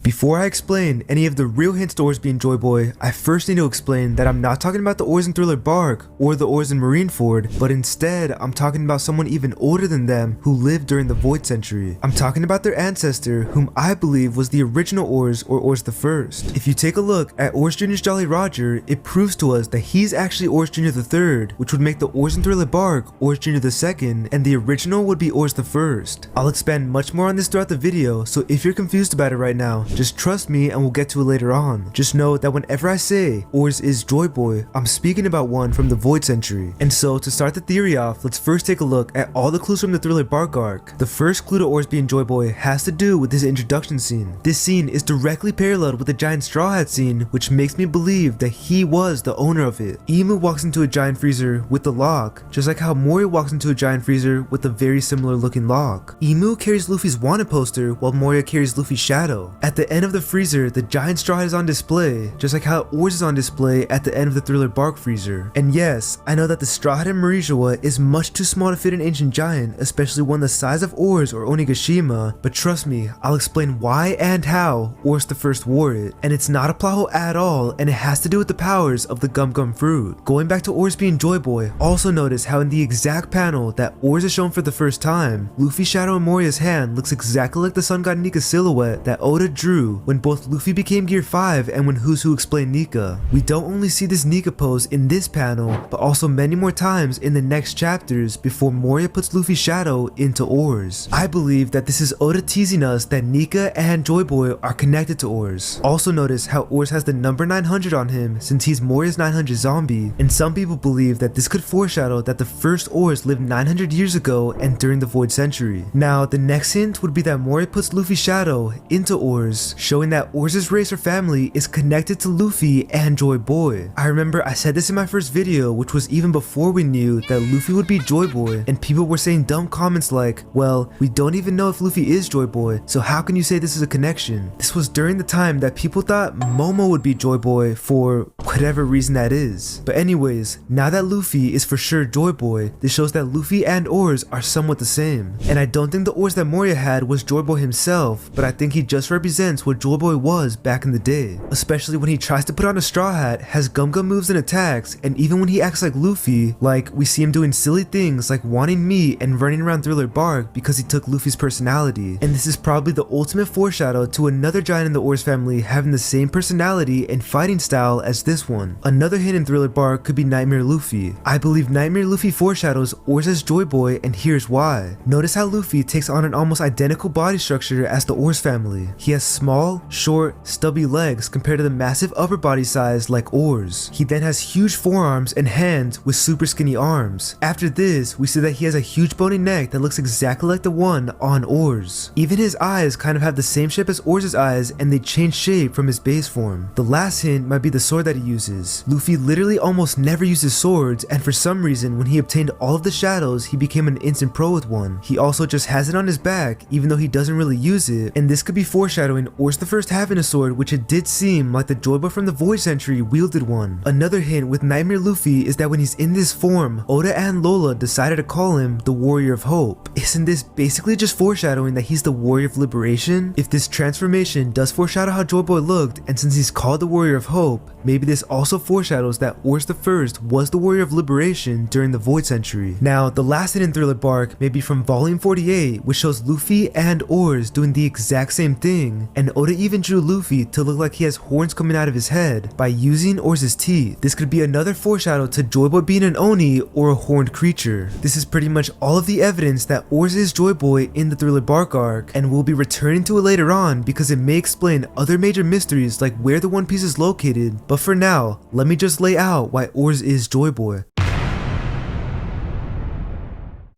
Before I explain any of the real hints to Oars being Joyboy, I first need to explain that I'm not talking about the Oars in Thriller Bark or the Oars in Marineford, but instead I'm talking about someone even older than them who lived during the Void Century. I'm talking about their ancestor, whom I believe was the original Oars or Oars the First. If you take a look at Oars Jr.'s Jolly Roger, it proves to us that he's actually Oars Jr. the Third, which would make the Oars in Thriller Bark Oars Jr. the Second, and the original would be Oars the First. I'll expand much more on this throughout the video, so if you're confused about it right now, just trust me and we'll get to it later on. Just know that whenever I say Oars is Joyboy, I'm speaking about one from the Void Century. And so to start the theory off, let's first take a look at all the clues from the Thriller Bark arc. The first clue to Oars being Joyboy has to do with his introduction scene. This scene is directly paralleled with the giant straw hat scene, which makes me believe that he was the owner of it. Imu walks into a giant freezer with the lock, just like how Moria walks into a giant freezer with a very similar looking lock. Imu carries Luffy's Wano poster while Moria carries Luffy's shadow. At the end of the freezer, the giant straw hat is on display, just like how Oars is on display at the end of the Thriller Bark freezer. And yes, I know that the straw hat in Marijoa is much too small to fit an ancient giant, especially one the size of Oars or Onigashima, but trust me, I'll explain why and how Oars the First wore it. And it's not a plot hole at all, and it has to do with the powers of the Gum Gum fruit. Going back to Oars being Joyboy, also notice how in the exact panel that Oars is shown for the first time, Luffy's shadow in Moria's hand looks exactly like the sun god Nika silhouette that Oda drew when both Luffy became Gear 5 and when Who's Who explained Nika. We don't only see this Nika pose in this panel, but also many more times in the next chapters before Moria puts Luffy's shadow into Oars. I believe that this is Oda teasing us that Nika and Joyboy are connected to Oars. Also notice how Oars has the number 900 on him since he's Moria's 900 zombie, and some people believe that this could foreshadow that the first Oars lived 900 years ago and during the Void Century. Now the next hint would be that Moria puts Luffy's shadow into Oars, showing that Oars' race or family is connected to Luffy and Joyboy. I remember I said this in my first video, which was even before we knew that Luffy would be Joyboy, and people were saying dumb comments like, well, we don't even know if Luffy is Joyboy, so how can you say this is a connection? This was during the time that people thought Momo would be Joyboy for whatever reason that is. But anyways, now that Luffy is for sure Joyboy, this shows that Luffy and Oars are somewhat the same. And I don't think the Oars that Moria had was Joyboy himself, but I think he just represents what Joyboy was back in the day. Especially when he tries to put on a straw hat, has Gum Gum moves and attacks, and even when he acts like Luffy, like we see him doing silly things like wanting meat and running around Thriller Bark because he took Luffy's personality. And this is probably the ultimate foreshadow to another giant in the Oars family having the same personality and fighting style as this one. Another hint in Thriller Bark could be Nightmare Luffy. I believe Nightmare Luffy foreshadows Oars as Joyboy, and here's why. Notice how Luffy takes on an almost identical body structure as the Oars family. He has small, short, stubby legs compared to the massive upper body size like Oars. He then has huge forearms and hands with super skinny arms. After this, we see that he has a huge bony neck that looks exactly like the one on Oars. Even his eyes kind of have the same shape as Oars' eyes, and they change shape from his base form. The last hint might be the sword that he uses. Luffy literally almost never uses swords, and for some reason when he obtained all of the shadows, he became an instant pro with one. He also just has it on his back even though he doesn't really use it, and this could be foreshadowing Oars the First having a sword, which it did seem like the Joyboy from the Void Century wielded one. Another hint with Nightmare Luffy is that when he's in this form, Oda and Lola decided to call him the Warrior of Hope. Isn't this basically just foreshadowing that he's the Warrior of Liberation? If this transformation does foreshadow how Joyboy looked, and since he's called the Warrior of Hope, maybe this also foreshadows that Oars the First was the Warrior of Liberation during the Void Century. Now, the last hint in Thriller Bark may be from Volume 48, which shows Luffy and Oars doing the exact same thing, and Oda even drew Luffy to look like he has horns coming out of his head by using Oars' teeth. This could be another foreshadow to Joyboy being an Oni or a horned creature. This is pretty much all of the evidence that Oars is Joyboy in the Thriller Bark arc, and we'll be returning to it later on because it may explain other major mysteries like where the One Piece is located, but for now, let me just lay out why Oars is Joyboy.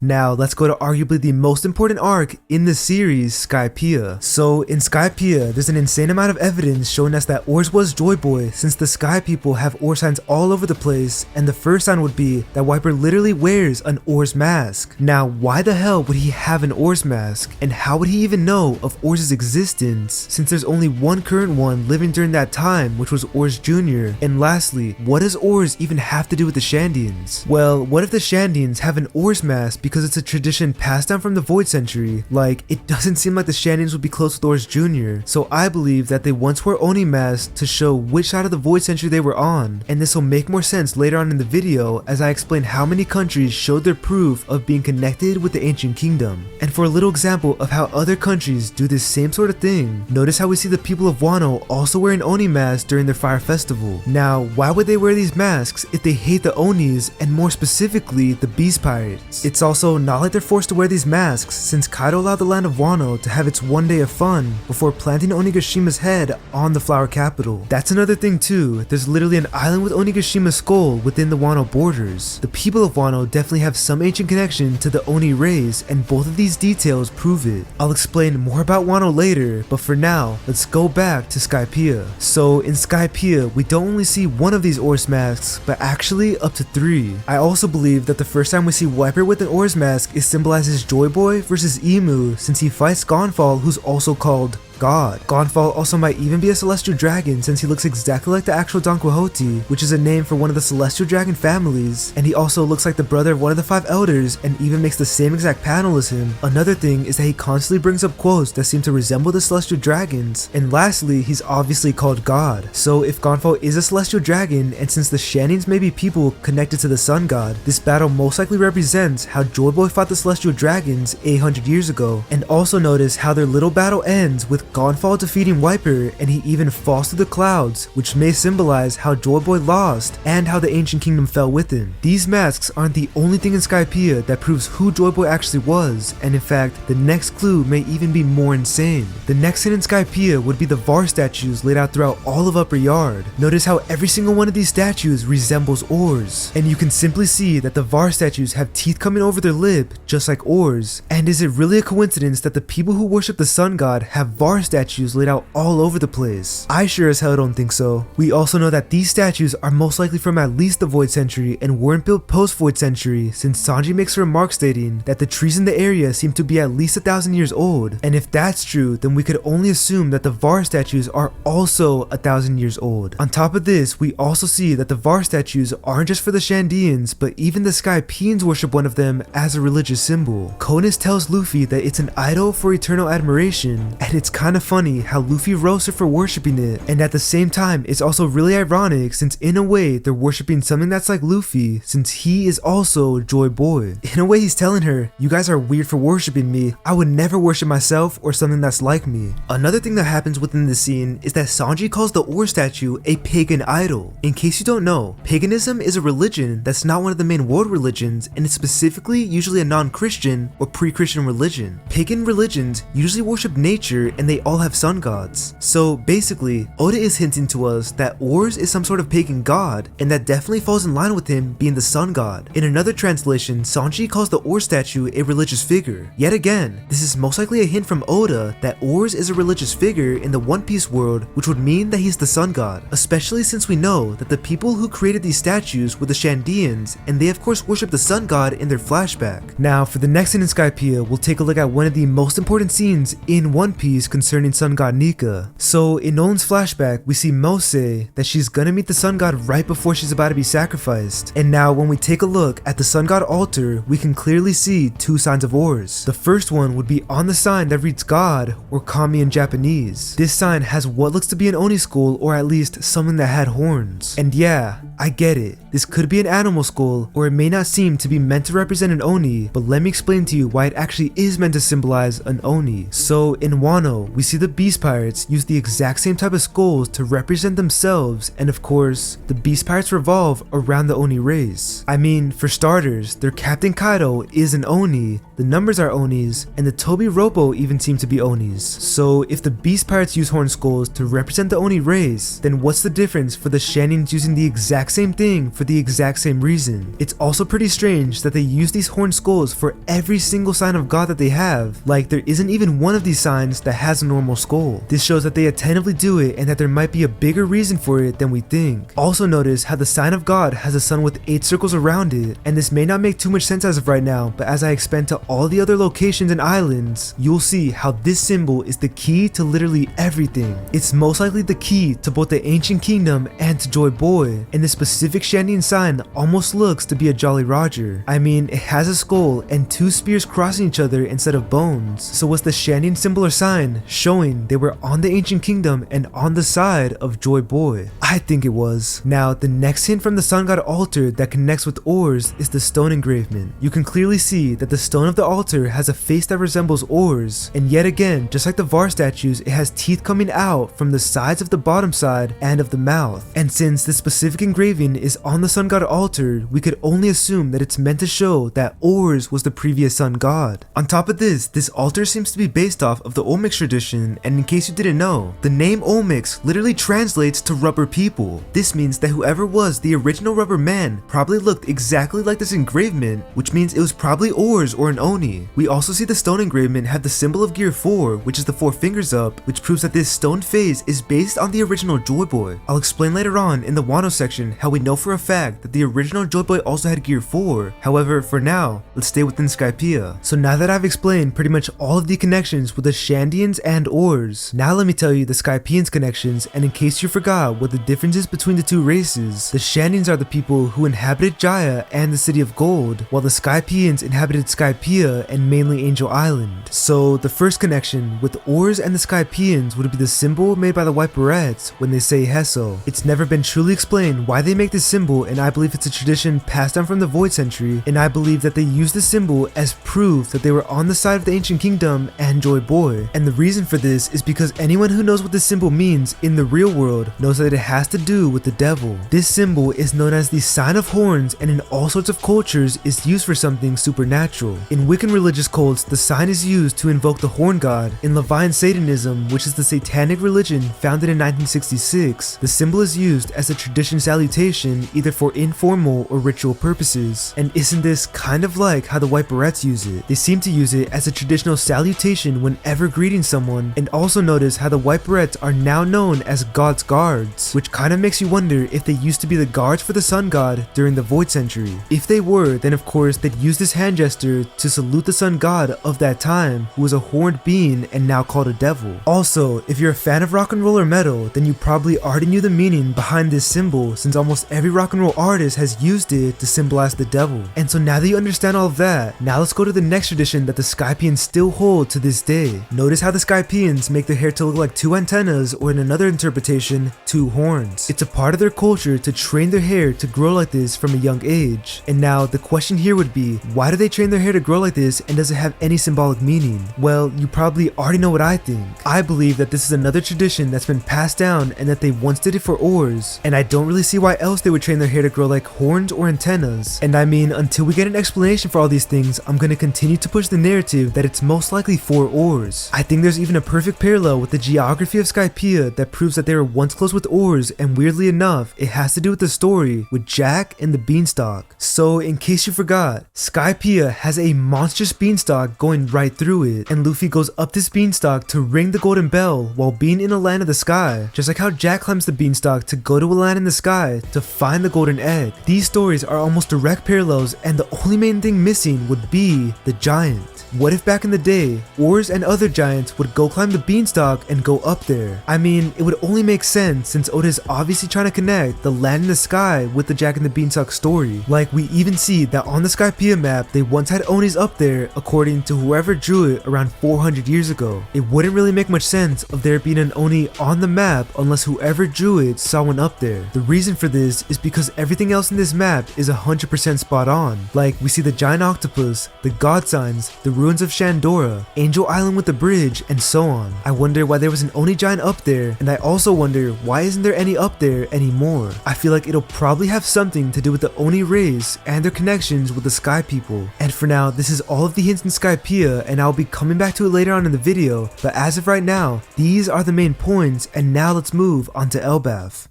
Now, let's go to arguably the most important arc in the series, Skypiea. So, in Skypiea, there's an insane amount of evidence showing us that Oars was Joyboy, since the Sky people have Oars signs all over the place, and the first sign would be that Wiper literally wears an Oars mask. Now, why the hell would he have an Oars mask, and how would he even know of Oars' existence, since there's only one current one living during that time, which was Oars Jr.? And lastly, what does Oars even have to do with the Shandians? Well, what if the Shandians have an Oars mask because it's a tradition passed down from the Void Century. Like, it doesn't seem like the Shandians would be close with Oars Jr., so I believe that they once wore Oni masks to show which side of the Void Century they were on, and this will make more sense later on in the video as I explain how many countries showed their proof of being connected with the ancient kingdom. And for a little example of how other countries do this same sort of thing, notice how we see the people of Wano also wearing Oni masks during their fire festival. Now, why would they wear these masks if they hate the Onis and more specifically the Beast Pirates? It's also not like they're forced to wear these masks since Kaido allowed the land of Wano to have its one day of fun before planting Onigashima's head on the flower capital. That's another thing too, there's literally an island with Onigashima's skull within the Wano borders. The people of Wano definitely have some ancient connection to the Oni race, and both of these details prove it. I'll explain more about Wano later, but for now, let's go back to Skypiea. So in Skypiea, we don't only see one of these Oars masks, but actually up to 3. I also believe that the first time we see Wiper with an Oars mask is symbolized as Joyboy versus Emu, since he fights Gonfall, who's also called God. Gonfall also might even be a celestial dragon since he looks exactly like the actual Don Quixote, which is a name for one of the celestial dragon families, and he also looks like the brother of one of the 5 elders and even makes the same exact panel as him. Another thing is that he constantly brings up quotes that seem to resemble the celestial dragons, and lastly, he's obviously called God. So if Gonfall is a celestial dragon, and since the Shandians may be people connected to the sun god, this battle most likely represents how Joyboy fought the celestial dragons 800 years ago. And also notice how their little battle ends with Gonfall defeating Wiper, and he even falls through the clouds, which may symbolize how Joyboy lost and how the ancient kingdom fell with him. These masks aren't the only thing in Skypiea that proves who Joyboy actually was, and in fact, the next clue may even be more insane. The next hint in Skypiea would be the Var statues laid out throughout all of Upper Yard. Notice how every single one of these statues resembles oars, and you can simply see that the Var statues have teeth coming over their lip just like oars. And is it really a coincidence that the people who worship the sun god have Var statues laid out all over the place? I sure as hell don't think so. We also know that these statues are most likely from at least the Void Century and weren't built post Void Century, since Sanji makes a remark stating that the trees in the area seem to be at least 1,000 years old, and if that's true, then we could only assume that the Var statues are also 1,000 years old. On top of this, we also see that the Var statues aren't just for the Shandians, but even the Skypeans worship one of them as a religious symbol. Konus tells Luffy that it's an idol for eternal admiration, and it's kind of funny how Luffy roasts her for worshipping it, and at the same time it's also really ironic since in a way they're worshipping something that's like Luffy, since he is also Joyboy. In a way he's telling her, you guys are weird for worshipping me, I would never worship myself or something that's like me. Another thing that happens within the scene is that Sanji calls the Oar statue a pagan idol. In case you don't know, paganism is a religion that's not one of the main world religions, and it's specifically usually a non-Christian or pre-Christian religion. Pagan religions usually worship nature and they all have sun gods. So basically, Oda is hinting to us that Oars is some sort of pagan god, and that definitely falls in line with him being the sun god. In another translation, Sanji calls the Oars statue a religious figure. Yet again, this is most likely a hint from Oda that Oars is a religious figure in the One Piece world, which would mean that he's the sun god, especially since we know that the people who created these statues were the Shandians, and they of course worship the sun god in their flashback. Now for the next scene in Skypiea, we'll take a look at one of the most important scenes in One Piece concerning sun god Nika. So in Nolan's flashback, we see Mo say that she's gonna meet the sun god right before she's about to be sacrificed. And now when we take a look at the sun god altar, we can clearly see 2 signs of oars. The first one would be on the sign that reads God, or Kami in Japanese. This sign has what looks to be an Oni skull, or at least something that had horns. And yeah, I get it. This could be an animal skull, or it may not seem to be meant to represent an Oni, but let me explain to you why it actually is meant to symbolize an Oni. So in Wano, we see the Beast Pirates use the exact same type of skulls to represent themselves, and of course, the Beast Pirates revolve around the Oni race. I mean, for starters, their Captain Kaido is an Oni, the numbers are Onis, and the Toby Robo even seem to be Onis. So if the Beast Pirates use horn skulls to represent the Oni race, then what's the difference for the Shandians using the exact same thing for the exact same reason? It's also pretty strange that they use these horn skulls for every single sign of God that they have. Like, there isn't even one of these signs that has has a normal skull. This shows that they attentively do it and that there might be a bigger reason for it than we think. Also notice how the sign of God has a sun with 8 circles around it, and this may not make too much sense as of right now, but as I expand to all the other locations and islands, you'll see how this symbol is the key to literally everything. It's most likely the key to both the ancient kingdom and to Joyboy, and this specific Shandian sign almost looks to be a Jolly Roger. I mean, it has a skull and 2 spears crossing each other instead of bones. So was the Shandian symbol or sign showing they were on the ancient kingdom and on the side of Joyboy? I think it was. Now, the next hint from the sun god altar that connects with Oars is the stone engravement. You can clearly see that the stone of the altar has a face that resembles Oars, and yet again, just like the Var statues, it has teeth coming out from the sides of the bottom side and of the mouth. And since this specific engraving is on the sun god altar, we could only assume that it's meant to show that Oars was the previous sun god. On top of this altar seems to be based off of the Olmecs tradition, and in case you didn't know, the name Olmecs literally translates to rubber people. This means that whoever was the original rubber man probably looked exactly like this engravement, which means it was probably Oars or an Oni. We also see the stone engravement have the symbol of gear 4, which is the 4 fingers up, which proves that this stone phase is based on the original Joyboy. I'll explain later on in the Wano section how we know for a fact that the original Joyboy also had gear 4. However, for now, let's stay within Skypiea. So now that I've explained pretty much all of the connections with the Shandians and Oars, now let me tell you the Skypieans connections, and in case you forgot what the difference is between the 2 races, the Shandians are the people who inhabited Jaya and the City of Gold, while the Skypieans inhabited Skypiea and mainly Angel Island. So the first connection with Oars and the Skypieans would be the symbol made by the White Berets when they say Heso. It's never been truly explained why they make this symbol, and I believe it's a tradition passed down from the Void Century, and I believe that they use this symbol as proof that they were on the side of the Ancient Kingdom and Joyboy. And the reason for this is because anyone who knows what this symbol means in the real world knows that it has to do with the devil. This symbol is known as the sign of horns, and in all sorts of cultures is used for something supernatural. In Wiccan religious cults, the sign is used to invoke the horn god. In Levian Satanism, which is the satanic religion founded in 1966, the symbol is used as a tradition salutation either for informal or ritual purposes. And isn't this kind of like how the White Berets use it? They seem to use it as a traditional salutation whenever greeting someone. And also notice how the White Berets are now known as God's guards, which kind of makes you wonder if they used to be the guards for the sun god during the Void Century. If they were, then of course they'd use this hand gesture to salute the sun god of that time, who was a horned being and now called a devil. Also, if you're a fan of rock and roll or metal, then you probably already knew the meaning behind this symbol, since almost every rock and roll artist has used it to symbolize the devil. And so now that you understand all of that, now let's go to the next tradition that the Skypieans still hold to this day. Notice how the Skypieans make their hair to look like 2 antennas, or in another interpretation, 2 horns. It's a part of their culture to train their hair to grow like this from a young age. And now the question here would be, why do they train their hair to grow like this, and does it have any symbolic meaning? Well, you probably already know what I think. I believe that this is another tradition that's been passed down and that they once did it for Oars, and I don't really see why else they would train their hair to grow like horns or antennas. And I mean, until we get an explanation for all these things, I'm gonna continue to push the narrative that it's most likely for Oars. I think there's even a perfect parallel with the geography of Skypiea that proves that they were once close with Oars, and weirdly enough, it has to do with the story with Jack and the beanstalk. So in case you forgot, Skypiea has a monstrous beanstalk going right through it, and Luffy goes up this beanstalk to ring the golden bell while being in a land of the sky, just like how Jack climbs the beanstalk to go to a land in the sky to find the golden egg. These stories are almost direct parallels, and the only main thing missing would be the giant. What if back in the day, Oars and other giants would go climb the beanstalk and go up there? I mean, it would only make sense since Oda is obviously trying to connect the land in the sky with the Jack and the Beanstalk story. Like, we even see that on the Skypiea map, they once had Onis up there according to whoever drew it around 400 years ago. It wouldn't really make much sense of there being an Oni on the map unless whoever drew it saw one up there. The reason for this is because everything else in this map is 100% spot on. Like, we see the giant octopus, the god signs, the ruins of Shandora, Angel Island with the bridge, and so on. I wonder why there was an Oni giant up there, and I also wonder why isn't there any up there anymore. I feel like it'll probably have something to do with the Oni race and their connections with the Sky people. And for now, this is all of the hints in Skypiea, and I'll be coming back to it later on in the video, but as of right now, these are the main points, and now let's move on to Elbaf.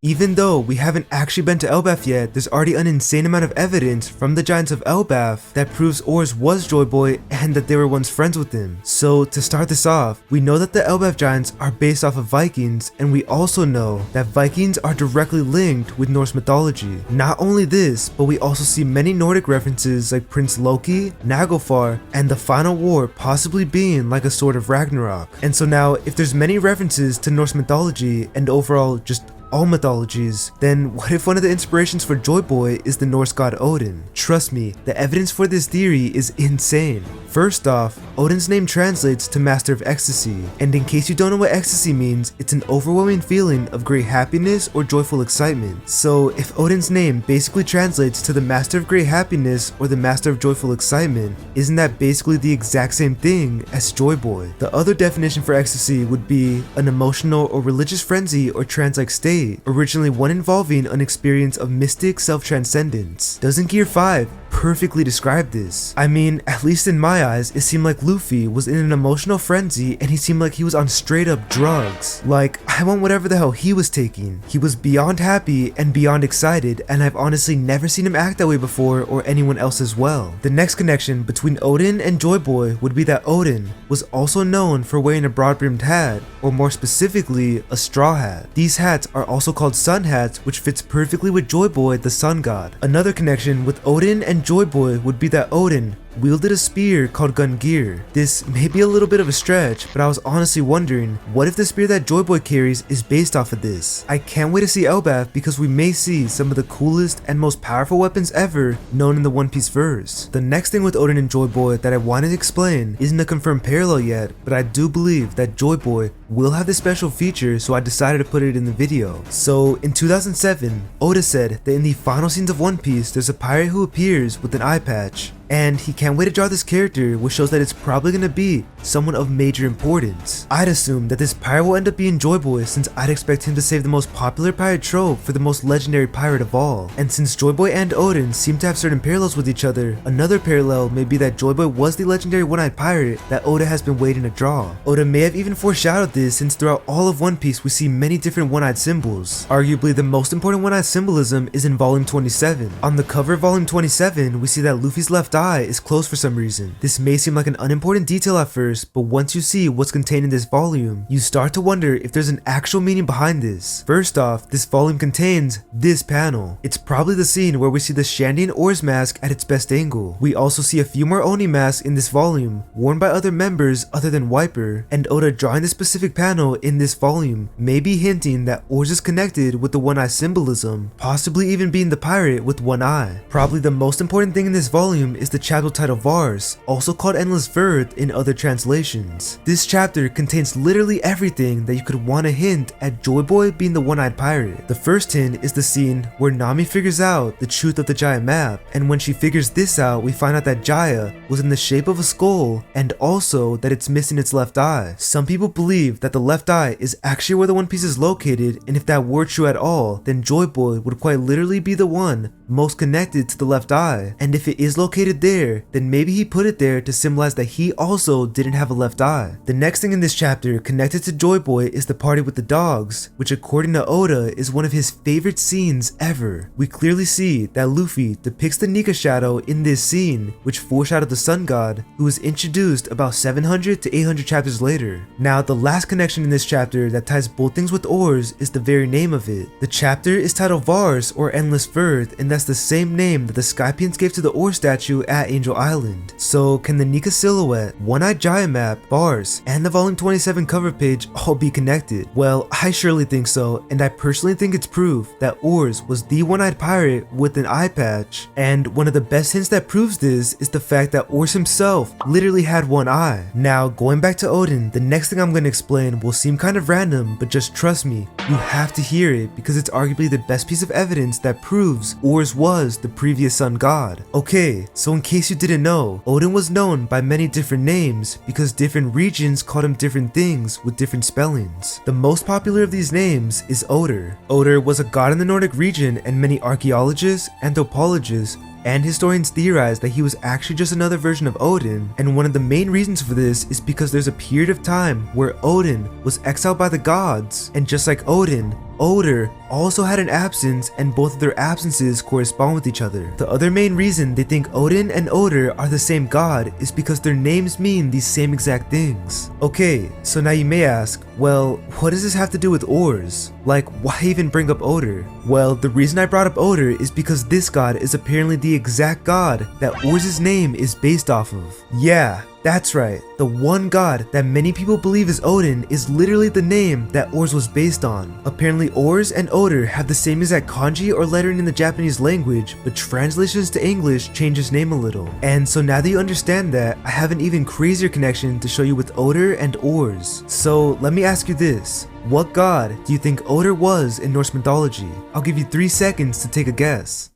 Even though we haven't actually been to Elbaf yet, there's already an insane amount of evidence from the giants of Elbaf that proves Oars was Joyboy and that they were once friends with him. So to start this off, we know that the Elbaf giants are based off of Vikings, and we also know that Vikings are directly linked with Norse mythology. Not only this, but we also see many Nordic references like Prince Loki, Naglfar, and the final war possibly being like a sort of Ragnarok. And so now, if there's many references to Norse mythology and overall just all mythologies, then what if one of the inspirations for Joyboy is the Norse god Odin? Trust me, the evidence for this theory is insane. First off, Odin's name translates to Master of Ecstasy, and in case you don't know what ecstasy means, it's an overwhelming feeling of great happiness or joyful excitement. So if Odin's name basically translates to the Master of Great Happiness or the Master of Joyful Excitement, isn't that basically the exact same thing as Joyboy? The other definition for ecstasy would be an emotional or religious frenzy or trance-like state, originally one involving an experience of mystic self-transcendence. Doesn't Gear 5 perfectly describe this? I mean, at least in my eyes, it seemed like Luffy was in an emotional frenzy and he seemed like he was on straight up drugs. Like, I want whatever the hell he was taking. He was beyond happy and beyond excited, and I've honestly never seen him act that way before or anyone else as well. The next connection between Odin and Joyboy would be that Odin was also known for wearing a broad-brimmed hat, or more specifically, a straw hat. These hats are also called sun hats, which fits perfectly with Joyboy, the sun god. Another connection with Odin and Joyboy would be that Odin wielded a spear called Gungnir. This may be a little bit of a stretch, but I was honestly wondering, what if the spear that Joyboy carries is based off of this? I can't wait to see Elbaf because we may see some of the coolest and most powerful weapons ever known in the One Piece verse. The next thing with Odin and Joyboy that I wanted to explain isn't a confirmed parallel yet, but I do believe that Joyboy will have this special feature, so I decided to put it in the video. So in 2007, Oda said that in the final scenes of One Piece, there's a pirate who appears with an eye patch, and he can't wait to draw this character, which shows that it's probably gonna be someone of major importance. I'd assume that this pirate will end up being Joyboy, since I'd expect him to save the most popular pirate trope for the most legendary pirate of all. And since Joyboy and Odin seem to have certain parallels with each other, another parallel may be that Joyboy was the legendary one-eyed pirate that Oda has been waiting to draw. Oda may have even foreshadowed this, since throughout all of One Piece we see many different one-eyed symbols. Arguably the most important one-eyed symbolism is in volume 27. On the cover of volume 27, we see that Luffy's left eye is closed for some reason. This may seem like an unimportant detail at first, but once you see what's contained in this volume, you start to wonder if there's an actual meaning behind this. First off, this volume contains this panel. It's probably the scene where we see the Shandy and Oars mask at its best angle. We also see a few more Oni masks in this volume, worn by other members other than Wiper, and Oda drawing this specific panel in this volume may be hinting that Oars is connected with the one-eye symbolism, possibly even being the pirate with one eye. Probably the most important thing in this volume is the chapter title Vars, also called Endless Verth in other translations. This chapter contains literally everything that you could want to hint at Joyboy being the one-eyed pirate. The first hint is the scene where Nami figures out the truth of the Jaya map, and when she figures this out, we find out that Jaya was in the shape of a skull, and also that it's missing its left eye. Some people believe that the left eye is actually where the One Piece is located, and if that were true at all, then Joyboy would quite literally be the one most connected to the left eye. And if it is located there, then maybe he put it there to symbolize that he also didn't have a left eye. The next thing in this chapter connected to Joyboy is the party with the dogs, which according to Oda is one of his favorite scenes ever. We clearly see that Luffy depicts the Nika shadow in this scene, which foreshadowed the sun god, who was introduced about 700 to 800 chapters later. Now the last connection in this chapter that ties both things with Oars is the very name of it. The chapter is titled Vars, or Endless Verth, and that's the same name that the Skypians gave to the Oars statue at Angel Island. So can the Nika silhouette, one-eyed Jaya map, Vars, and the volume 27 cover page all be connected? Well, I surely think so, and I personally think it's proof that Oars was the one-eyed pirate with an eye patch. And one of the best hints that proves this is the fact that Oars himself literally had one eye. Now going back to Odin, the next thing I'm going to explain will seem kind of random, but just trust me, you have to hear it because it's arguably the best piece of evidence that proves Oars was the previous sun god. Okay, so in case you didn't know, Odin was known by many different names because different regions called him different things with different spellings. The most popular of these names is Oder. Oder was a god in the Nordic region, and many archaeologists, anthropologists, and historians theorize that he was actually just another version of Odin, and one of the main reasons for this is because there's a period of time where Odin was exiled by the gods, and just like Odin, Oder also had an absence, and both of their absences correspond with each other. The other main reason they think Odin and Oder are the same god is because their names mean these same exact things. Okay, so now you may ask, well, what does this have to do with Oars? Like, why even bring up Oder? Well, the reason I brought up Oder is because this god is apparently the exact god that Oars' name is based off of. Yeah, that's right, the one god that many people believe is Odin is literally the name that Oars was based on. Apparently Oars and Oder have the same exact kanji or lettering in the Japanese language, but translations to English change his name a little. And so now that you understand that, I have an even crazier connection to show you with Oder and Oars. So let me ask you this. What god do you think Oder was in Norse mythology? I'll give you 3 seconds to take a guess.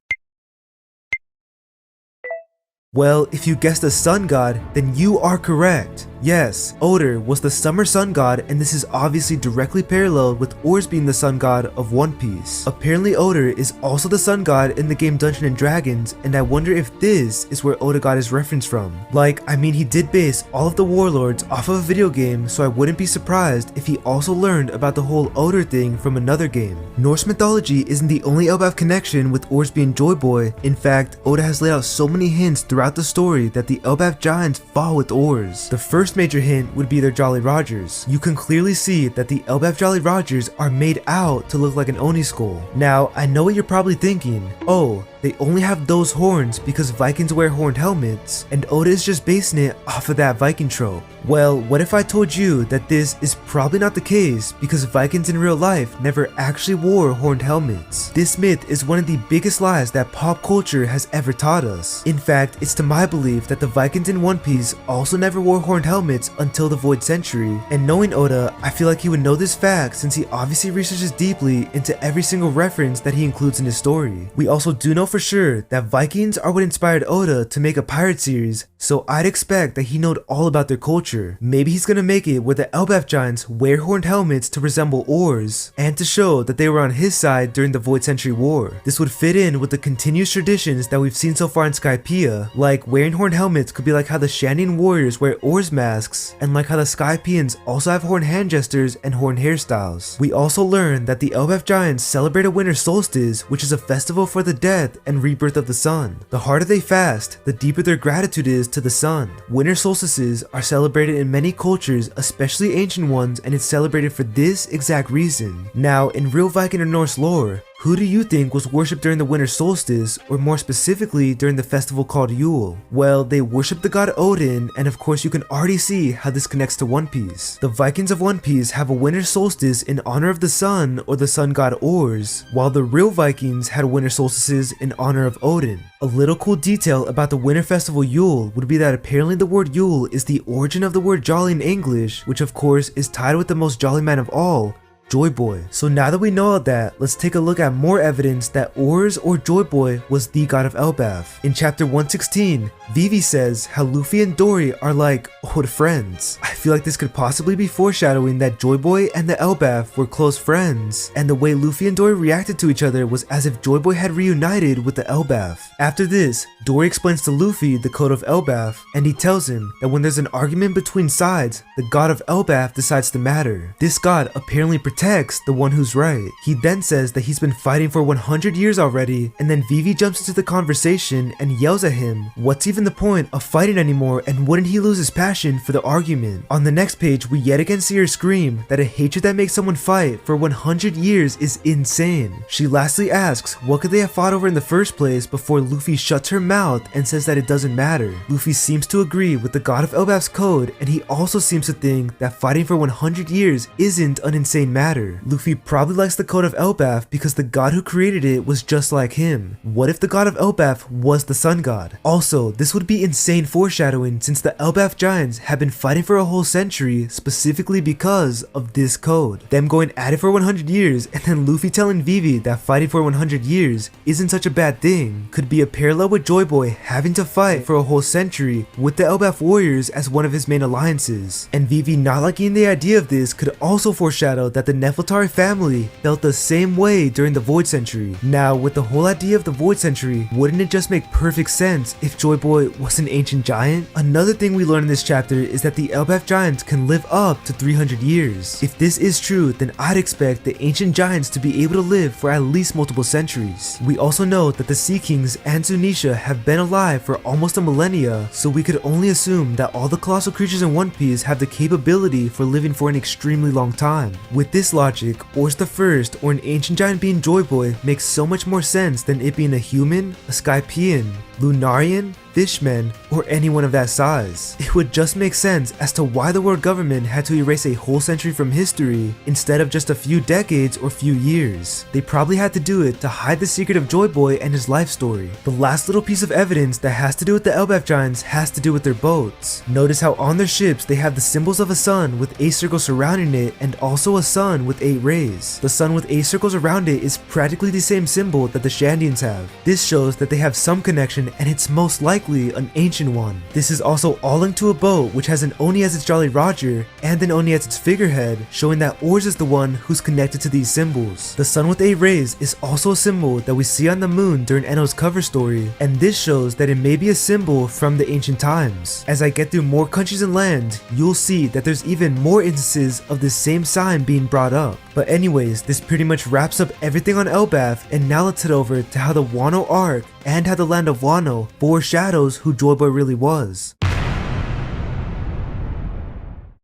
Well, if you guessed a sun god, then you are correct. Yes, Oder was the summer sun god, and this is obviously directly paralleled with Oars being the sun god of One Piece. Apparently Oder is also the sun god in the game Dungeons and Dragons, and I wonder if this is where Oda got his reference from. Like, I mean, he did base all of the warlords off of a video game, so I wouldn't be surprised if he also learned about the whole Oder thing from another game. Norse mythology isn't the only Elbaf connection with Oars being Joyboy. In fact, Oda has laid out so many hints throughout the story that the Elbaf giants fought with Oars. The first major hint would be their Jolly Rogers. You can clearly see that the Elbaf Jolly Rogers are made out to look like an Oni skull. Now, I know what you're probably thinking. Oh, they only have those horns because Vikings wear horned helmets, and Oda is just basing it off of that Viking trope. Well, what if I told you that this is probably not the case because Vikings in real life never actually wore horned helmets? This myth is one of the biggest lies that pop culture has ever taught us. In fact, it's to my belief that the Vikings in One Piece also never wore horned helmets until the Void Century, and knowing Oda, I feel like he would know this fact since he obviously researches deeply into every single reference that he includes in his story. We also do know for sure that Vikings are what inspired Oda to make a pirate series, so I'd expect that he knowed all about their culture. Maybe he's gonna make it where the Elbaf giants wear horned helmets to resemble Oars, and to show that they were on his side during the Void Century War. This would fit in with the continuous traditions that we've seen so far in Skypiea, like wearing horned helmets could be like how the Shannon warriors wear Oars masks, and like how the Skypeans also have horned hand gestures and horned hairstyles. We also learned that the Elbaf giants celebrate a winter solstice, which is a festival for the death and rebirth of the sun. The harder they fast, the deeper their gratitude is to the sun. Winter solstices are celebrated in many cultures, especially ancient ones, and it's celebrated for this exact reason. Now, in real Viking or Norse lore, who do you think was worshipped during the winter solstice, or more specifically during the festival called Yule? Well, they worship the god Odin, and of course you can already see how this connects to One Piece. The Vikings of One Piece have a winter solstice in honor of the sun or the sun god Oars, while the real Vikings had winter solstices in honor of Odin. A little cool detail about the winter festival Yule would be that apparently the word Yule is the origin of the word jolly in English, which of course is tied with the most jolly man of all, Joyboy. So now that we know all that, let's take a look at more evidence that Oars or Joyboy was the god of Elbaf. In chapter 116, Vivi says how Luffy and Dory are like old friends. I feel like this could possibly be foreshadowing that Joyboy and the Elbaf were close friends, and the way Luffy and Dory reacted to each other was as if Joyboy had reunited with the Elbaf. After this, Dory explains to Luffy the code of Elbaf, and he tells him that when there's an argument between sides, the god of Elbaf decides the matter. This god apparently protects the one who's right. He then says that he's been fighting for 100 years already, and then Vivi jumps into the conversation and yells at him, what's even the point of fighting anymore, and wouldn't he lose his passion for the argument? On the next page, we yet again see her scream that a hatred that makes someone fight for 100 years is insane. She lastly asks what could they have fought over in the first place before Luffy shuts her mouth and says that it doesn't matter. Luffy seems to agree with the god of Elbaf's code, and he also seems to think that fighting for 100 years isn't an insane matter. Luffy probably likes the code of Elbaf because the god who created it was just like him. What if the god of Elbaf was the sun god? Also, this would be insane foreshadowing since the Elbaf giants have been fighting for a whole century specifically because of this code. Them going at it for 100 years and then Luffy telling Vivi that fighting for 100 years isn't such a bad thing could be a parallel with Joyboy having to fight for a whole century with the Elbaf warriors as one of his main alliances. And Vivi not liking the idea of this could also foreshadow that the Nefeltari family felt the same way during the Void Century. Now, with the whole idea of the Void Century, wouldn't it just make perfect sense if Joyboy was an ancient giant? Another thing we learn in this chapter is that the Elbaf giants can live up to 300 years. If this is true, then I'd expect the ancient giants to be able to live for at least multiple centuries. We also know that the Sea Kings and Zunisha have been alive for almost a millennia, so we could only assume that all the colossal creatures in One Piece have the capability for living for an extremely long time. With this logic, Oars the First or an ancient giant being Joyboy makes so much more sense than it being a human, a Skypiea, Lunarian, Fishman, or anyone of that size. It would just make sense as to why the world government had to erase a whole century from history instead of just a few decades or few years. They probably had to do it to hide the secret of Joyboy and his life story. The last little piece of evidence that has to do with the Elbaf giants has to do with their boats. Notice how on their ships they have the symbols of a sun with 8 circles surrounding it and also a sun with 8 rays. The sun with 8 circles around it is practically the same symbol that the Shandians have. This shows that they have some connection, and it's most likely an ancient one. This is also all linked to a boat which has an Oni as its Jolly Roger and an Oni as its figurehead, showing that Oars is the one who's connected to these symbols. The sun with 8 rays is also a symbol that we see on the moon during Enno's cover story, and this shows that it may be a symbol from the ancient times. As I get through more countries and land, you'll see that there's even more instances of this same sign being brought up. But anyways, this pretty much wraps up everything on Elbaf, and now let's head over to how the Wano arc and how the land of Wano foreshadows who Joyboy really was.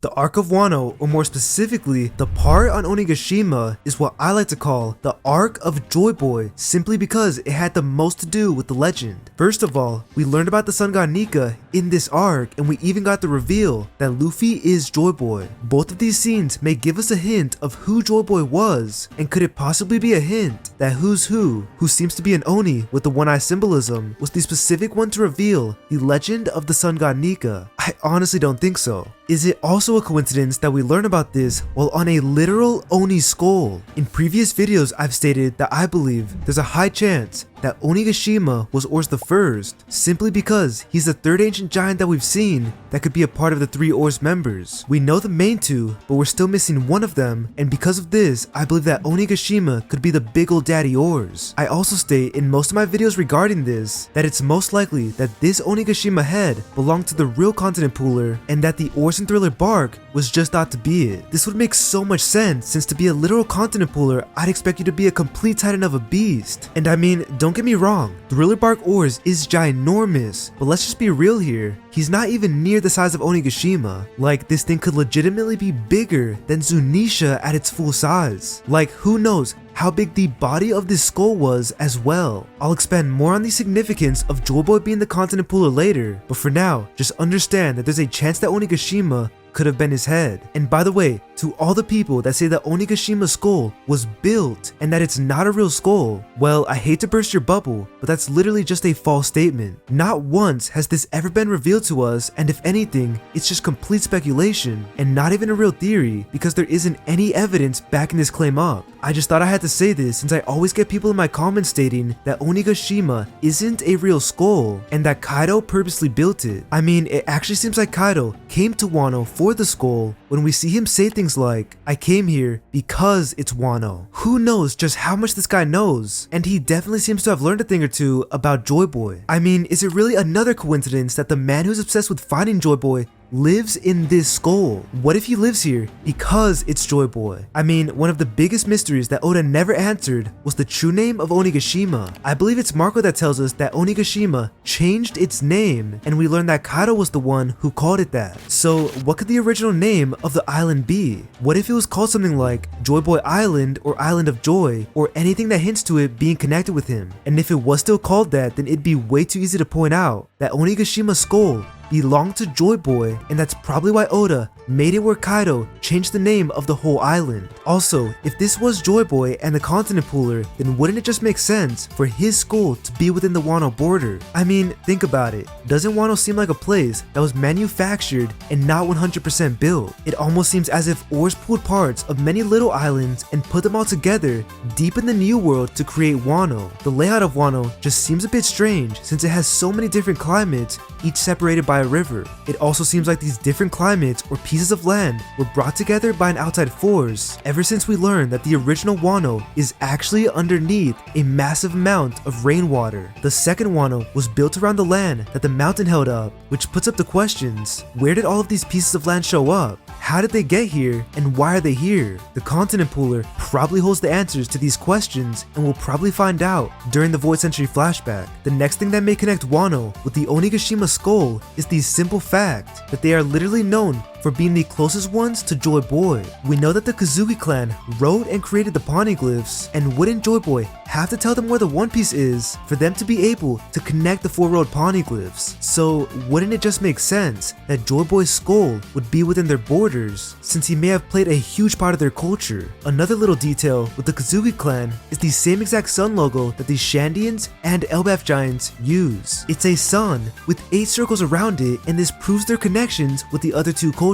The Arc of Wano, or more specifically, the part on Onigashima, is what I like to call the Arc of Joyboy, simply because it had the most to do with the legend. First of all, we learned about the sun god Nika in this arc, and we even got the reveal that Luffy is Joyboy. Both of these scenes may give us a hint of who Joyboy was, and could it possibly be a hint that Who's Who seems to be an Oni with the one-eye symbolism, was the specific one to reveal the legend of the sun god Nika? I honestly don't think so. Is it also a coincidence that we learn about this while on a literal Oni skull? In previous videos, I've stated that I believe there's a high chance that Onigashima was Oars the First, simply because he's the third ancient giant that we've seen that could be a part of the 3 Oars members. We know the main 2, but we're still missing one of them, and because of this, I believe that Onigashima could be the big old daddy Oars. I also state in most of my videos regarding this, that it's most likely that this Onigashima head belonged to the real continent pooler, and that the Oars and Thriller bark was just thought to be it. This would make so much sense, since to be a literal continent pooler, I'd expect you to be a complete titan of a beast. And I mean, don't get me wrong, Thriller bark Oars is ginormous, but let's just be real here. He's not even near the size of Onigashima. Like, this thing could legitimately be bigger than Zunisha at its full size. Like, who knows how big the body of this skull was as well. I'll expand more on the significance of Joyboy being the continent pooler later, but for now, just understand that there's a chance that Onigashima could have been his head. And by the way, to all the people that say that Onigashima's skull was built and that it's not a real skull, well, I hate to burst your bubble, but that's literally just a false statement. Not once has this ever been revealed to us, and if anything, it's just complete speculation and not even a real theory, because there isn't any evidence backing this claim up. I just thought I had to say this since I always get people in my comments stating that Onigashima isn't a real skull and that Kaido purposely built it. I mean, it actually seems like Kaido came to Wano for the skull when we see him say things like, "I came here because it's Wano." Who knows just how much this guy knows? And he definitely seems to have learned a thing or two about Joyboy. I mean, is it really another coincidence that the man who's obsessed with finding Joyboy lives in this skull? What if he lives here because it's Joyboy? I mean, one of the biggest mysteries that Oda never answered was the true name of Onigashima. I believe it's Marco that tells us that Onigashima changed its name, and we learned that Kaido was the one who called it that. So what could the original name of the island be? What if it was called something like Joyboy Island or Island of Joy, or anything that hints to it being connected with him? And if it was still called that, then it'd be way too easy to point out that Onigashima's skull belonged to Joyboy, and that's probably why Oda made it where Kaido changed the name of the whole island. Also, if this was Joyboy and the continent pooler, then wouldn't it just make sense for his skull to be within the Wano border? I mean, think about it. Doesn't Wano seem like a place that was manufactured and not 100% built? It almost seems as if Oars pulled parts of many little islands and put them all together deep in the New World to create Wano. The layout of Wano just seems a bit strange since it has so many different climates, each separated by a river. It also seems like these different climates or pieces pieces of land were brought together by an outside force, ever since we learned that the original Wano is actually underneath a massive amount of rainwater. The second Wano was built around the land that the mountain held up, which puts up the questions: where did all of these pieces of land show up? How did they get here, and why are they here? The continent pooler probably holds the answers to these questions, and we'll probably find out during the Void Century flashback. The next thing that may connect Wano with the Onigashima skull is the simple fact that they are literally known for being the closest ones to Joyboy. We know that the Kazuki clan wrote and created the poneglyphs, and wouldn't Joyboy have to tell them where the One Piece is for them to be able to connect the 4-road poneglyphs? So wouldn't it just make sense that Joyboy's skull would be within their borders, since he may have played a huge part of their culture? Another little detail with the Kazuki clan is the same exact sun logo that the Shandians and Elbaf giants use. It's a sun with 8 circles around it, and this proves their connections with the other two cultures.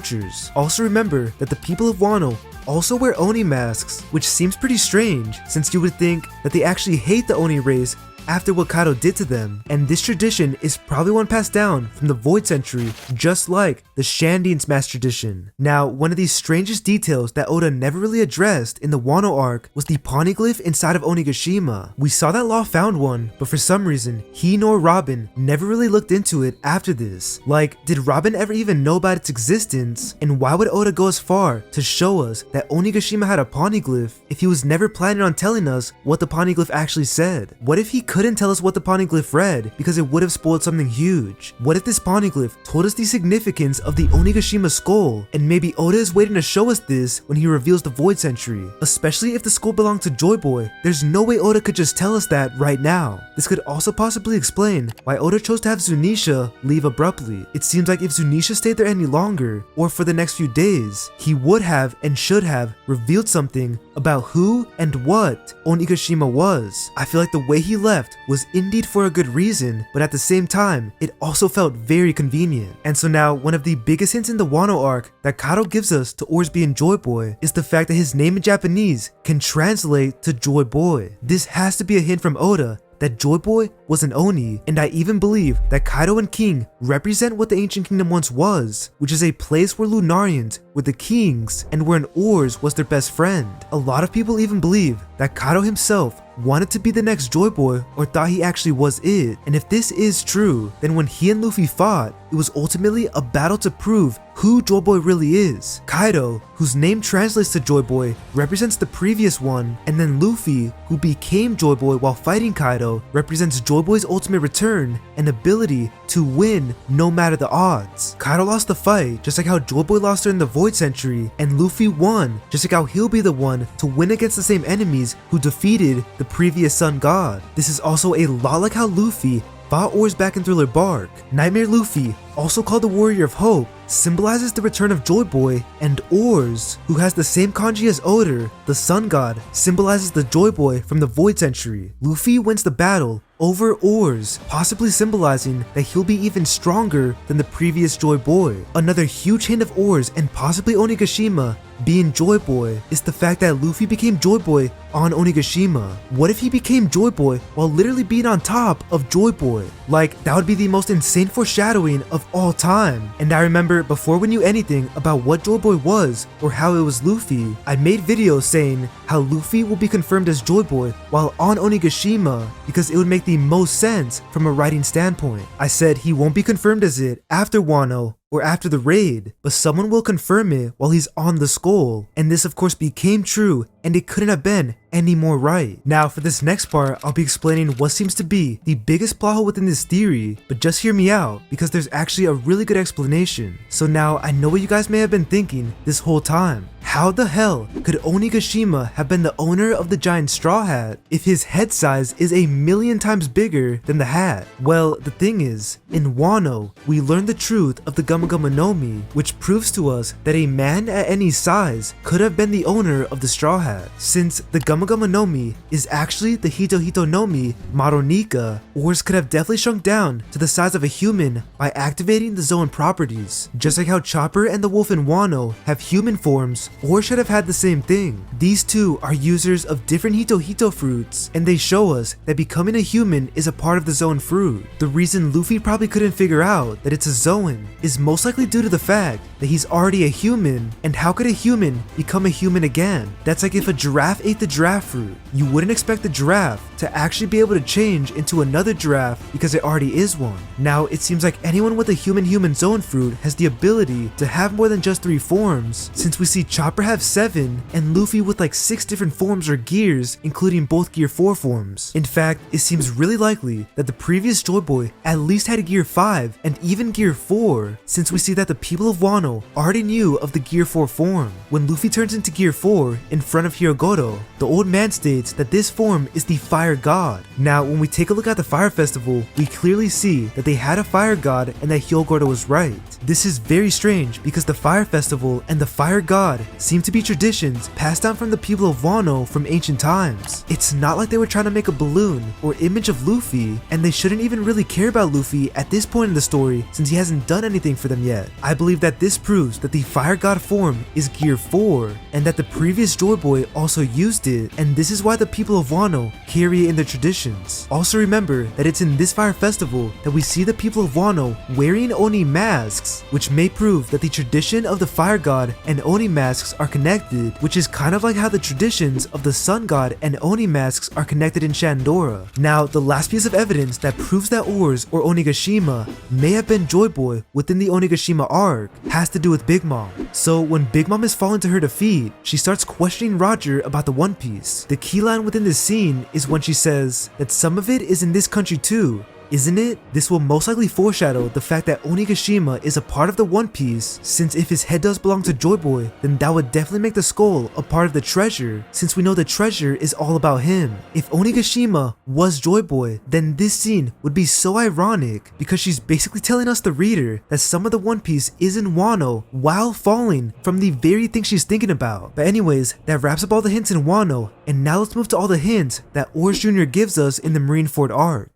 Also remember that the people of Wano also wear Oni masks, which seems pretty strange since you would think that they actually hate the Oni race after what Kaido did to them, and this tradition is probably one passed down from the Void Century, just like the Shandians mask tradition. Now, one of the strangest details that Oda never really addressed in the Wano arc was the poneglyph inside of Onigashima. We saw that Law found one, but for some reason, he nor Robin never really looked into it after this. Like, did Robin ever even know about its existence? And why would Oda go as far to show us that Onigashima had a poneglyph if he was never planning on telling us what the poneglyph actually said? What if he couldn't tell us what the poneglyph read because it would have spoiled something huge? What if this poneglyph told us the significance of the Onigashima skull, and maybe Oda is waiting to show us this when he reveals the Void Century? Especially if the skull belonged to Joyboy, there's no way Oda could just tell us that right now. This could also possibly explain why Oda chose to have Zunisha leave abruptly. It seems like if Zunisha stayed there any longer, or for the next few days, he would have and should have revealed something about who and what Onigashima was. I feel like the way he left was indeed for a good reason, but at the same time, it also felt very convenient. And so now, one of the biggest hints in the Wano arc that Kaido gives us to Oars being Joyboy is the fact that his name in Japanese can translate to Joy Boy. This has to be a hint from Oda that Joyboy was an Oni, and I even believe that Kaido and King represent what the Ancient Kingdom once was, which is a place where Lunarians were the kings and where an Oars was their best friend. A lot of people even believe that Kaido himself wanted to be the next Joyboy, or thought he actually was it. And if this is true, then when he and Luffy fought, it was ultimately a battle to prove who Joyboy really is. Kaido, whose name translates to Joyboy, represents the previous one, and then Luffy, who became Joyboy while fighting Kaido, represents Joyboy's ultimate return and ability to win no matter the odds. Kaido lost the fight, just like how Joyboy lost during the Void Century, and Luffy won, just like how he'll be the one to win against the same enemies who defeated the previous Sun God. This is also a lot like how Luffy fought Oars back in Thriller Bark. Nightmare Luffy, also called the Warrior of Hope, symbolizes the return of Joyboy, and Oars, who has the same kanji as Oda, the Sun God, symbolizes the Joyboy from the Void Century. Luffy wins the battle over Oars, possibly symbolizing that he'll be even stronger than the previous Joyboy. Another huge hint of Oars and possibly Onigashima being Joyboy is the fact that Luffy became Joyboy on Onigashima. What if he became Joyboy while literally being on top of Joyboy? Like, that would be the most insane foreshadowing of all time. And I remember before we knew anything about what Joyboy was or how it was Luffy, I made videos saying how Luffy will be confirmed as Joyboy while on Onigashima because it would make the most sense from a writing standpoint. I said he won't be confirmed as it after Wano or after the raid, but someone will confirm it while he's on the skull. And this of course became true, and it couldn't have been any more right. Now for this next part, I'll be explaining what seems to be the biggest plot hole within this theory, but just hear me out because there's actually a really good explanation. So now I know what you guys may have been thinking this whole time. How the hell could Onigashima have been the owner of the giant straw hat if his head size is 1,000,000 times bigger than the hat? Well, the thing is, in Wano, we learn the truth of the Gama Gama no Mi, which proves to us that a man at any size could have been the owner of the straw hat. Since the Gama Gama no Mi is actually the Hito Hito no Mi model Nika, Oars could have definitely shrunk down to the size of a human by activating the Zoan properties. Just like how Chopper and the wolf in Wano have human forms, Oars should have had the same thing. These two are users of different Hito fruits, and they show us that becoming a human is a part of the Zoan fruit. The reason Luffy probably couldn't figure out that it's a Zoan is most likely due to the fact that he's already a human, and how could a human become a human again? That's like if a giraffe ate the giraffe fruit. You wouldn't expect the giraffe to actually be able to change into another giraffe because it already is one. Now, it seems like anyone with a human Zoan fruit has the ability to have more than just 3 forms, since we see Chopper have 7 and Luffy with like 6 different forms or gears, including both Gear 4 forms. In fact, it seems really likely that the previous Joyboy at least had a Gear 5 and even Gear 4, since we see that the people of Wano already knew of the Gear 4 form. When Luffy turns into Gear 4 in front of Hirogoro, the old man states that this form is the Fire God. Now, when we take a look at the Fire Festival, we clearly see that they had a Fire God and that Hirogoro was right. This is very strange because the Fire Festival and the Fire God seem to be traditions passed down from the people of Wano from ancient times. It's not like they were trying to make a balloon or image of Luffy, and they shouldn't even really care about Luffy at this point in the story since he hasn't done anything for them yet. I believe that this proves that the Fire God form is Gear 4 and that the previous Joyboy also used it, and this is why the people of Wano carry it in their traditions. Also remember that it's in this Fire Festival that we see the people of Wano wearing Oni masks, which may prove that the tradition of the Fire God and Oni masks are connected, which is kind of like how the traditions of the Sun God and Oni masks are connected in Shandora. Now, the last piece of evidence that proves that Oars or Onigashima may have been Joyboy within the Onigashima arc has to do with Big Mom. So when Big Mom is falling to her defeat, she starts questioning Roger about the One Piece. The key line within this scene is when she says that some of it is in this country too, isn't it? This will most likely foreshadow the fact that Onigashima is a part of the One Piece, since if his head does belong to Joyboy, then that would definitely make the skull a part of the treasure, since we know the treasure is all about him. If Onigashima was Joyboy, then this scene would be so ironic because she's basically telling us, the reader, that some of the One Piece is in Wano while falling from the very thing she's thinking about. But anyways, that wraps up all the hints in Wano, and now let's move to all the hints that Oars Jr. gives us in the Marineford arc.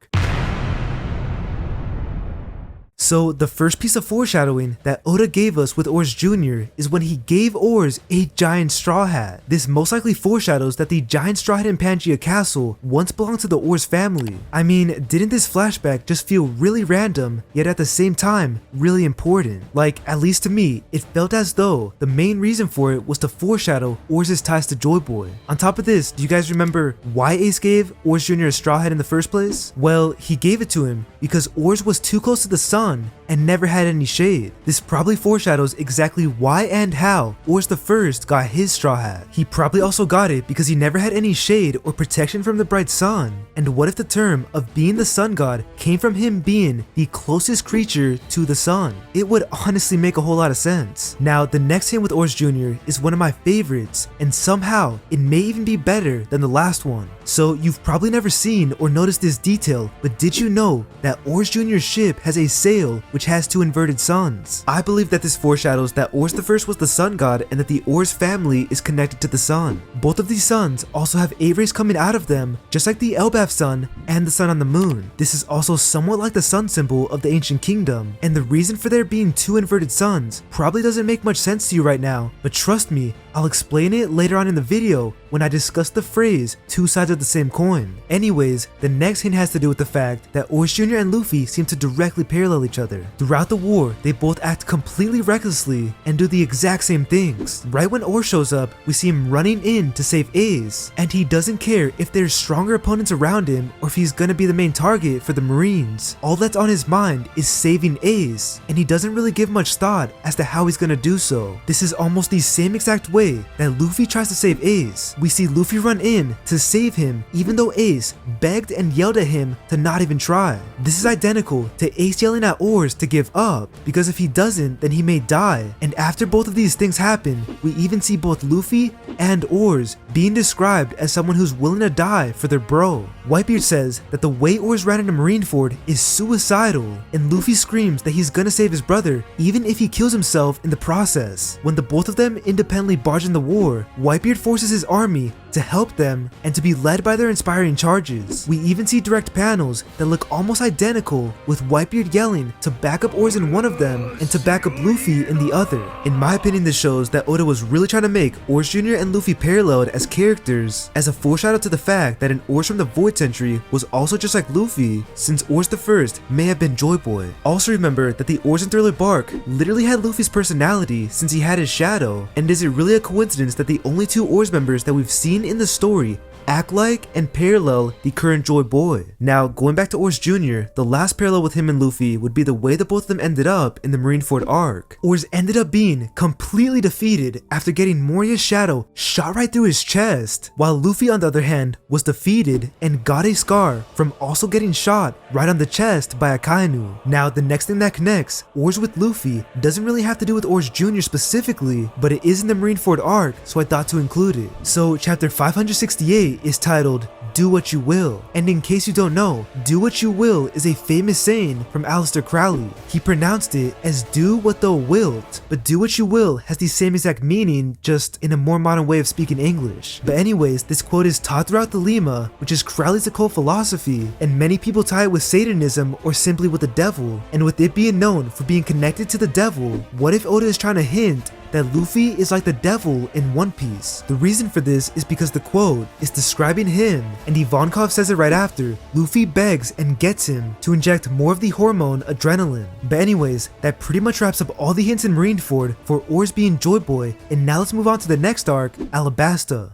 So the first piece of foreshadowing that Oda gave us with Oars Jr. is when he gave Oars a giant straw hat. This most likely foreshadows that the giant straw hat in Pangaea Castle once belonged to the Oars family. I mean, didn't this flashback just feel really random, yet at the same time, really important? Like, at least to me, it felt as though the main reason for it was to foreshadow Oars' ties to Joyboy. On top of this, do you guys remember why Ace gave Oars Jr. a straw hat in the first place? Well, he gave it to him because Oars was too close to the sun and never had any shade. This probably foreshadows exactly why and how Oars the First got his straw hat. He probably also got it because he never had any shade or protection from the bright sun. And what if the term of being the sun god came from him being the closest creature to the sun? It would honestly make a whole lot of sense. Now, the next hint with Oars Jr. is one of my favorites, and somehow it may even be better than the last one. So you've probably never seen or noticed this detail, but did you know that Oars Jr.'s ship has a sail which has 2 inverted suns? I believe that this foreshadows that Oars the First was the sun god and that the Oars family is connected to the sun. Both of these suns also have 8 rays coming out of them, just like the Elbaf sun and the sun on the moon. This is also somewhat like the sun symbol of the ancient kingdom, and the reason for there being 2 inverted suns probably doesn't make much sense to you right now, but trust me, I'll explain it later on in the video when I discuss the phrase 2 sides of the same coin. Anyways, the next hint has to do with the fact that Oars Jr. and Luffy seem to directly parallel each other. Throughout the war, they both act completely recklessly and do the exact same things. Right when Oars shows up, we see him running in to save Ace, and he doesn't care if there's stronger opponents around him or if he's gonna be the main target for the Marines. All that's on his mind is saving Ace, and he doesn't really give much thought as to how he's gonna do so. This is almost the same exact way that Luffy tries to save Ace. We see Luffy run in to save him even though Ace begged and yelled at him to not even try. This is identical to Ace yelling at Oars to give up, because if he doesn't, then he may die. And after both of these things happen, we even see both Luffy and Oars being described as someone who's willing to die for their bro. Whitebeard says that the way Oars ran into Marineford is suicidal, and Luffy screams that he's gonna save his brother even if he kills himself in the process. When the both of them independently barge in the war, Whitebeard forces his army to help them, and to be led by their inspiring charges. We even see direct panels that look almost identical, with Whitebeard yelling to back up Oars in one of them and to back up Luffy in the other. In my opinion, this shows that Oda was really trying to make Oars Jr. and Luffy paralleled as characters, as a foreshadow to the fact that an Oars from the Void Century was also just like Luffy, since Oars the First may have been Joyboy. Also remember that the Oars and Thriller bark literally had Luffy's personality since he had his shadow, and is it really a coincidence that the only two Oars members that we've seen in the story act like and parallel the current Joyboy? Now, going back to Oars Jr., the last parallel with him and Luffy would be the way that both of them ended up in the Marineford arc. Oars ended up being completely defeated after getting Moria's shadow shot right through his chest, while Luffy on the other hand was defeated and got a scar from also getting shot right on the chest by Akainu. Now, the next thing that connects Oars with Luffy doesn't really have to do with Oars Jr. specifically, but it is in the Marineford arc, so I thought to include it. So chapter 568 is titled Do What You Will, and in case you don't know, do what you will is a famous saying from Aleister Crowley. He pronounced it as do what thou wilt, but do what you will has the same exact meaning, just in a more modern way of speaking English. But anyways, this quote is taught throughout the Lima, which is Crowley's occult philosophy, and many people tie it with Satanism or simply with the devil. And with it being known for being connected to the devil, what if Oda is trying to hint that Luffy is like the devil in One Piece? The reason for this is because the quote is describing him, and Ivankov says it right after Luffy begs and gets him to inject more of the hormone adrenaline. But anyways, that pretty much wraps up all the hints in Marineford for Oars being Joyboy, and now let's move on to the next arc, Alabasta.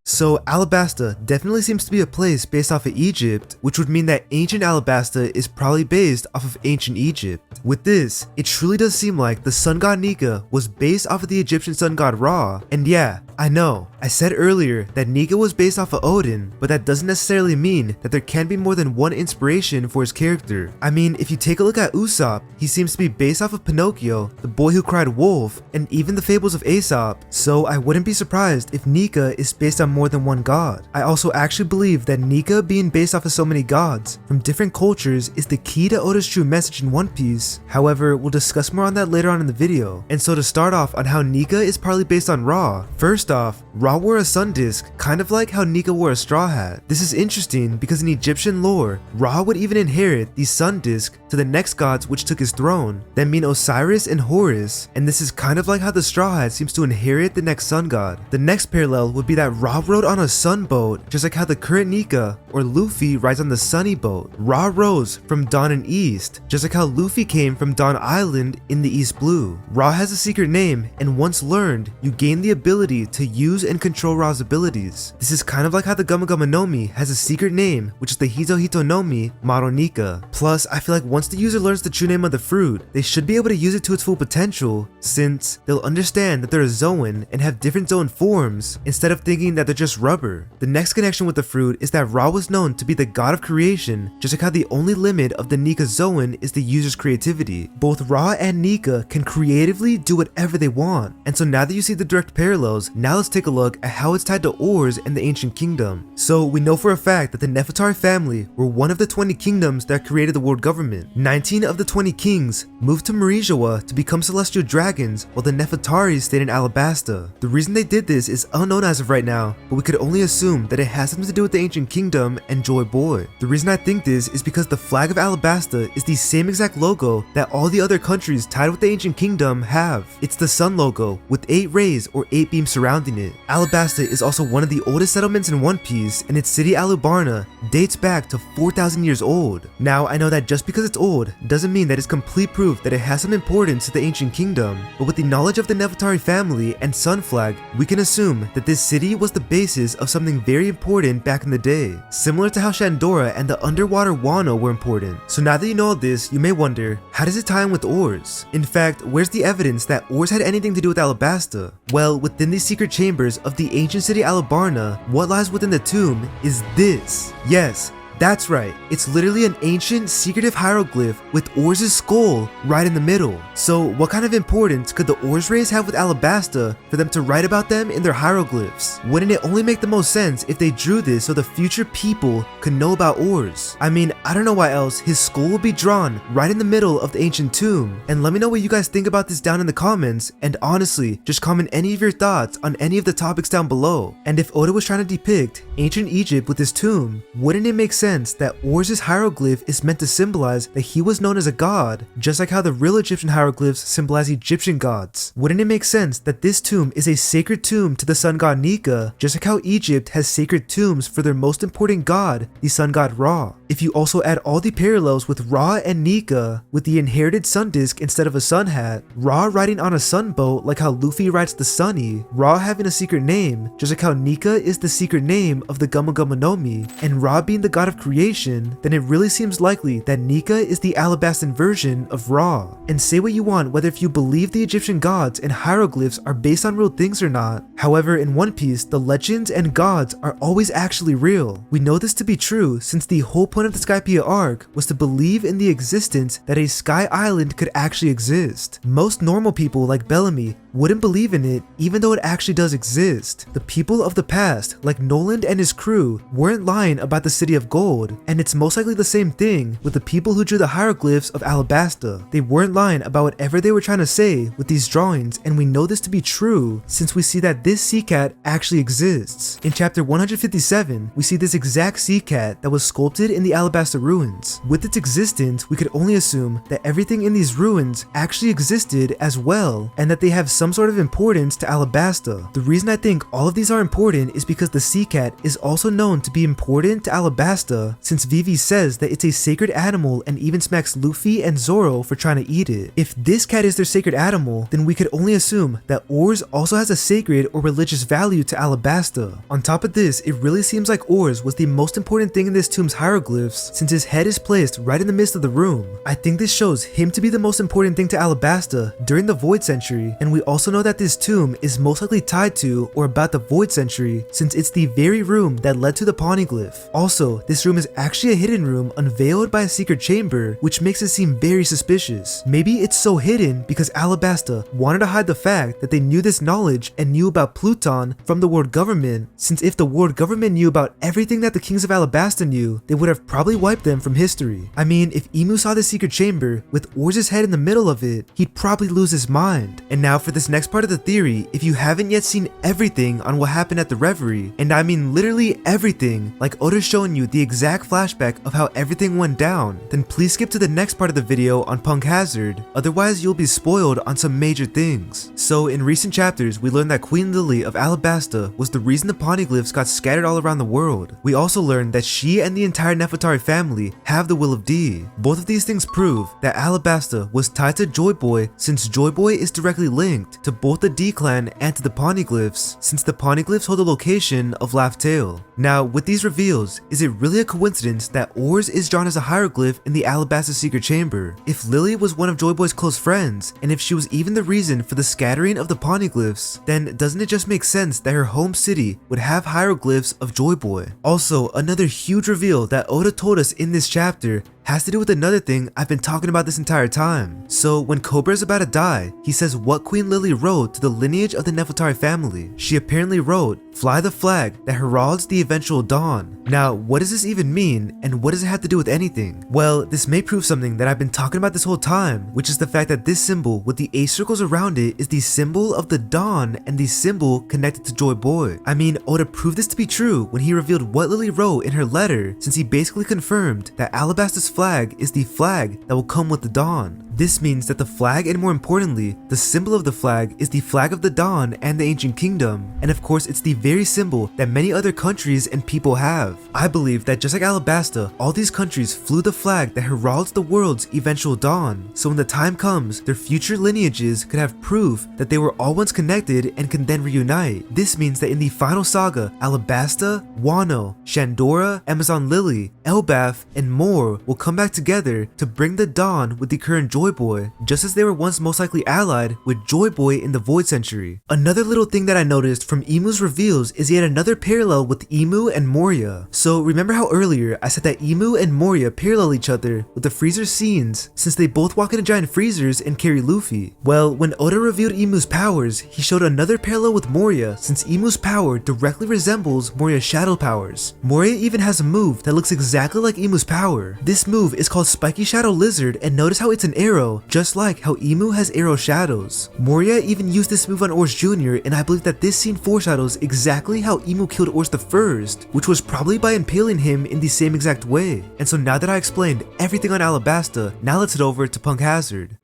So Alabasta definitely seems to be a place based off of Egypt, which would mean that ancient Alabasta is probably based off of ancient Egypt. With this, it truly does seem like the sun god Nika was based off of the Egyptian sun god Ra, and yeah, I know, I said earlier that Nika was based off of Odin, but that doesn't necessarily mean that there can be more than one inspiration for his character. I mean, if you take a look at Usopp, he seems to be based off of Pinocchio, the boy who cried wolf, and even the fables of Aesop, so I wouldn't be surprised if Nika is based on more than one god. I also actually believe that Nika being based off of so many gods from different cultures is the key to Oda's true message in One Piece. However, we'll discuss more on that later on in the video. And so to start off on how Nika is partly based on Ra, first off, Ra wore a sun disk, kind of like how Nika wore a straw hat. This is interesting because in Egyptian lore, Ra would even inherit the sun disk to the next gods which took his throne, that mean Osiris and Horus, and this is kind of like how the straw hat seems to inherit the next sun god. The next parallel would be that Ra rode on a sun boat, just like how the current Nika or Luffy rides on the sunny boat. Ra rose from Dawn and East, just like how Luffy came from Dawn Island in the East Blue. Ra has a secret name, and once learned, you gain the ability to use and control Ra's abilities. This is kind of like how the Gama Gama no Mi has a secret name, which is the Hito Hito no Mi Maro Nika. Plus, I feel like once the user learns the true name of the fruit, they should be able to use it to its full potential, since they'll understand that they're a Zoan and have different Zoan forms, instead of thinking that they're just rubber. The next connection with the fruit is that Ra was known to be the god of creation, just like how the only limit of the Nika Zoan is the user's creativity. Both Ra and Nika can creatively do whatever they want, and so now that you see the direct parallels, now let's take a look at how it's tied to Oars and the ancient kingdom. So we know for a fact that the Nefertari family were one of the 20 kingdoms that created the world government. 19 of the 20 kings moved to Marijoa to become celestial dragons, while the Nefertari stayed in Alabasta. The reason they did this is unknown as of right now, but we could only assume that it has something to do with the ancient kingdom and Joyboy. The reason I think this is because the flag of Alabasta is the same exact logo that all the other countries tied with the ancient kingdom have. It's the sun logo with 8 rays or 8 beams surrounding it. Alabasta is also one of the oldest settlements in One Piece, and its city Alubarna dates back to 4,000 years old. Now, I know that just because it's old doesn't mean that it's complete proof that it has some importance to the ancient kingdom, but with the knowledge of the Nefertari family and sun flag, we can assume that this city was the basis of something very important back in the day, similar to how Shandora and the underwater Wano were important. So now that you know all this, you may wonder, how does it tie in with Oars? In fact, where's the evidence that Oars had anything to do with Alabasta? Well, within the secret chambers of the ancient city Alubarna, what lies within the tomb is this. Yes, That's right, it's literally an ancient, secretive hieroglyph with Oars' skull right in the middle. So what kind of importance could the Oars race have with Alabasta for them to write about them in their hieroglyphs? Wouldn't it only make the most sense if they drew this so the future people could know about Oars? I mean, I don't know why else his skull will be drawn right in the middle of the ancient tomb. And let me know what you guys think about this down in the comments, and honestly, just comment any of your thoughts on any of the topics down below. And if Oda was trying to depict ancient Egypt with his tomb, wouldn't it make sense that Oars' hieroglyph is meant to symbolize that he was known as a god, just like how the real Egyptian hieroglyphs symbolize Egyptian gods? Wouldn't it make sense that this tomb is a sacred tomb to the sun god Nika, just like how Egypt has sacred tombs for their most important god, the sun god Ra? If you also add all the parallels with Ra and Nika, with the inherited sun disk instead of a sun hat, Ra riding on a sun boat like how Luffy rides the Sunny, Ra having a secret name, just like how Nika is the secret name of the Guma Guma no Mi, and Ra being the god of creation, then it really seems likely that Nika is the Alabastan version of Ra. And say what you want whether if you believe the Egyptian gods and hieroglyphs are based on real things or not. However, in One Piece, the legends and gods are always actually real. We know this to be true since the whole point of the Skypiea arc was to believe in the existence that a sky island could actually exist. Most normal people like Bellamy wouldn't believe in it even though it actually does exist. The people of the past, like Noland and his crew, weren't lying about the City of Gold, and it's most likely the same thing with the people who drew the hieroglyphs of Alabasta. They weren't lying about whatever they were trying to say with these drawings, and we know this to be true since we see that this sea cat actually exists. In chapter 157, we see this exact sea cat that was sculpted in the Alabasta ruins. With its existence, we could only assume that everything in these ruins actually existed as well, and that they have some sort of importance to Alabasta. The reason I think all of these are important is because the sea cat is also known to be important to Alabasta, since Vivi says that it's a sacred animal and even smacks Luffy and Zoro for trying to eat it. If this cat is their sacred animal, then we could only assume that Oars also has a sacred or religious value to Alabasta. On top of this, it really seems like Oars was the most important thing in this tomb's hieroglyphs, since his head is placed right in the midst of the room. I think this shows him to be the most important thing to Alabasta during the Void Century, and we also know that this tomb is most likely tied to or about the Void Century, since it's the very room that led to the Poneglyph. Also, this room is actually a hidden room unveiled by a secret chamber, which makes it seem very suspicious. Maybe it's so hidden because Alabasta wanted to hide the fact that they knew this knowledge and knew about Pluton from the world government, since if the world government knew about everything that the kings of Alabasta knew, they would have probably wiped them from history. I mean, if Emu saw the secret chamber with Oars' head in the middle of it, he'd probably lose his mind. And now for this next part of the theory, if you haven't yet seen everything on what happened at the Reverie, and I mean literally everything, like Oda's showing you the exact flashback of how everything went down, then please skip to the next part of the video on Punk Hazard, otherwise you'll be spoiled on some major things. So in recent chapters, we learned that Queen Lily of Alabasta was the reason the Poneglyphs got scattered all around the world. We also learned that she and the entire Nefertari family have the Will of D. Both of these things prove that Alabasta was tied to Joyboy, since Joyboy is directly linked to both the D clan and to the Poneglyphs, since the Poneglyphs hold the location of Laugh Tale. Now, with these reveals, is it really a coincidence that Oars is drawn as a hieroglyph in the Alabasta secret chamber? If Lily was one of Joyboy's close friends, and if she was even the reason for the scattering of the Poneglyphs, then doesn't it just make sense that her home city would have hieroglyphs of Joyboy? Also, another huge reveal that Oda told us in this chapter has to do with another thing I've been talking about this entire time. So when Cobra is about to die, he says what Queen Lily wrote to the lineage of the Nefertari family. She apparently wrote, "Fly the flag that heralds the eventual dawn." Now, what does this even mean, and what does it have to do with anything? Well, this may prove something that I've been talking about this whole time, which is the fact that this symbol with the 8 circles around it is the symbol of the dawn and the symbol connected to Joyboy. I mean, Oda proved this to be true when he revealed what Lily wrote in her letter, since he basically confirmed that Alabasta's flag is the flag that will come with the dawn. This means that the flag, and more importantly, the symbol of the flag, is the flag of the dawn and the ancient kingdom. And of course, it's the very symbol that many other countries and people have. I believe that just like Alabasta, all these countries flew the flag that heralds the world's eventual dawn. So when the time comes, their future lineages could have proof that they were all once connected and can then reunite. This means that in the final saga, Alabasta, Wano, Shandora, Amazon Lily, Elbaf, and more will come back together to bring the dawn with the current Joyboy, just as they were once most likely allied with Joyboy in the Void Century. Another little thing that I noticed from Emu's reveal reveals is yet another parallel with Imu and Moria. So remember how earlier I said that Imu and Moria parallel each other with the freezer scenes since they both walk into giant freezers and carry Luffy? Well, when Oda revealed Imu's powers, he showed another parallel with Moria since Imu's power directly resembles Moria's shadow powers. Moria even has a move that looks exactly like Imu's power. This move is called Spiky Shadow Lizard, and notice how it's an arrow, just like how Imu has arrow shadows. Moria even used this move on Oars Jr., and I believe that this scene foreshadows exactly how Imu killed Oars the First, which was probably by impaling him in the same exact way. And so now that I explained everything on Alabasta, now let's head over to Punk Hazard.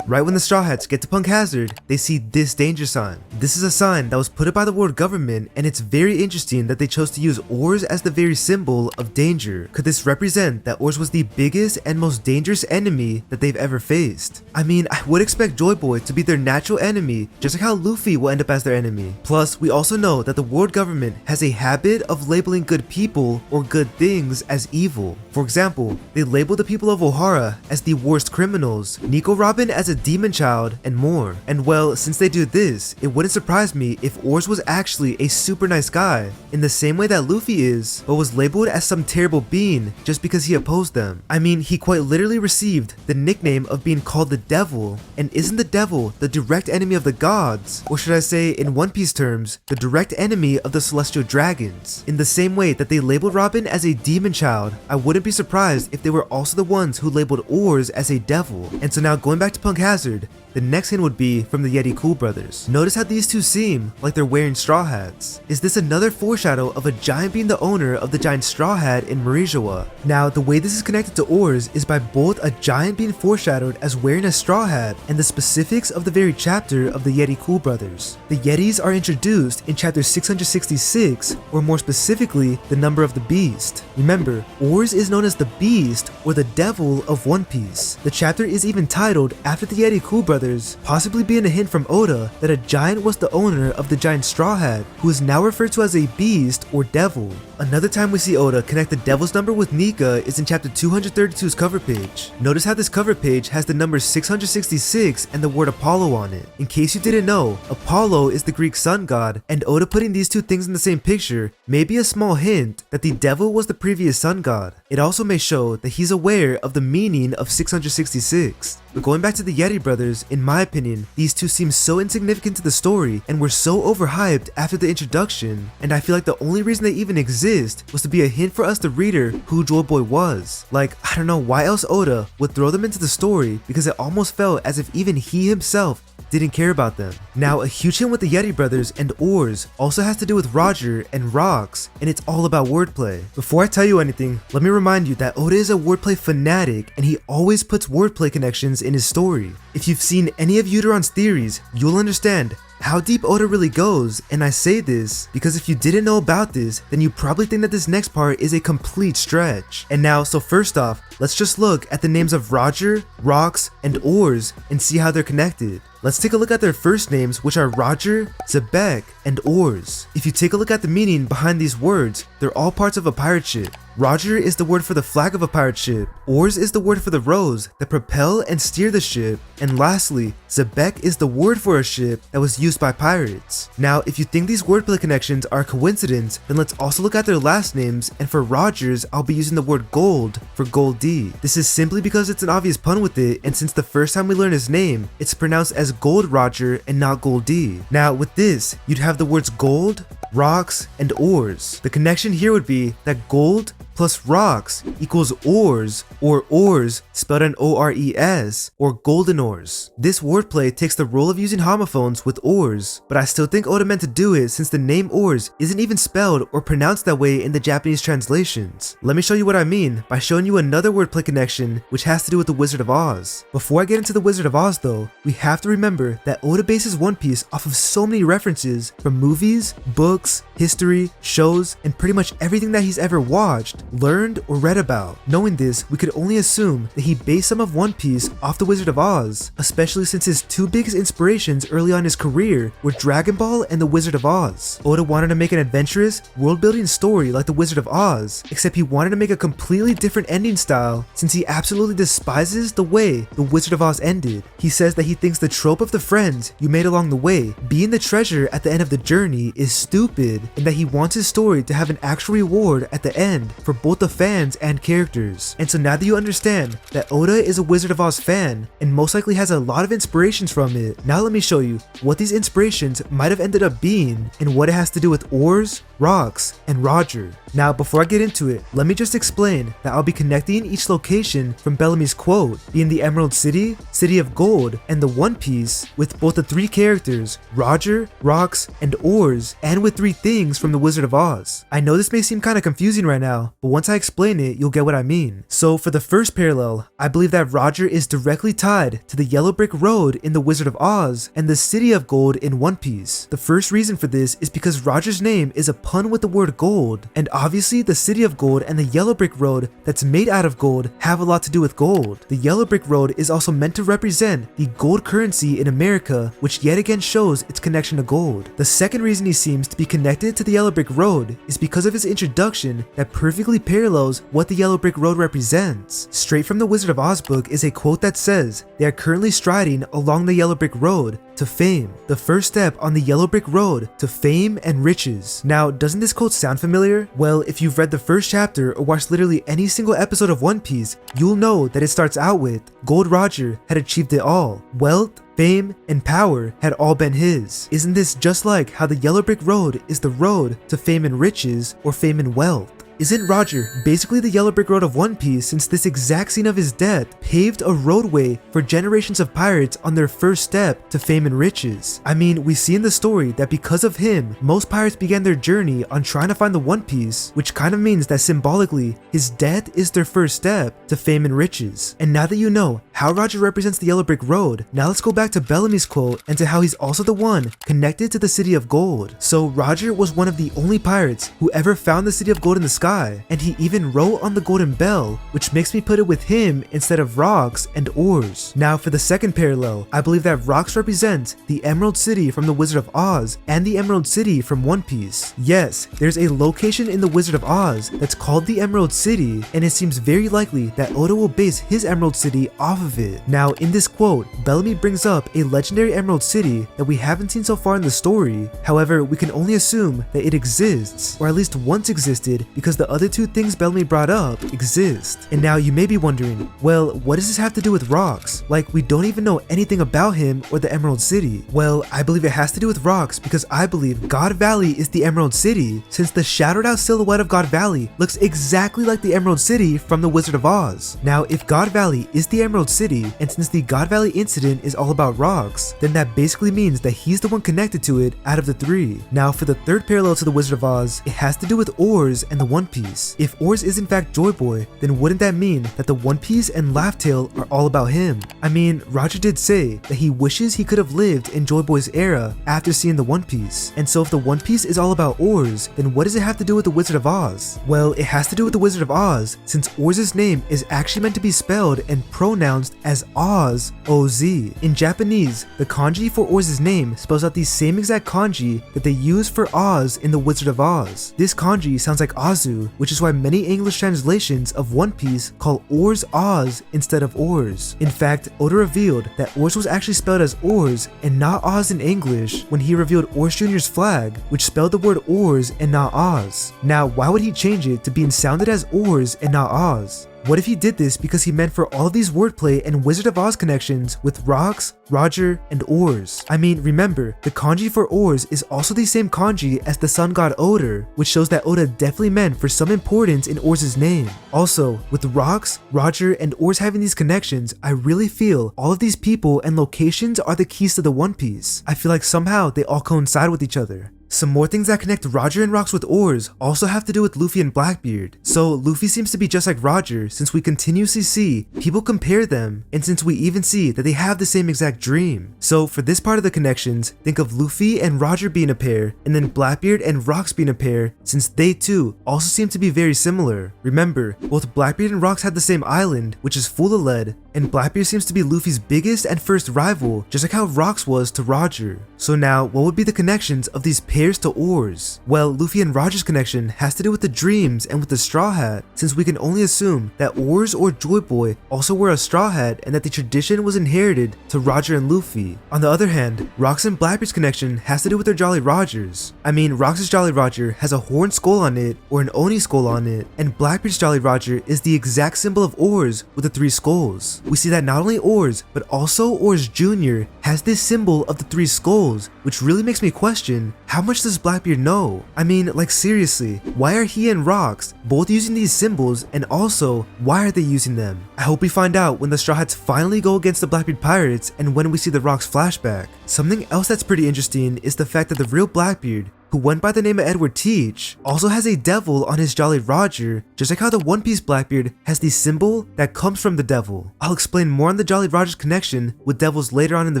Right when the Straw Hats get to Punk Hazard, they see this danger sign. This is a sign that was put up by the world government, and it's very interesting that they chose to use Oars as the very symbol of danger. Could this represent that Oars was the biggest and most dangerous enemy that they've ever faced? I mean, I would expect Joyboy to be their natural enemy, just like how Luffy will end up as their enemy. Plus, we also know that the world government has a habit of labeling good people or good things as evil. For example, they label the people of Ohara as the worst criminals, Nico Robin as a demon child, and more. And well, since they do this, it wouldn't surprise me if Oars was actually a super nice guy, in the same way that Luffy is, but was labeled as some terrible being just because he opposed them. I mean, he quite literally received the nickname of being called the Devil, and isn't the Devil the direct enemy of the gods? Or should I say, in One Piece terms, the direct enemy of the Celestial Dragons? In the same way that they labeled Robin as a demon child, I wouldn't be surprised if they were also the ones who labeled Oars as a devil. And so now going back to Punk Hazard, the next hint would be from the Yeti Cool brothers. Notice how these two seem like they're wearing straw hats. Is this another foreshadow of a giant being the owner of the giant straw hat in Marijoa? Now, the way this is connected to Oars is by both a giant being foreshadowed as wearing a straw hat and the specifics of the very chapter of the Yeti Cool brothers. The Yetis are introduced in chapter 666, or more specifically, the number of the beast. Remember, Oars is known as the Beast or the Devil of One Piece. The chapter is even titled after the Yeti Cool brothers, possibly being a hint from Oda that a giant was the owner of the giant straw hat, who is now referred to as a beast or devil. Another time we see Oda connect the devil's number with Nika is in chapter 232's cover page. Notice how this cover page has the number 666 and the word Apollo on it. In case you didn't know, Apollo is the Greek sun god, and Oda putting these two things in the same picture may be a small hint that the devil was the previous sun god. It also may show that he's aware of the meaning of 666. But going back to the Yeti brothers, in my opinion, these two seem so insignificant to the story and were so overhyped after the introduction, and I feel like the only reason they even exist was to be a hint for us the reader who Joyboy was. Like, I don't know why else Oda would throw them into the story, because it almost felt as if even he himself didn't care about them. Now, a huge hint with the Yeti brothers and Oars also has to do with Roger and Rocks, and it's all about wordplay. Before I tell you anything, let me remind you that Oda is a wordplay fanatic, and he always puts wordplay connections in his story. If you've seen any of Uteron's theories, you'll understand how deep Oda really goes, and I say this because if you didn't know about this, then you probably think that this next part is a complete stretch. And now, so first off, let's just look at the names of Roger, Rocks, and Oars and see how they're connected. Let's take a look at their first names, which are Roger, Zebek, and Oars. If you take a look at the meaning behind these words, they're all parts of a pirate ship. Roger is the word for the flag of a pirate ship, Oars is the word for the rows that propel and steer the ship, and lastly, Zebek is the word for a ship that was used by pirates. Now, if you think these wordplay connections are a coincidence, then let's also look at their last names, and for Roger's, I'll be using the word gold for Goldie. This is simply because it's an obvious pun with it, and since the first time we learn his name, it's pronounced as Gold Roger and not Goldie. Now, with this, you'd have the words gold, rocks, and oars. The connection here would be that gold plus rocks equals oars, or oars spelled an O-R-E-S, or golden oars. This wordplay takes the role of using homophones with oars, but I still think Oda meant to do it since the name Oars isn't even spelled or pronounced that way in the Japanese translations. Let me show you what I mean by showing you another wordplay connection which has to do with the Wizard of Oz. Before I get into the Wizard of Oz though, we have to remember that Oda bases One Piece off of so many references from movies, books, history, shows, and pretty much everything that he's ever watched, learned, or read about. Knowing this, we could only assume that he based some of One Piece off the Wizard of Oz, especially since his two biggest inspirations early on in his career were Dragon Ball and the Wizard of Oz. Oda wanted to make an adventurous, world-building story like the Wizard of Oz, except he wanted to make a completely different ending style since he absolutely despises the way the Wizard of Oz ended. He says that he thinks the trope of the friends you made along the way being the treasure at the end of the journey is stupid, and that he wants his story to have an actual reward at the end for both the fans and characters. And so now that you understand that Oda is a Wizard of Oz fan and most likely has a lot of inspirations from it, now let me show you what these inspirations might have ended up being and what it has to do with Oars, Rocks, and Roger. Now before I get into it, let me just explain that I'll be connecting each location from Bellamy's quote, being the Emerald City, City of Gold, and the One Piece, with both the three characters, Roger, Rocks, and Oars, and with three things from the Wizard of Oz. I know this may seem kind of confusing right now, but once I explain it, you'll get what I mean. So for the first parallel, I believe that Roger is directly tied to the Yellow Brick Road in the Wizard of Oz and the City of Gold in One Piece. The first reason for this is because Roger's name is a pun with the word gold, and obviously the City of Gold and the Yellow Brick Road that's made out of gold have a lot to do with gold. The Yellow Brick Road is also meant to represent the gold currency in America, which yet again shows its connection to gold. The second reason he seems to be connected to the Yellow Brick Road is because of his introduction that perfectly parallels what the Yellow Brick Road represents. Straight from the Wizard of Oz book is a quote that says, "They are currently striding along the Yellow Brick Road to fame, the first step on the Yellow Brick Road to fame and riches." Now, doesn't this quote sound familiar? Well, if you've read the first chapter or watched literally any single episode of One Piece, you'll know that it starts out with, Gold Roger had achieved it all. Wealth, fame, and power had all been his. Isn't this just like how the Yellow Brick Road is the road to fame and riches, or fame and wealth? Isn't Roger basically the Yellow Brick Road of One Piece, since this exact scene of his death paved a roadway for generations of pirates on their first step to fame and riches? I mean, we see in the story that because of him, most pirates began their journey on trying to find the One Piece, which kind of means that symbolically, his death is their first step to fame and riches. And now that you know how Roger represents the Yellow Brick Road, now let's go back to Bellamy's quote and to how he's also the one connected to the City of Gold. So Roger was one of the only pirates who ever found the City of Gold in the sky, and he even wrote on the golden bell, which makes me put it with him instead of Rocks and Oars. Now for the second parallel, I believe that Rocks represents the Emerald City from the Wizard of Oz and the Emerald City from One Piece. Yes, there's a location in the Wizard of Oz that's called the Emerald City, and it seems very likely that Oda will base his Emerald City off of it. Now in this quote, Bellamy brings up a legendary Emerald City that we haven't seen so far in the story. However, we can only assume that it exists, or at least once existed, because the other two things Bellamy brought up exist. And now you may be wondering, well, what does this have to do with Rocks? Like, we don't even know anything about him or the Emerald City. Well, I believe it has to do with Rocks because I believe God Valley is the Emerald City, since the shadowed out silhouette of God Valley looks exactly like the Emerald City from the Wizard of Oz. Now, if God Valley is the Emerald City, and since the God Valley incident is all about Rocks, then that basically means that he's the one connected to it out of the three. Now, for the third parallel to the Wizard of Oz, it has to do with Oars and the One Piece. If Oars is in fact Joyboy, then wouldn't that mean that the One Piece and Laugh Tale are all about him? I mean, Roger did say that he wishes he could have lived in Joyboy's era after seeing the One Piece. And so if the One Piece is all about Oars, then what does it have to do with the Wizard of Oz? Well, it has to do with the Wizard of Oz, since Oars' name is actually meant to be spelled and pronounced as Oz, O-Z. In Japanese, the kanji for Oars' name spells out the same exact kanji that they use for Oz in the Wizard of Oz. This kanji sounds like Azu, which is why many English translations of One Piece call Oars Oz instead of Oars. In fact, Oda revealed that Oars was actually spelled as Oars and not Oz in English when he revealed Oars Jr.'s flag, which spelled the word Oars and not Oz. Now, why would he change it to being sounded as Oars and not Oz? What if he did this because he meant for all of these wordplay and Wizard of Oz connections with Rocks, Roger, and Oars? I mean, remember, the kanji for Oars is also the same kanji as the sun god Oda, which shows that Oda definitely meant for some importance in Oars' name. Also, with Rocks, Roger, and Oars having these connections, I really feel all of these people and locations are the keys to the One Piece. I feel like somehow they all coincide with each other. Some more things that connect Roger and Rocks with Oars also have to do with Luffy and Blackbeard. So Luffy seems to be just like Roger since we continuously see people compare them, and since we even see that they have the same exact dream. So for this part of the connections, think of Luffy and Roger being a pair, and then Blackbeard and Rocks being a pair since they too also seem to be very similar. Remember, both Blackbeard and Rocks had the same island, which is full of lead, and Blackbeard seems to be Luffy's biggest and first rival, just like how Rocks was to Roger. So now, what would be the connections of these pairs to Oars? Well, Luffy and Roger's connection has to do with the dreams and with the straw hat, since we can only assume that Oars or Joyboy also wear a straw hat and that the tradition was inherited to Roger and Luffy. On the other hand, Rocks and Blackbeard's connection has to do with their Jolly Rogers. I mean, Rocks' Jolly Roger has a horn skull on it or an Oni skull on it, and Blackbeard's Jolly Roger is the exact symbol of Oars with the 3 skulls. We see that not only Oars, but also Oars Jr. has this symbol of the 3 skulls, which really makes me question, how much does Blackbeard know? I mean, like seriously, why are he and Rocks both using these symbols, and also, why are they using them? I hope we find out when the Straw Hats finally go against the Blackbeard Pirates and when we see the Rocks flashback. Something else that's pretty interesting is the fact that the real Blackbeard, who went by the name of Edward Teach, also has a devil on his Jolly Roger, just like how the One Piece Blackbeard has the symbol that comes from the devil. I'll explain more on the Jolly Roger's connection with devils later on in the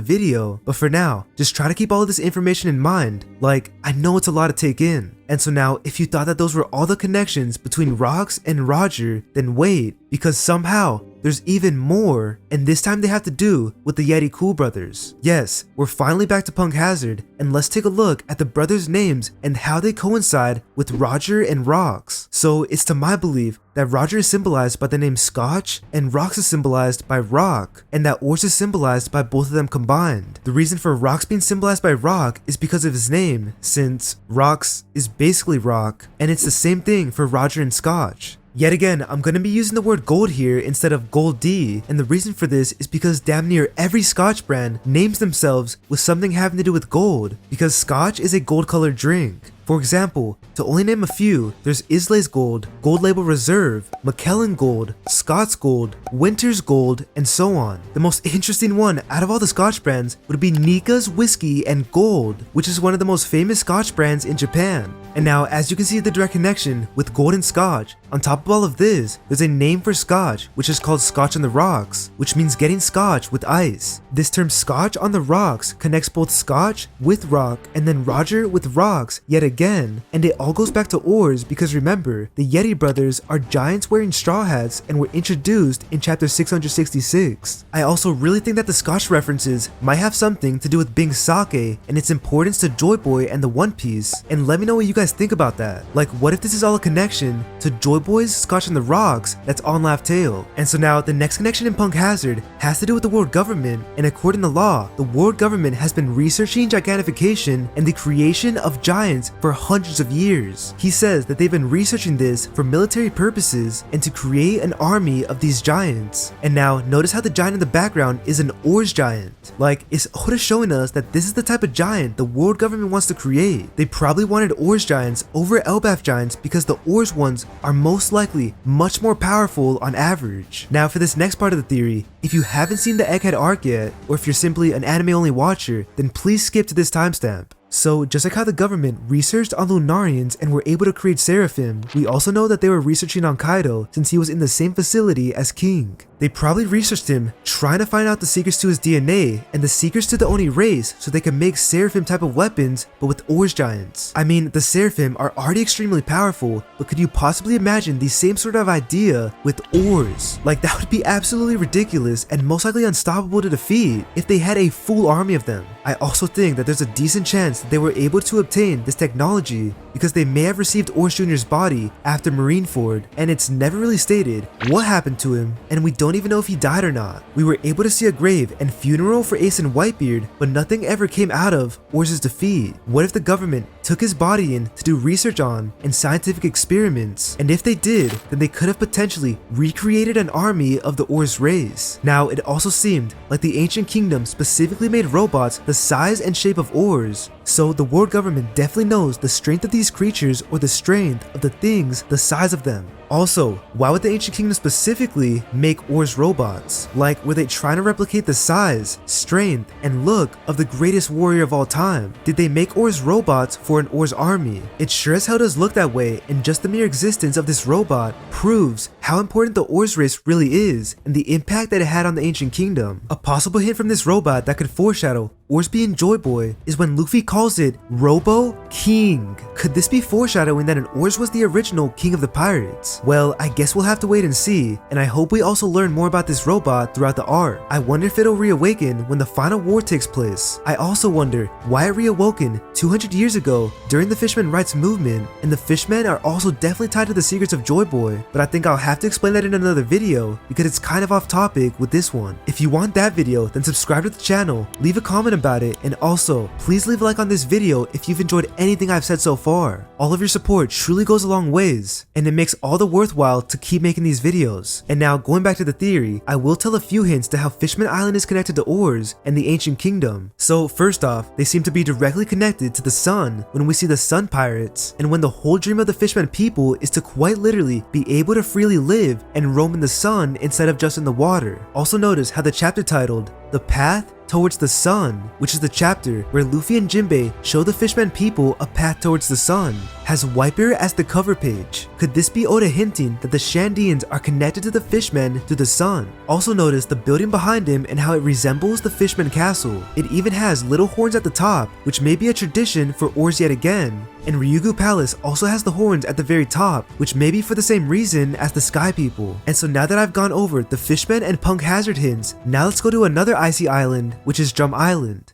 video, but for now, just try to keep all of this information in mind. Like, I know it's a lot to take in. And so now, if you thought that those were all the connections between Rocks and Roger, then wait, because somehow, there's even more, and this time they have to do with the Yeti Cool brothers. Yes, we're finally back to Punk Hazard, and let's take a look at the brothers' names and how they coincide with Roger and Rocks. So it's to my belief that Roger is symbolized by the name Scotch, and Rocks is symbolized by Rock, and that Oars is symbolized by both of them combined. The reason for Rocks being symbolized by Rock is because of his name, since Rocks is basically rock, and it's the same thing for Roger and Scotch. Yet again, I'm going to be using the word gold here instead of Gold D, and the reason for this is because damn near every Scotch brand names themselves with something having to do with gold, because Scotch is a gold colored drink. For example, to only name a few, there's Islay's Gold, Gold Label Reserve, McKellen Gold, Scott's Gold, Winter's Gold, and so on. The most interesting one out of all the Scotch brands would be Nika's Whiskey and Gold, which is one of the most famous Scotch brands in Japan. And now, as you can see the direct connection with gold and Scotch, on top of all of this, there's a name for Scotch, which is called Scotch on the Rocks, which means getting Scotch with ice. This term Scotch on the Rocks connects both Scotch with Rock and then Roger with Rocks yet again, and it all goes back to Oars because remember, the Yeti brothers are giants wearing straw hats and were introduced in chapter 666. I also really think that the Scotch references might have something to do with Bing Sake and its importance to Joyboy and the One Piece, and let me know what you guys think about that. Like, what if this is all a connection to Joyboy's Scotch on the Rocks that's on Laugh Tale? And so now the next connection in Punk Hazard has to do with the world government, and according to law, the world government has been researching gigantification and the creation of giants for hundreds of years. He says that they've been researching this for military purposes and to create an army of these giants. And now notice how the giant in the background is an Oars giant. Like, is Oda showing us that this is the type of giant the world government wants to create? They probably wanted Oars giants over Elbaf giants because the Oars ones are most likely much more powerful on average. Now for this next part of the theory, if you haven't seen the Egghead arc yet, or if you're simply an anime only watcher, then please skip to this timestamp. So just like how the government researched on Lunarians and were able to create Seraphim, we also know that they were researching on Kaido since he was in the same facility as King. They probably researched him trying to find out the secrets to his DNA and the secrets to the Oni race so they can make Seraphim type of weapons but with Oars giants. I mean, the Seraphim are already extremely powerful, but could you possibly imagine the same sort of idea with Oars? Like, that would be absolutely ridiculous and most likely unstoppable to defeat if they had a full army of them. I also think that there's a decent chance that they were able to obtain this technology because they may have received Oars Jr.'s body after Marineford, and it's never really stated what happened to him, and we don't even know if he died or not. We were able to see a grave and funeral for Ace and Whitebeard, but nothing ever came out of Oars' defeat. What if the government took his body in to do research on and scientific experiments? And if they did, then they could have potentially recreated an army of the Oars race. Now, it also seemed like the ancient kingdom specifically made robots the size and shape of Oars, so the world government definitely knows the strength of these creatures or the strength of the things the size of them. Also, why would the Ancient Kingdom specifically make Oars robots? Like, were they trying to replicate the size, strength, and look of the greatest warrior of all time? Did they make Oars robots for an Oars army? It sure as hell does look that way, and just the mere existence of this robot proves how important the Oars race really is and the impact that it had on the Ancient Kingdom. A possible hint from this robot that could foreshadow Oars being Joyboy is when Luffy calls it Robo King. Could this be foreshadowing that an Oars was the original king of the pirates? Well, I guess we'll have to wait and see, and I hope we also learn more about this robot throughout the arc. I wonder if it'll reawaken when the final war takes place. I also wonder why it reawoken 200 years ago during the Fisherman Rights movement, and the Fishmen are also definitely tied to the secrets of Joyboy, but I think I'll have to explain that in another video because it's kind of off topic with this one. If you want that video, then subscribe to the channel, leave a comment about it, and also please leave a like on this video if you've enjoyed anything I've said so far. All of your support truly goes a long ways, and it makes all the worthwhile to keep making these videos. And now, going back to the theory, I will tell a few hints to how Fishman Island is connected to Oars and the Ancient Kingdom. So first off, they seem to be directly connected to the sun when we see the Sun Pirates, and when the whole dream of the Fishman people is to quite literally be able to freely live and roam in the sun instead of just in the water. Also notice how the chapter titled The Path Towards the Sun, which is the chapter where Luffy and Jinbei show the Fishman people a path towards the sun, has Whitebeard as the cover page. Could this be Oda hinting that the Shandians are connected to the Fishmen through the sun? Also notice the building behind him and how it resembles the Fishman castle. It even has little horns at the top, which may be a tradition for Oars yet again. And Ryugu Palace also has the horns at the very top, which may be for the same reason as the Sky People. And so now that I've gone over the Fishmen and Punk Hazard hints, now let's go to another icy island, which is Drum Island.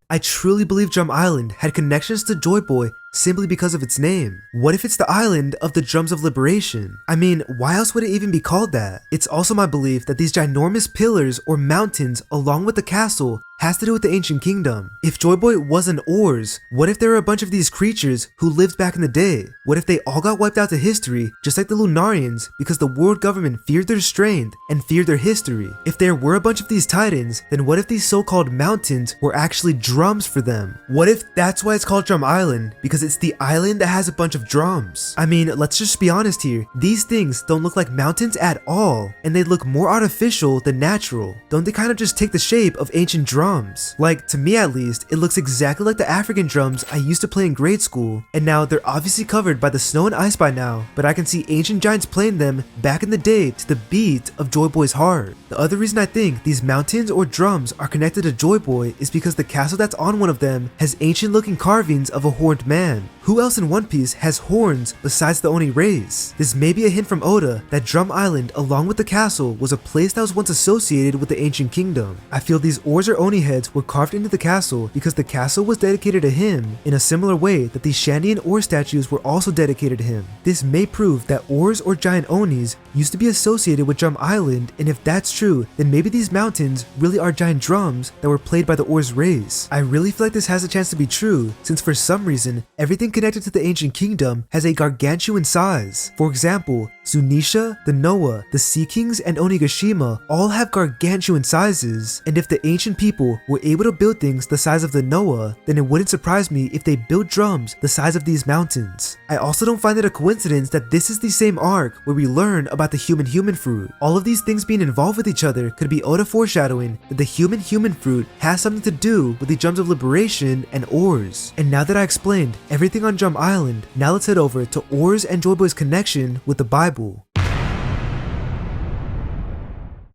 I truly believe Drum Island had connections to Joyboy simply because of its name. What if it's the island of the Drums of Liberation? I mean, why else would it even be called that? It's also my belief that these ginormous pillars or mountains along with the castle has to do with the Ancient Kingdom. If Joyboy wasn't Oars, what if there were a bunch of these creatures who lived back in the day? What if they all got wiped out to history just like the Lunarians because the world government feared their strength and feared their history? If there were a bunch of these titans, then what if these so-called mountains were actually drums for them? What if that's why it's called Drum Island? Because it's the island that has a bunch of drums. I mean, let's just be honest here. These things don't look like mountains at all, and they look more artificial than natural. Don't they kind of just take the shape of ancient drums? Like, to me at least, it looks exactly like the African drums I used to play in grade school, and now they're obviously covered by the snow and ice by now, but I can see ancient giants playing them back in the day to the beat of Joyboy's heart. The other reason I think these mountains or drums are connected to Joyboy is because the castle that's on one of them has ancient looking carvings of a horned man. Who else in One Piece has horns besides the Oni race? This may be a hint from Oda that Drum Island along with the castle was a place that was once associated with the Ancient Kingdom. I feel these Oars or Oni heads were carved into the castle because the castle was dedicated to him in a similar way that these Shandian Oar statues were also dedicated to him. This may prove that Oars or giant Onis used to be associated with Drum Island, and if that's true, then maybe these mountains really are giant drums that were played by the Oars race. I really feel like this has a chance to be true, since for some reason, everything connected to the Ancient Kingdom has a gargantuan size. For example, Zunisha, the Noah, the Sea Kings, and Onigashima all have gargantuan sizes, and if the ancient people were able to build things the size of the Noah, then it wouldn't surprise me if they built drums the size of these mountains. I also don't find it a coincidence that this is the same arc where we learn about the human fruit. All of these things being involved with each other could be Oda foreshadowing that the human fruit has something to do with the Drums of Liberation and Oars. And now that I explained everything on Drum Island, now let's head over to Oars and Joyboy's connection with the Bible.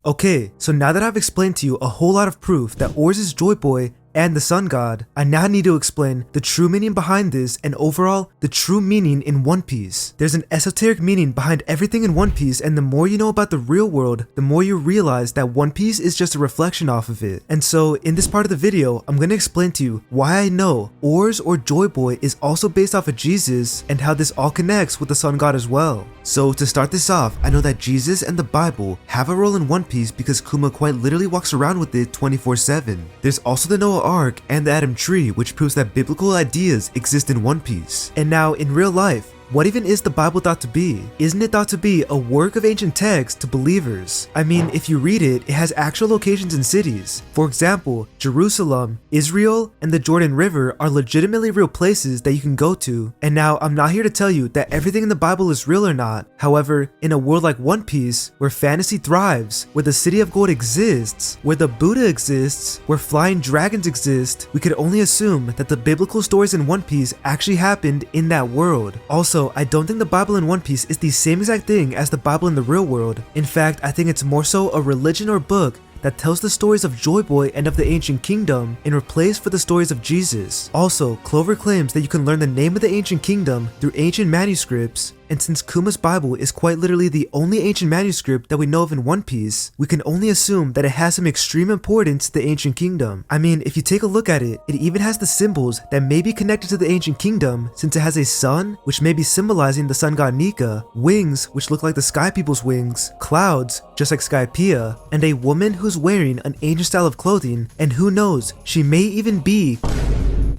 Okay, so now that I've explained to you a whole lot of proof that Oars is Joyboy and the Sun God, I now need to explain the true meaning behind this and overall the true meaning in One Piece. There's an esoteric meaning behind everything in One Piece, and the more you know about the real world, the more you realize that One Piece is just a reflection off of it. And so in this part of the video, I'm going to explain to you why I know Oars or Joyboy is also based off of Jesus and how this all connects with the Sun God as well. So to start this off, I know that Jesus and the Bible have a role in One Piece because Kuma quite literally walks around with it 24/7. There's also the Noah arc and the Adam tree, which proves that biblical ideas exist in One Piece. And now in real life, what even is the Bible thought to be? Isn't it thought to be a work of ancient text to believers? I mean, if you read it, it has actual locations and cities. For example, Jerusalem, Israel, and the Jordan River are legitimately real places that you can go to. And now, I'm not here to tell you that everything in the Bible is real or not. However, in a world like One Piece, where fantasy thrives, where the City of Gold exists, where the Buddha exists, where flying dragons exist, we could only assume that the biblical stories in One Piece actually happened in that world. Also, I don't think the Bible in One Piece is the same exact thing as the Bible in the real world. In fact, I think it's more so a religion or book that tells the stories of Joyboy and of the ancient kingdom in replace for the stories of Jesus. Also, Clover claims that you can learn the name of the ancient kingdom through ancient manuscripts, and since Kuma's Bible is quite literally the only ancient manuscript that we know of in One Piece, we can only assume that it has some extreme importance to the ancient kingdom. I mean, if you take a look at it, it even has the symbols that may be connected to the ancient kingdom, since it has a sun, which may be symbolizing the sun god Nika, wings, which look like the sky people's wings, clouds, just like Skypiea, and a woman who's wearing an ancient style of clothing, and who knows, she may even be...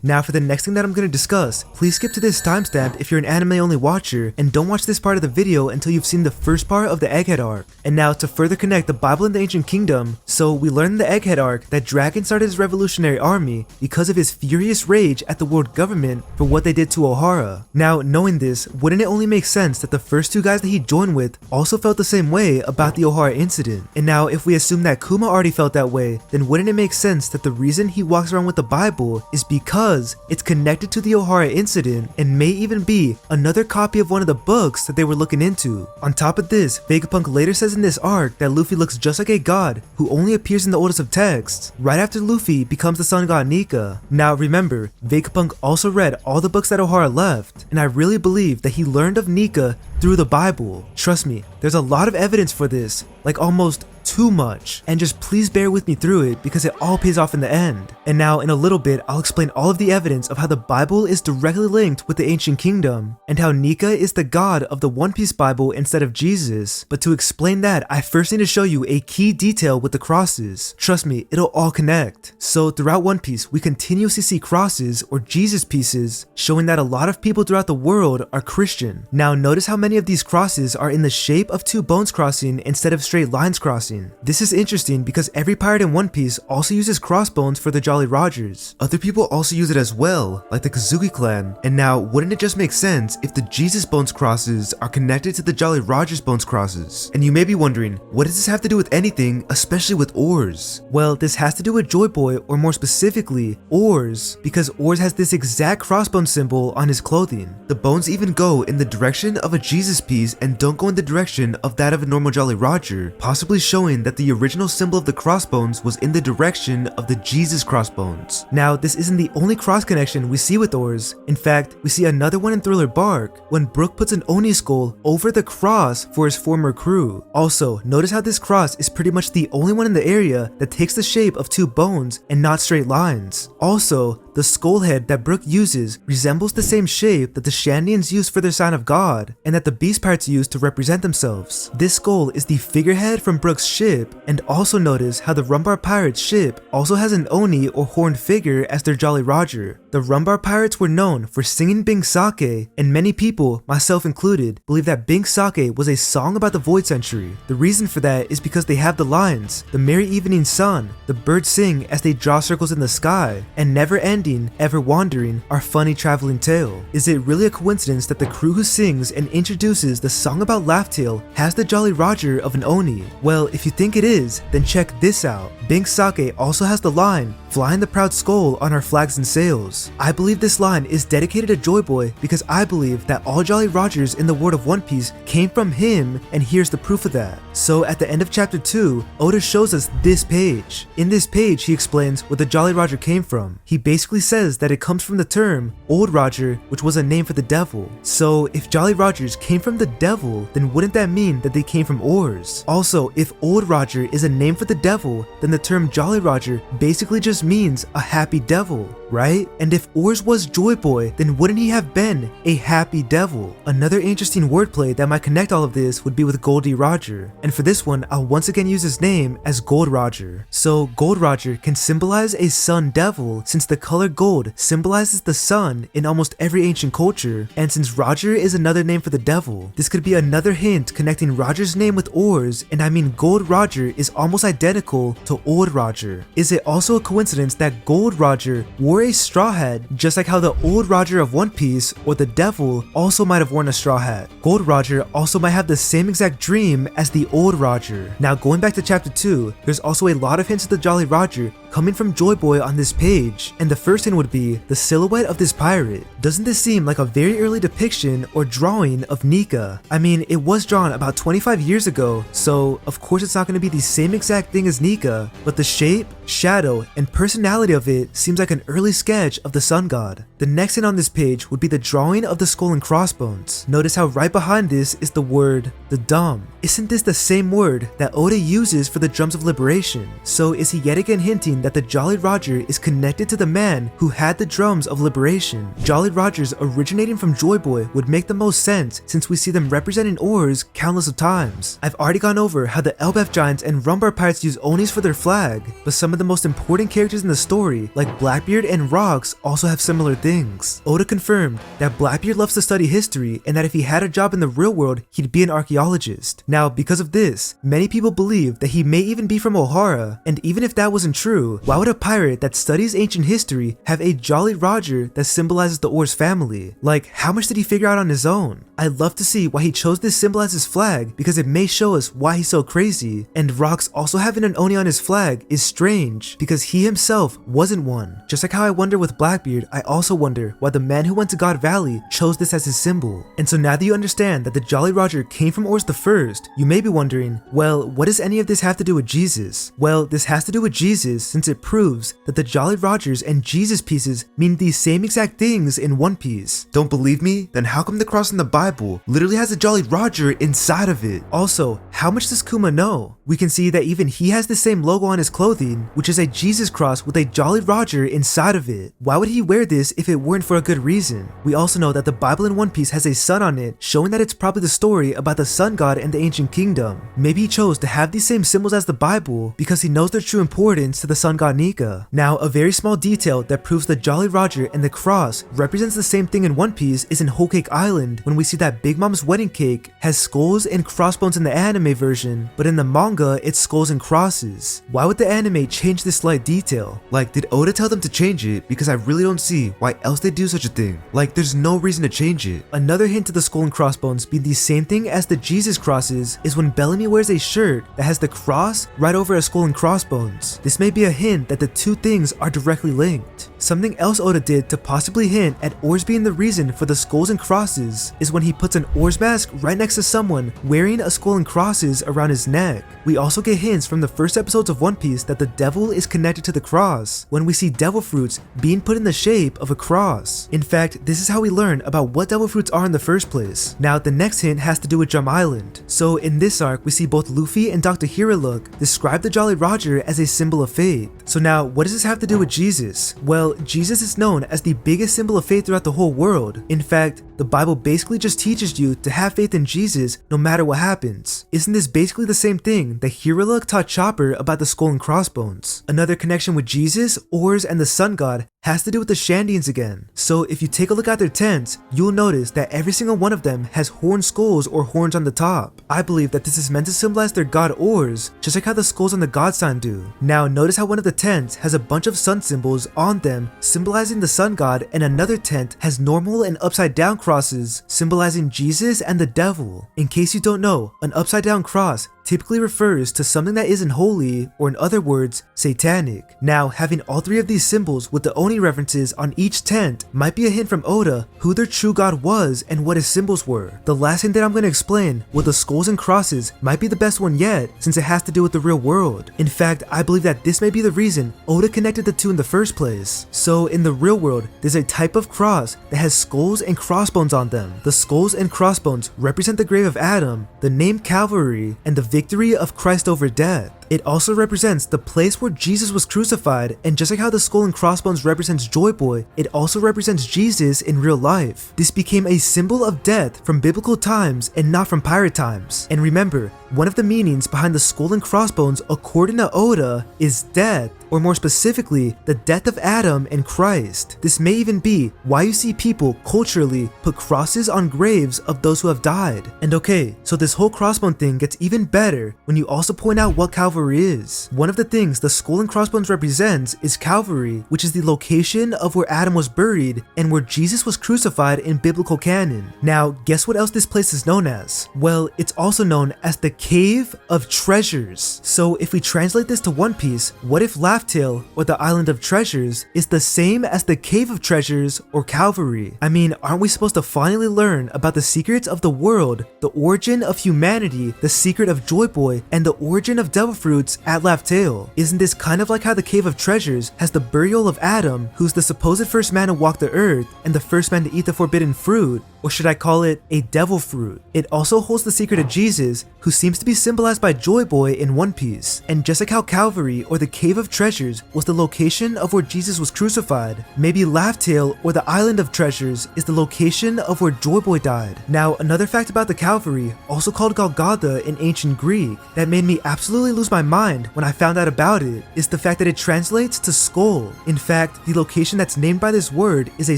Now for the next thing that I'm going to discuss, please skip to this timestamp if you're an anime only watcher, and don't watch this part of the video until you've seen the first part of the Egghead arc. And now to further connect the Bible and the ancient kingdom, so we learn in the Egghead arc that Dragon started his revolutionary army because of his furious rage at the world government for what they did to Ohara. Now knowing this, wouldn't it only make sense that the first two guys that he joined with also felt the same way about the Ohara incident? And now if we assume that Kuma already felt that way, then wouldn't it make sense that the reason he walks around with the Bible is because it's connected to the Ohara incident and may even be another copy of one of the books that they were looking into. On top of this, Vegapunk later says in this arc that Luffy looks just like a god who only appears in the oldest of texts, right after Luffy becomes the sun god Nika. Now remember, Vegapunk also read all the books that Ohara left, and I really believe that he learned of Nika through the Bible. Trust me, there's a lot of evidence for this, like almost too much, and just please bear with me through it because it all pays off in the end. And now in a little bit, I'll explain all of the evidence of how the Bible is directly linked with the ancient kingdom, and how Nika is the god of the One Piece Bible instead of Jesus. But to explain that, I first need to show you a key detail with the crosses. Trust me, it'll all connect. So throughout One Piece, we continuously see crosses or Jesus pieces, showing that a lot of people throughout the world are Christian. Now notice how many of these crosses are in the shape of two bones crossing instead of straight lines crossing. This is interesting because every pirate in One Piece also uses crossbones for the Jolly Rogers. Other people also use it as well, like the Kazuki clan. And now, wouldn't it just make sense if the Jesus Bones crosses are connected to the Jolly Rogers Bones crosses? And you may be wondering, what does this have to do with anything, especially with Oars? Well, this has to do with Joyboy, or more specifically, Oars, because Oars has this exact crossbone symbol on his clothing. The bones even go in the direction of a Jesus piece and don't go in the direction of that of a normal Jolly Roger, possibly showing that the original symbol of the crossbones was in the direction of the Jesus crossbones. Now, this isn't the only cross connection we see with Oars. In fact, we see another one in Thriller Bark, when Brook puts an Oni skull over the cross for his former crew. Also, notice how this cross is pretty much the only one in the area that takes the shape of two bones and not straight lines. Also, the skull head that Brook uses resembles the same shape that the Shandians use for their sign of God, and that the Beast Pirates use to represent themselves. This skull is the figurehead from Brook's ship, and also notice how the Rumbar Pirates ship also has an Oni or horned figure as their Jolly Roger. The Rumbar Pirates were known for singing Bing Sake, and many people, myself included, believe that Bing Sake was a song about the Void Century. The reason for that is because they have the lines, "The merry evening sun, the birds sing as they draw circles in the sky, and never ending, ever wandering, our funny traveling tale." Is it really a coincidence that the crew who sings and introduces the song about Laugh-Tale has the Jolly Roger of an Oni? Well, if you think it is, then check this out. Bing Sake also has the line, "Flying the proud skull on our flags and sails." I believe this line is dedicated to Joyboy because I believe that all Jolly Rogers in the world of One Piece came from him, and here's the proof of that. So at the end of chapter 2, Oda shows us this page. In this page, he explains where the Jolly Roger came from. He basically says that it comes from the term Old Roger, which was a name for the devil. So if Jolly Rogers came from the devil, then wouldn't that mean that they came from Oars? Also, if Old Roger is a name for the devil, then the term Jolly Roger basically just means a happy devil, right? And if Oars was Joyboy, then wouldn't he have been a happy devil? Another interesting wordplay that might connect all of this would be with Goldie Roger. And for this one, I'll once again use his name as Gold Roger. So Gold Roger can symbolize a sun devil since the color gold symbolizes the sun in almost every ancient culture. And since Roger is another name for the devil, this could be another hint connecting Roger's name with Oars, and I mean Gold Roger is almost identical to Old Roger. Is it also a coincidence that Gold Roger wore a straw hat just like how the Old Roger of One Piece or the devil also might have worn a straw hat? Gold Roger also might have the same exact dream as the Old Roger. Now going back to chapter 2, there's also a lot of hints of the Jolly Roger coming from Joyboy on this page, and the first hint would be the silhouette of this pirate. Doesn't this seem like a very early depiction or drawing of Nika? I mean, it was drawn about 25 years ago, so of course it's not going to be the same exact thing as Nika, but the shape, shadow, and personality of it seems like an early sketch of the sun god. The next hint on this page would be the drawing of the skull and crossbones. Notice how right behind this is the word, the dum. Isn't this the same word that Oda uses for the drums of liberation? So is he yet again hinting that the Jolly Roger is connected to the man who had the drums of liberation? Jolly Rogers originating from Joyboy would make the most sense since we see them representing oars countless of times. I've already gone over how the Elbaf giants and Rumbar pirates use Onis for their flag, but some of the most important characters in the story, like Blackbeard and Rocks, also have similar things. Oda confirmed that Blackbeard loves to study history and that if he had a job in the real world, he'd be an archaeologist. Now, because of this, many people believe that he may even be from Ohara, and even if that wasn't true, why would a pirate that studies ancient history have a Jolly Roger that symbolizes the Oars family? Like, how much did he figure out on his own? I'd love to see why he chose this symbol as his flag because it may show us why he's so crazy. And Rocks also having an Oni on his flag is strange because he himself wasn't one. Just like how I wonder with Blackbeard, I also wonder why the man who went to God Valley chose this as his symbol. And so now that you understand that the Jolly Roger came from Oars the First, you may be wondering, well, what does any of this have to do with Jesus? Well, this has to do with Jesus since it proves that the Jolly Rogers and Jesus pieces mean the same exact things in One Piece. Don't believe me? Then how come the cross in the Bible literally has a Jolly Roger inside of it? Also, how much does Kuma know? We can see that even he has the same logo on his clothing, which is a Jesus cross with a Jolly Roger inside of it. Why would he wear this if it weren't for a good reason? We also know that the Bible in One Piece has a sun on it, showing that it's probably the story about the sun god and the ancient kingdom. Maybe he chose to have these same symbols as the Bible because he knows their true importance to the sun god Nika. Now, a very small detail that proves the Jolly Roger and the cross represents the same thing in One Piece is in Whole Cake Island when we see that Big Mom's wedding cake has skulls and crossbones in the anime version, but in the manga it's skulls and crosses. Why would the anime change this slight detail? Like, did Oda tell them to change it? Because I really don't see why else they'd do such a thing. Like, there's no reason to change it. Another hint to the skull and crossbones being the same thing as the Jesus crosses is when Bellamy wears a shirt that has the cross right over a skull and crossbones. This may be a hint that the two things are directly linked. Something else Oda did to possibly hint at Oars being the reason for the skulls and crosses is when he puts an Oars mask right next to someone wearing a skull and crosses around his neck. We also get hints from the first episodes of One Piece that the devil is connected to the cross when we see devil fruits being put in the shape of a cross. In fact, this is how we learn about what devil fruits are in the first place. Now, the next hint has to do with Drum Island. So in this arc, we see both Luffy and Dr. Hiriluk describe the Jolly Roger as a symbol of faith. So now, what does this have to do with Jesus? Well, Jesus is known as the biggest symbol of faith throughout the whole world. In fact, the Bible basically just teaches you to have faith in Jesus no matter what happens. Isn't this basically the same thing that Hiriluk taught Chopper about the skull and crossbones? Another connection with Jesus, Oars, and the sun god has to do with the Shandians again. So if you take a look at their tents, you'll notice that every single one of them has horn skulls or horns on the top. I believe that this is meant to symbolize their god Oars, just like how the skulls on the god sign do. Now notice how one of the tents has a bunch of sun symbols on them symbolizing the sun god, and another tent has normal and upside down crosses symbolizing Jesus and the devil. In case you don't know, an upside down cross typically refers to something that isn't holy, or in other words, satanic. Now, having all three of these symbols with the Oni references on each tent might be a hint from Oda who their true god was and what his symbols were. The last thing that I'm going to explain, with the skulls and crosses, might be the best one yet since it has to do with the real world. In fact, I believe that this may be the reason Oda connected the two in the first place. So in the real world, there's a type of cross that has skulls and crossbones on them. The skulls and crossbones represent the grave of Adam, the name Calvary, and the victory of Christ over death. It also represents the place where Jesus was crucified, and just like how the skull and crossbones represents Joyboy, it also represents Jesus in real life. This became a symbol of death from biblical times and not from pirate times. And remember, one of the meanings behind the skull and crossbones according to Oda is death, or more specifically, the death of Adam and Christ. This may even be why you see people culturally put crosses on graves of those who have died. And okay, so this whole crossbone thing gets even better when you also point out what Calvary is. One of the things the skull and crossbones represents is Calvary, which is the location of where Adam was buried and where Jesus was crucified in biblical canon. Now, guess what else this place is known as? Well, it's also known as the Cave of Treasures. So if we translate this to One Piece, what if Laugh-Tale, or the Island of Treasures, is the same as the Cave of Treasures or Calvary? I mean, aren't we supposed to finally learn about the secrets of the world, the origin of humanity, the secret of Joyboy, and the origin of devil fruits at Laugh-Tale? Isn't this kind of like how the Cave of Treasures has the burial of Adam, who's the supposed first man to walk the earth and the first man to eat the forbidden fruit? Or should I call it a devil fruit? It also holds the secret of Jesus, who seems to be symbolized by Joyboy in One Piece. And just like how Calvary or the Cave of Treasures was the location of where Jesus was crucified, maybe Laugh-Tale or the Island of Treasures is the location of where Joyboy died. Now, another fact about the Calvary, also called Golgotha in ancient Greek, that made me absolutely lose my mind when I found out about it, is the fact that it translates to skull. In fact, the location that's named by this word is a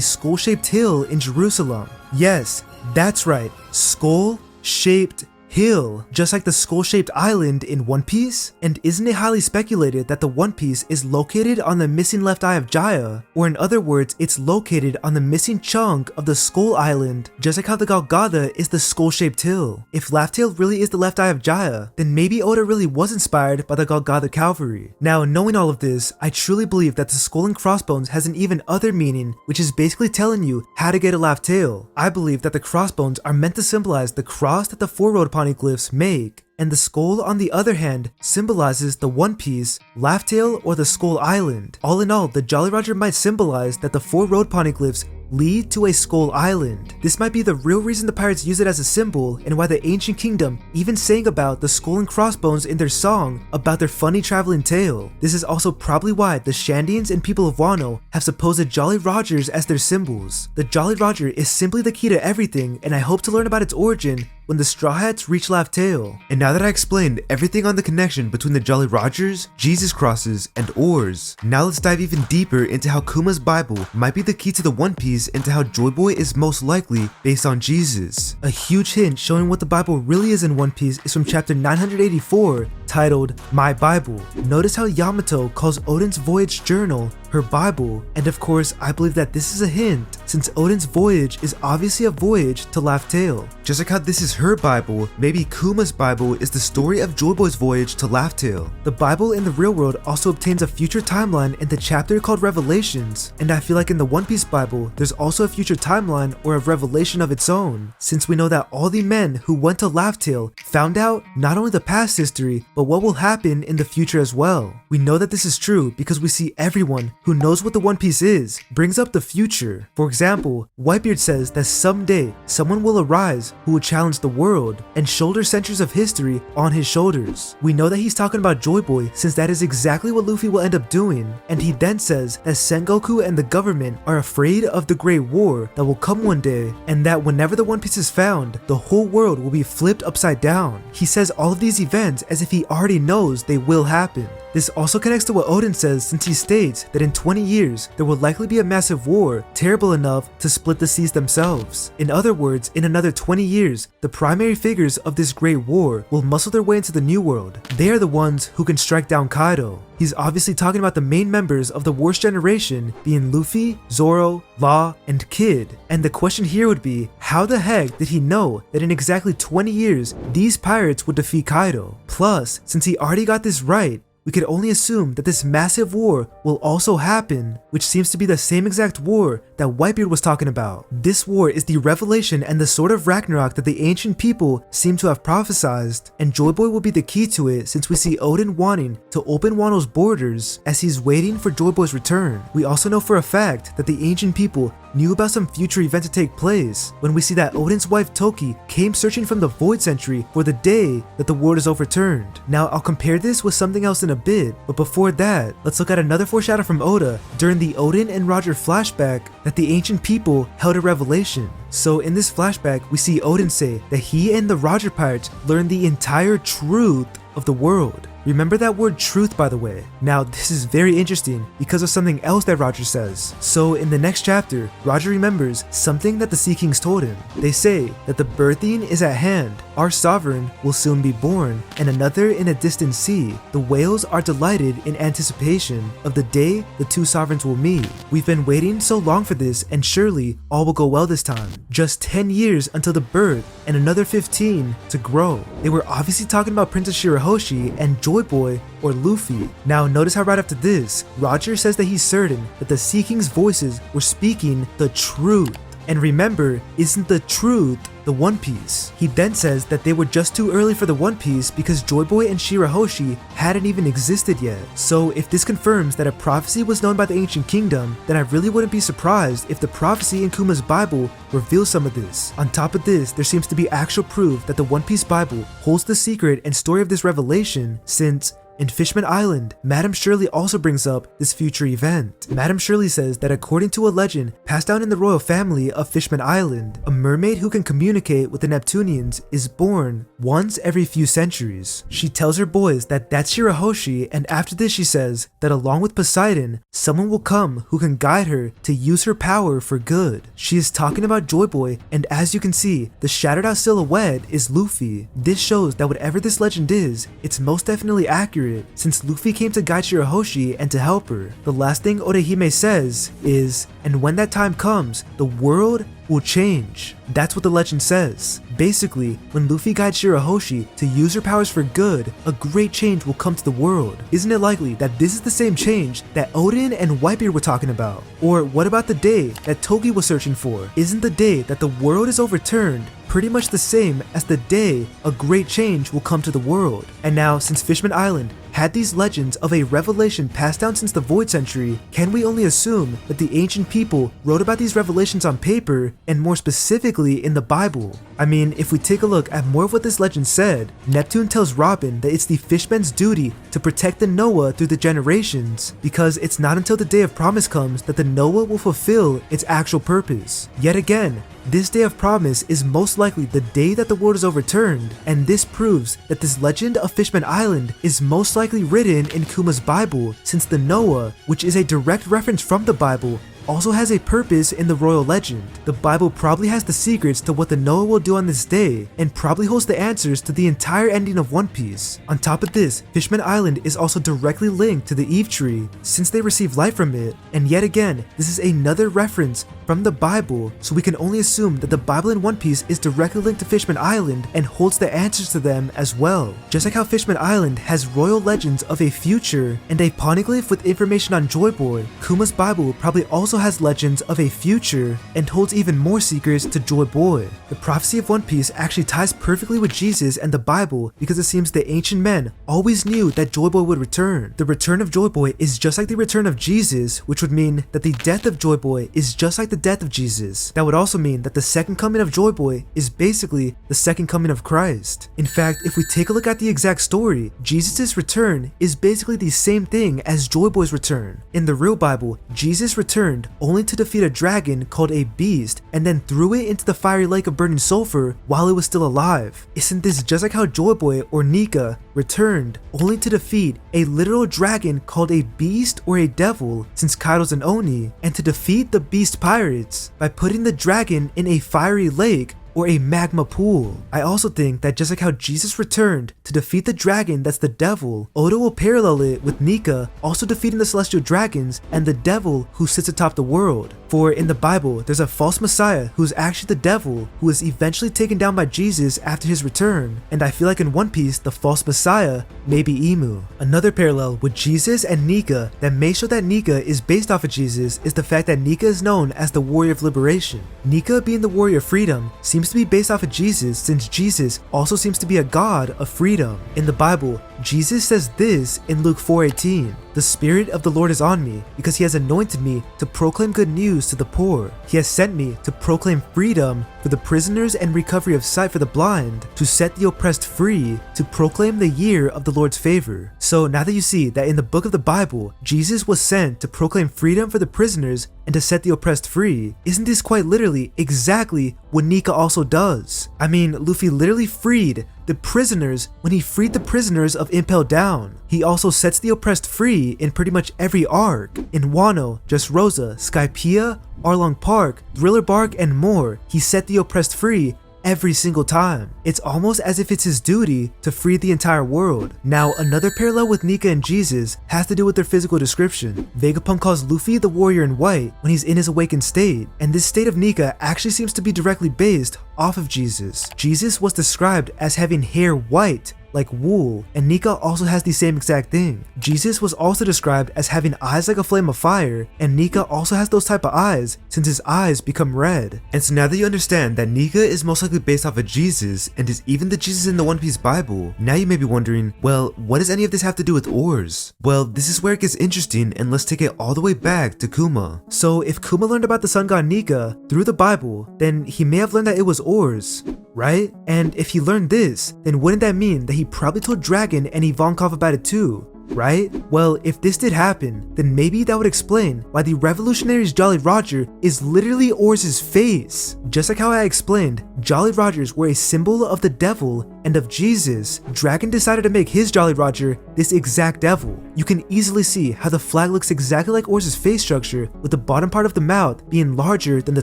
skull-shaped hill in Jerusalem. Yes, that's right, skull-shaped hill, just like the skull-shaped island in One Piece. And isn't it highly speculated that the One Piece is located on the missing left eye of Jaya? Or in other words, it's located on the missing chunk of the Skull Island, just like how the Golgotha is the skull-shaped hill. If Laugh-Tale really is the left eye of Jaya, then maybe Oda really was inspired by the Golgotha Calvary. Now, knowing all of this, I truly believe that the skull and crossbones has an even other meaning, which is basically telling you how to get a Laugh-Tale. I believe that the crossbones are meant to symbolize the cross that the four road poneglyphs make, and the skull on the other hand symbolizes the One Piece, Laugh-Tale, or the Skull Island. All in all, the Jolly Roger might symbolize that the four road poneglyphs lead to a Skull Island. This might be the real reason the pirates use it as a symbol, and why the ancient kingdom even sang about the skull and crossbones in their song about their funny traveling tale. This is also probably why the Shandians and people of Wano have supposed Jolly Rogers as their symbols. The Jolly Roger is simply the key to everything, and I hope to learn about its origin when the Straw Hats reach Laugh-Tale. And now that I explained everything on the connection between the Jolly Rogers, Jesus crosses, and oars, now let's dive even deeper into how Kuma's Bible might be the key to the One Piece, and to how Joyboy is most likely based on Jesus. A huge hint showing what the Bible really is in One Piece is from chapter 984, titled My Bible. Notice how Yamato calls Oden's voyage journal her Bible, and of course I believe that this is a hint, since Oden's voyage is obviously a voyage to Laugh-Tale. Just like how this is her Bible, maybe Kuma's Bible is the story of Joyboy's voyage to Laugh-Tale. The Bible in the real world also obtains a future timeline in the chapter called Revelations, and I feel like in the One Piece Bible there's also a future timeline or a revelation of its own, since we know that all the men who went to Laugh-Tale found out not only the past history, but what will happen in the future as well. We know that this is true because we see everyone who knows what the One Piece is brings up the future. For example, Whitebeard says that someday someone will arise who will challenge the world and shoulder centuries of history on his shoulders. We know that he's talking about Joyboy, since that is exactly what Luffy will end up doing, and he then says that Sengoku and the government are afraid of the Great War that will come one day, and that whenever the One Piece is found, the whole world will be flipped upside down. He says all of these events as if he already knows they will happen. This also connects to what Oden says, since he states that in 20 years, there will likely be a massive war, terrible enough to split the seas themselves. In other words, in another 20 years, the primary figures of this great war will muscle their way into the New World. They are the ones who can strike down Kaido. He's obviously talking about the main members of the worst generation being Luffy, Zoro, Law, and Kid. And the question here would be, how the heck did he know that in exactly 20 years, these pirates would defeat Kaido? Plus, since he already got this right, we could only assume that this massive war will also happen, which seems to be the same exact war that Whitebeard was talking about. This war is the revelation and the sword of Ragnarok that the ancient people seem to have prophesized, and Joyboy will be the key to it since we see Odin wanting to open Wano's borders as he's waiting for Joyboy's return. We also know for a fact that the ancient people knew about some future event to take place when we see that Odin's wife Toki came searching from the Void Century for the day that the world is overturned. Now I'll compare this with something else in a bit, but before that, let's look at another foreshadow from Oda during the Odin and Roger flashback that the ancient people held a revelation. So in this flashback, we see Odin say that he and the Roger pirates learned the entire truth of the world. Remember that word truth, by the way. Now this is very interesting because of something else that Roger says. So in the next chapter, Roger remembers something that the Sea Kings told him. They say that the birthing is at hand, our sovereign will soon be born, and another in a distant sea. The whales are delighted in anticipation of the day the two sovereigns will meet. We've been waiting so long for this, and surely all will go well this time. Just 10 years until the birth and another 15 to grow. They were obviously talking about Princess Shirahoshi and Joyboy or Luffy. Now notice how right after this, Roger says that he's certain that the Sea King's voices were speaking the truth. And remember, isn't the truth the One Piece? He then says that they were just too early for the One Piece because Joyboy and Shirahoshi hadn't even existed yet. So if this confirms that a prophecy was known by the ancient kingdom, then I really wouldn't be surprised if the prophecy in Kuma's Bible reveals some of this. On top of this, there seems to be actual proof that the One Piece Bible holds the secret and story of this revelation, since in Fishman Island, Madame Shirley also brings up this future event. Madame Shirley says that according to a legend passed down in the royal family of Fishman Island, a mermaid who can communicate with the Neptunians is born once every few centuries. She tells her boys that that's Shirahoshi, and after this she says that along with Poseidon, someone will come who can guide her to use her power for good. She is talking about Joyboy, and as you can see, the shattered out silhouette is Luffy. This shows that whatever this legend is, it's most definitely accurate, since Luffy came to guide Shirahoshi and to help her. The last thing Orihime says is, and when that time comes, the world will change. That's what the legend says. Basically, when Luffy guides Shirahoshi to use her powers for good, a great change will come to the world. Isn't it likely that this is the same change that Odin and Whitebeard were talking about? Or what about the day that Togi was searching for? Isn't the day that the world is overturned pretty much the same as the day a great change will come to the world? And now, since Fishman Island had these legends of a revelation passed down since the Void Century, can we only assume that the ancient people wrote about these revelations on paper, and more specifically in the Bible? I mean, if we take a look at more of what this legend said, Neptune tells Robin that it's the fishman's duty to protect the Noah through the generations, because it's not until the day of promise comes that the Noah will fulfill its actual purpose. Yet again, this day of promise is most likely the day that the world is overturned, and this proves that this legend of Fishman Island is most likely written in Kuma's Bible, since the Noah, which is a direct reference from the Bible, also has a purpose in the royal legend. The Bible probably has the secrets to what the Noah will do on this day, and probably holds the answers to the entire ending of One Piece. On top of this, Fishman Island is also directly linked to the Eve Tree, since they receive light from it, and yet again, this is another reference from the Bible, so we can only assume that the Bible in One Piece is directly linked to Fishman Island and holds the answers to them as well. Just like how Fishman Island has royal legends of a future and a poneglyph with information on Joyboy, Kuma's Bible probably also has legends of a future and holds even more secrets to Joyboy. The prophecy of One Piece actually ties perfectly with Jesus and the Bible because it seems the ancient men always knew that Joyboy would return. The return of Joyboy is just like the return of Jesus, which would mean that the death of Joyboy is just like the death of Jesus. That would also mean that the second coming of Joyboy is basically the second coming of Christ. In fact, if we take a look at the exact story, Jesus' return is basically the same thing as Joyboy's return. In the real Bible, Jesus returned only to defeat a dragon called a beast and then threw it into the fiery lake of burning sulfur while it was still alive. Isn't this just like how Joyboy or Nika returned only to defeat a literal dragon called a beast or a devil, since Kaido's an Oni, and to defeat the beast pirates by putting the dragon in a fiery lake or a magma pool? I also think that just like how Jesus returned to defeat the dragon that's the devil, Oda will parallel it with Nika also defeating the celestial dragons and the devil who sits atop the world. For in the Bible, there's a false messiah who's actually the devil who is eventually taken down by Jesus after his return, and I feel like in One Piece, the false messiah may be Emu. Another parallel with Jesus and Nika that may show that Nika is based off of Jesus is the fact that Nika is known as the warrior of liberation. Nika, being the warrior of freedom, seems to be based off of Jesus, since Jesus also seems to be a god of freedom. In the Bible, Jesus says this in Luke 4:18, "The Spirit of the Lord is on me, because he has anointed me to proclaim good news to the poor. He has sent me to proclaim freedom for the prisoners and recovery of sight for the blind, to set the oppressed free, to proclaim the year of the Lord's favor." So now that you see that in the book of the Bible, Jesus was sent to proclaim freedom for the prisoners and to set the oppressed free, isn't this quite literally exactly what Nika also does? I mean, Luffy literally freed the prisoners when he freed the prisoners of Impel Down. He also sets the oppressed free in pretty much every arc. In Wano, Dressrosa, Skypiea, Arlong Park, Thriller Bark, and more, he set the oppressed free every single time. It's almost as if it's his duty to free the entire world. Now, another parallel with Nika and Jesus has to do with their physical description. Vegapunk calls Luffy the warrior in white when he's in his awakened state, and this state of Nika actually seems to be directly based off of Jesus. Jesus was described as having hair white like wool, and Nika also has the same exact thing. Jesus was also described as having eyes like a flame of fire, and Nika also has those type of eyes since his eyes become red. And so now that you understand that Nika is most likely based off of Jesus and is even the Jesus in the One Piece Bible, now you may be wondering, well, what does any of this have to do with oars? Well, this is where it gets interesting, and let's take it all the way back to Kuma. So if Kuma learned about the sun god Nika through the Bible, then he may have learned that it was oars, right? And if he learned this, then wouldn't that mean that he probably told Dragon and Ivankov about it too, right? Well, if this did happen, then maybe that would explain why the Revolutionary's Jolly Roger is literally Oars' face. Just like how I explained, Jolly Rogers were a symbol of the devil and of Jesus, Dragon decided to make his Jolly Roger this exact devil. You can easily see how the flag looks exactly like Oars' face structure, with the bottom part of the mouth being larger than the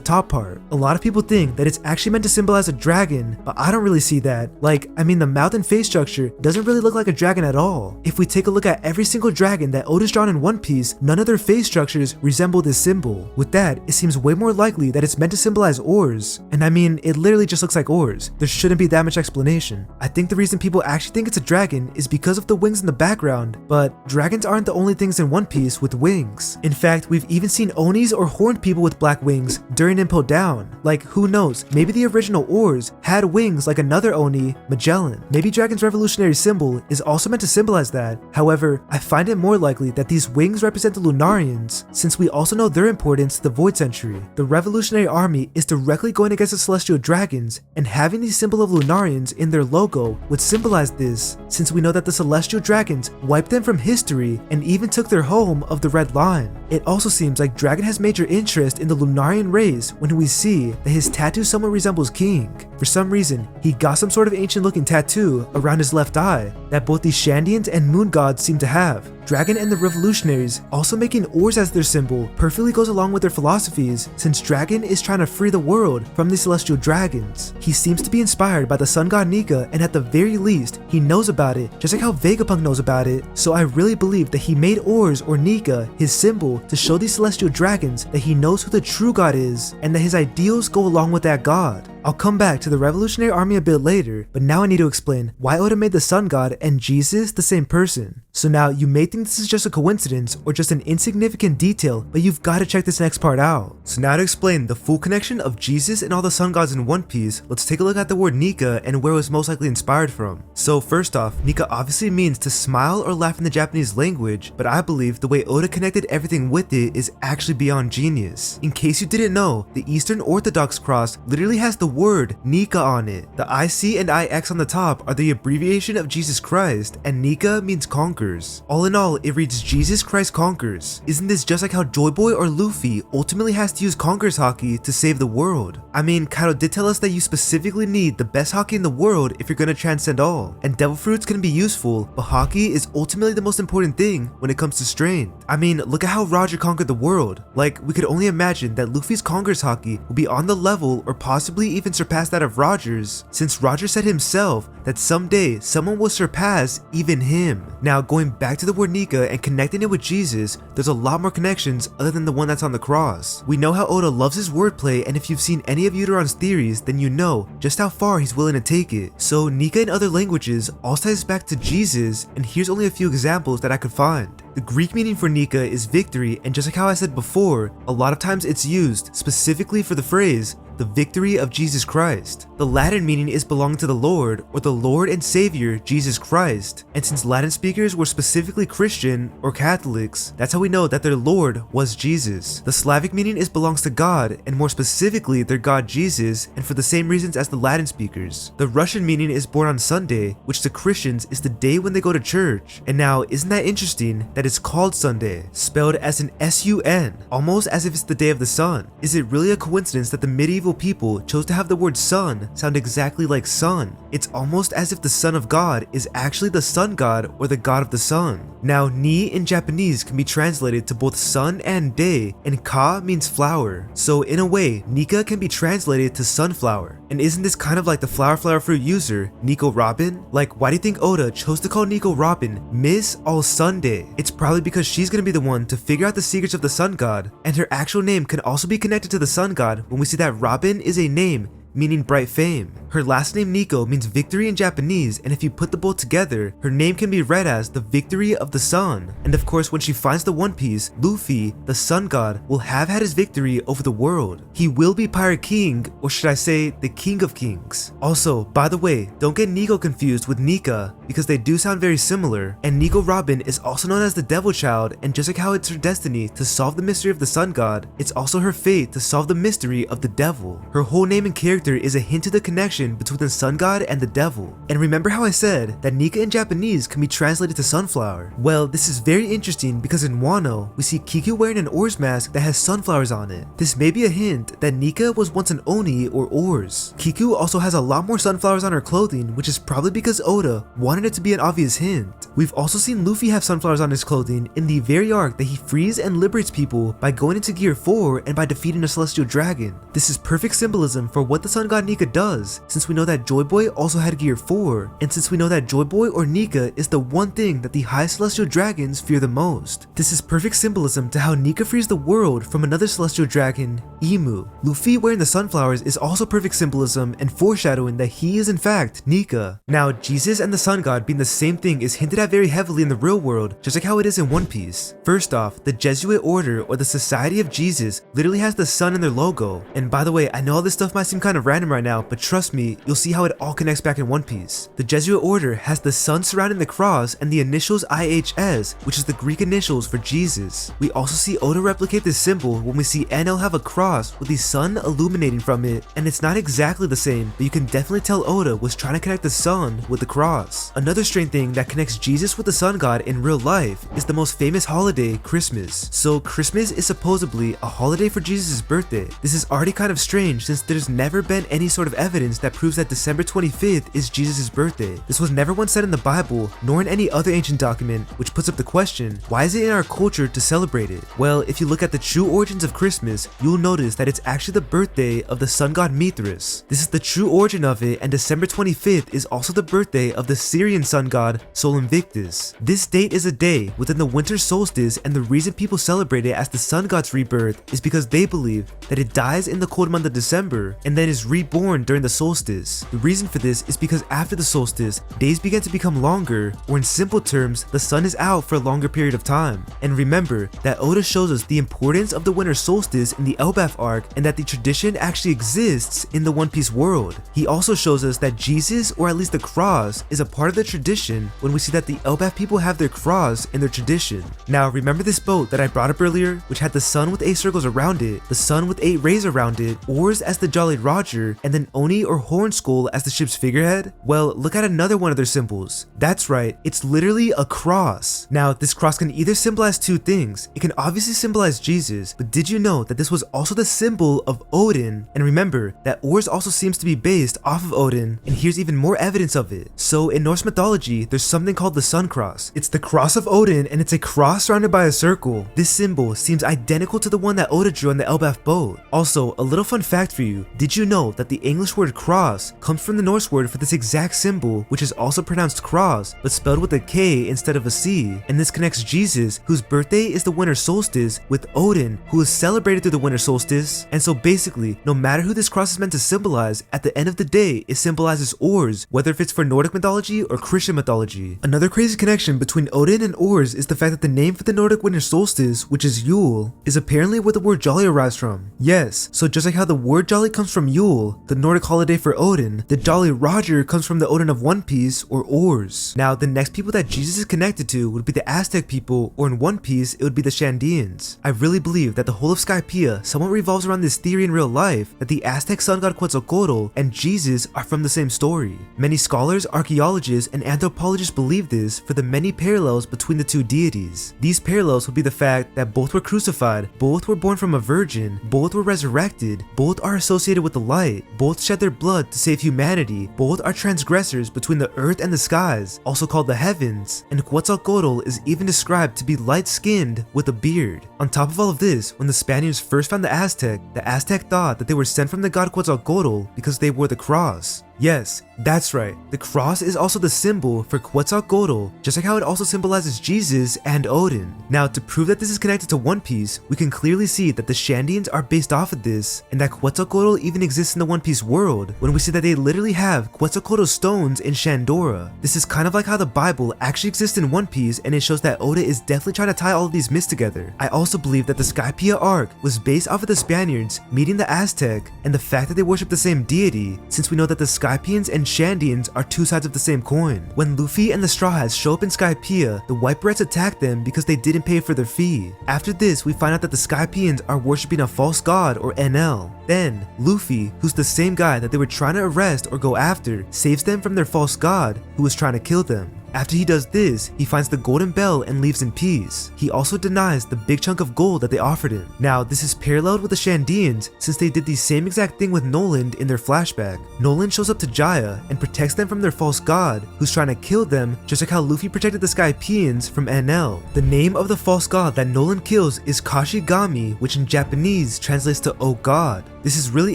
top part. A lot of people think that it's actually meant to symbolize a dragon, but I don't really see that. Like, I mean, the mouth and face structure doesn't really look like a dragon at all. If we take a look at every single dragon that Oda's drawn in One Piece, none of their face structures resemble this symbol. With that, it seems way more likely that it's meant to symbolize oars. And I mean, it literally just looks like oars. There shouldn't be that much explanation. I think the reason people actually think it's a dragon is because of the wings in the background, but dragons aren't the only things in One Piece with wings. In fact, we've even seen Onis or horned people with black wings during Impel Down. Like, who knows, maybe the original oars had wings like another Oni, Magellan. Maybe Dragon's revolutionary symbol is also meant to symbolize that. However, I find it more likely that these wings represent the Lunarians, since we also know their importance to the Void Century. The Revolutionary Army is directly going against the Celestial Dragons, and having the symbol of Lunarians in their logo would symbolize this, since we know that the Celestial Dragons wiped them from history and even took their home of the Red Line. It also seems like Dragon has major interest in the Lunarian race when we see that his tattoo somewhat resembles King. For some reason, he got some sort of ancient looking tattoo around his left eye that both the Shandians and Moon Gods seem to have. Dragon and the Revolutionaries also making oars as their symbol perfectly goes along with their philosophies, since Dragon is trying to free the world from the Celestial Dragons. He seems to be inspired by the sun god Nika, and at the very least, he knows about it, just like how Vegapunk knows about it. So I really believe that he made oars or Nika his symbol to show these Celestial Dragons that he knows who the true god is, and that his ideals go along with that god. I'll come back to the Revolutionary Army a bit later, but now I need to explain why Oda made the sun god and Jesus the same person. So now you may think this is just a coincidence or just an insignificant detail, but you've got to check this next part out. So now to explain the full connection of Jesus and all the sun gods in One Piece, let's take a look at the word Nika and where it was most likely inspired from. So first off, Nika obviously means to smile or laugh in the Japanese language, but I believe the way Oda connected everything with it is actually beyond genius. In case you didn't know, the Eastern Orthodox cross literally has the word Nika on it. The IC and IX on the top are the abbreviation of Jesus Christ, and Nika means conquers. All in all, it reads Jesus Christ conquers. Isn't this just like how Joyboy or Luffy ultimately has to use conquers haki to save the world? I mean, Kaido did tell us that you specifically need the best haki in the world if you're gonna transcend all, and devil fruits can be useful, but haki is ultimately the most important thing when it comes to strength. I mean, look at how Roger conquered the world. Like, we could only imagine that Luffy's conquers haki will be on the level or possibly even surpass that of Roger's, since Roger said himself that someday someone will surpass even him. Now, going back to the word Nika and connecting it with Jesus, there's a lot more connections other than the one that's on the cross. We know how Oda loves his wordplay, and if you've seen any of Yuteron's theories, then you know just how far he's willing to take it. So Nika in other languages all ties back to Jesus, and here's only a few examples that I could find. The Greek meaning for Nika is victory, and just like how I said before, a lot of times it's used specifically for the phrase, the victory of Jesus Christ. The Latin meaning is belong to the Lord, or the Lord and Savior Jesus Christ. And since Latin speakers were specifically Christian or Catholics, that's how we know that their Lord was Jesus. The Slavic meaning is belongs to God, and more specifically their God Jesus, and for the same reasons as the Latin speakers. The Russian meaning is born on Sunday, which to Christians is the day when they go to church. And now, isn't that interesting that it's called Sunday, spelled as an S-U-N, almost as if it's the day of the sun? Is it really a coincidence that the medieval people chose to have the word sun sound exactly like sun? It's almost as if the Son of God is actually the sun god or the god of the sun. Now, ni in Japanese can be translated to both sun and day, and ka means flower. So in a way, Nika can be translated to sunflower. And isn't this kind of like the flower fruit user, Nico Robin? Like, why do you think Oda chose to call Nico Robin Miss All Sunday? It's probably because she's gonna be the one to figure out the secrets of the sun god, and her actual name can also be connected to the sun god when we see that Robin is a name meaning bright fame. Her last name Nico means victory in Japanese, and if you put the both together, her name can be read as the victory of the sun. And of course, when she finds the One Piece, Luffy, the sun god, will have had his victory over the world. He will be Pirate King, or should I say, the King of Kings. Also, by the way, don't get Nico confused with Nika, because they do sound very similar, and Nico Robin is also known as the Devil Child, and just like how it's her destiny to solve the mystery of the sun god, it's also her fate to solve the mystery of the devil. Her whole name and character is a hint to the connection between the sun god and the devil. And remember how I said that Nika in Japanese can be translated to sunflower? Well, this is very interesting because in Wano, we see Kiku wearing an oars mask that has sunflowers on it. This may be a hint that Nika was once an Oni or oars. Kiku also has a lot more sunflowers on her clothing, which is probably because Oda wanted it to be an obvious hint. We've also seen Luffy have sunflowers on his clothing in the very arc that he frees and liberates people by going into Gear 4 and by defeating a celestial dragon. This is perfect symbolism for what the sun god Nika does, since we know that Joyboy also had Gear 4, and since we know that Joyboy or Nika is the one thing that the high celestial dragons fear the most. This is perfect symbolism to how Nika frees the world from another celestial dragon, Emu. Luffy wearing the sunflowers is also perfect symbolism and foreshadowing that he is in fact Nika. Now, Jesus and the sun god being the same thing is hinted at very heavily in the real world, just like how it is in One Piece. First off, the Jesuit order or the Society of Jesus literally has the sun in their logo. And by the way, I know all this stuff might seem kind of random right now, but trust me, you'll see how it all connects back in One Piece. The Jesuit order has the sun surrounding the cross and the initials IHS, which is the Greek initials for Jesus. We also see Oda replicate this symbol when we see NL have a cross with the sun illuminating from it, and it's not exactly the same, but you can definitely tell Oda was trying to connect the sun with the cross. Another strange thing that connects Jesus with the sun god in real life is the most famous holiday, Christmas. So Christmas is supposedly a holiday for Jesus' birthday. This is already kind of strange since there's never been any sort of evidence that proves that December 25th is Jesus' birthday. This was never once said in the Bible, nor in any other ancient document, which puts up the question, why is it in our culture to celebrate it? Well, if you look at the true origins of Christmas, you'll notice that it's actually the birthday of the sun god Mithras. This is the true origin of it, and December 25th is also the birthday of the Syrian sun god Sol Invictus. This date is a day within the winter solstice, and the reason people celebrate it as the sun god's rebirth is because they believe that it dies in the cold month of December and then is reborn during the solstice. The reason for this is because after the solstice, days begin to become longer, or in simple terms, the sun is out for a longer period of time. And remember that Oda shows us the importance of the winter solstice in the Elbaf arc, and that the tradition actually exists in the One Piece world. He also shows us that Jesus, or at least the cross, is a part of the tradition when we see that the Elbaf people have their cross in their tradition. Now, remember this boat that I brought up earlier, which had the sun with 8 circles around it, the sun with 8 rays around it, oars as the Jolly Roger, and then Oni or Horn Skull as the ship's figurehead? Well, look at another one of their symbols. That's right, it's literally a cross. Now, this cross can either symbolize two things. It can obviously symbolize Jesus, but did you know that this was also the symbol of Odin? And remember that Oars also seems to be based off of Odin, and here's even more evidence of it. So in Norse mythology, there's something called the Sun Cross. It's the cross of Odin, and it's a cross surrounded by a circle. This symbol seems identical to the one that Oda drew on the Elbaf boat. Also, a little fun fact for you, did you know know that the English word cross comes from the Norse word for this exact symbol, which is also pronounced cross, but spelled with a K instead of a C, and this connects Jesus, whose birthday is the winter solstice, with Odin, who is celebrated through the winter solstice. And so basically, no matter who this cross is meant to symbolize, at the end of the day, it symbolizes oars, whether if it's for Nordic mythology or Christian mythology. Another crazy connection between Odin and oars is the fact that the name for the Nordic winter solstice, which is Yule, is apparently where the word jolly arrives from. Yes, so just like how the word jolly comes from Yule, the Nordic holiday for Odin, the Jolly Roger comes from the Odin of One Piece, or oars. Now, the next people that Jesus is connected to would be the Aztec people, or in One Piece, it would be the Shandeans. I really believe that the whole of Skypiea somewhat revolves around this theory in real life, that the Aztec sun god Quetzalcoatl and Jesus are from the same story. Many scholars, archaeologists, and anthropologists believe this for the many parallels between the two deities. These parallels would be the fact that both were crucified, both were born from a virgin, both were resurrected, both are associated with the light, both shed their blood to save humanity, both are transgressors between the earth and the skies, also called the heavens, and Quetzalcoatl is even described to be light-skinned with a beard. On top of all of this, when the Spaniards first found the Aztec thought that they were sent from the god Quetzalcoatl because they wore the cross. Yes, that's right, the cross is also the symbol for Quetzalcoatl, just like how it also symbolizes Jesus and Odin. Now, to prove that this is connected to One Piece, we can clearly see that the Shandeans are based off of this, and that Quetzalcoatl even exists in the One Piece world, when we see that they literally have Quetzalcoatl stones in Shandora. This is kind of like how the Bible actually exists in One Piece, and it shows that Oda is definitely trying to tie all of these myths together. I also believe that the Skypiea arc was based off of the Spaniards meeting the Aztec, and the fact that they worship the same deity, since we know that the Skypeans and Shandeans are two sides of the same coin. When Luffy and the Straw Hats show up in Skypiea, the White Berets attack them because they didn't pay for their fee. After this, we find out that the Skypeans are worshipping a false god, or NL. Then, Luffy, who's the same guy that they were trying to arrest or go after, saves them from their false god, who was trying to kill them. After he does this, he finds the golden bell and leaves in peace. He also denies the big chunk of gold that they offered him. Now, this is paralleled with the Shandeans since they did the same exact thing with Noland in their flashback. Noland shows up to Jaya and protects them from their false god, who's trying to kill them, just like how Luffy protected the Skypeans from NL. The name of the false god that Noland kills is Kashigami, which in Japanese translates to "Oh God." This is really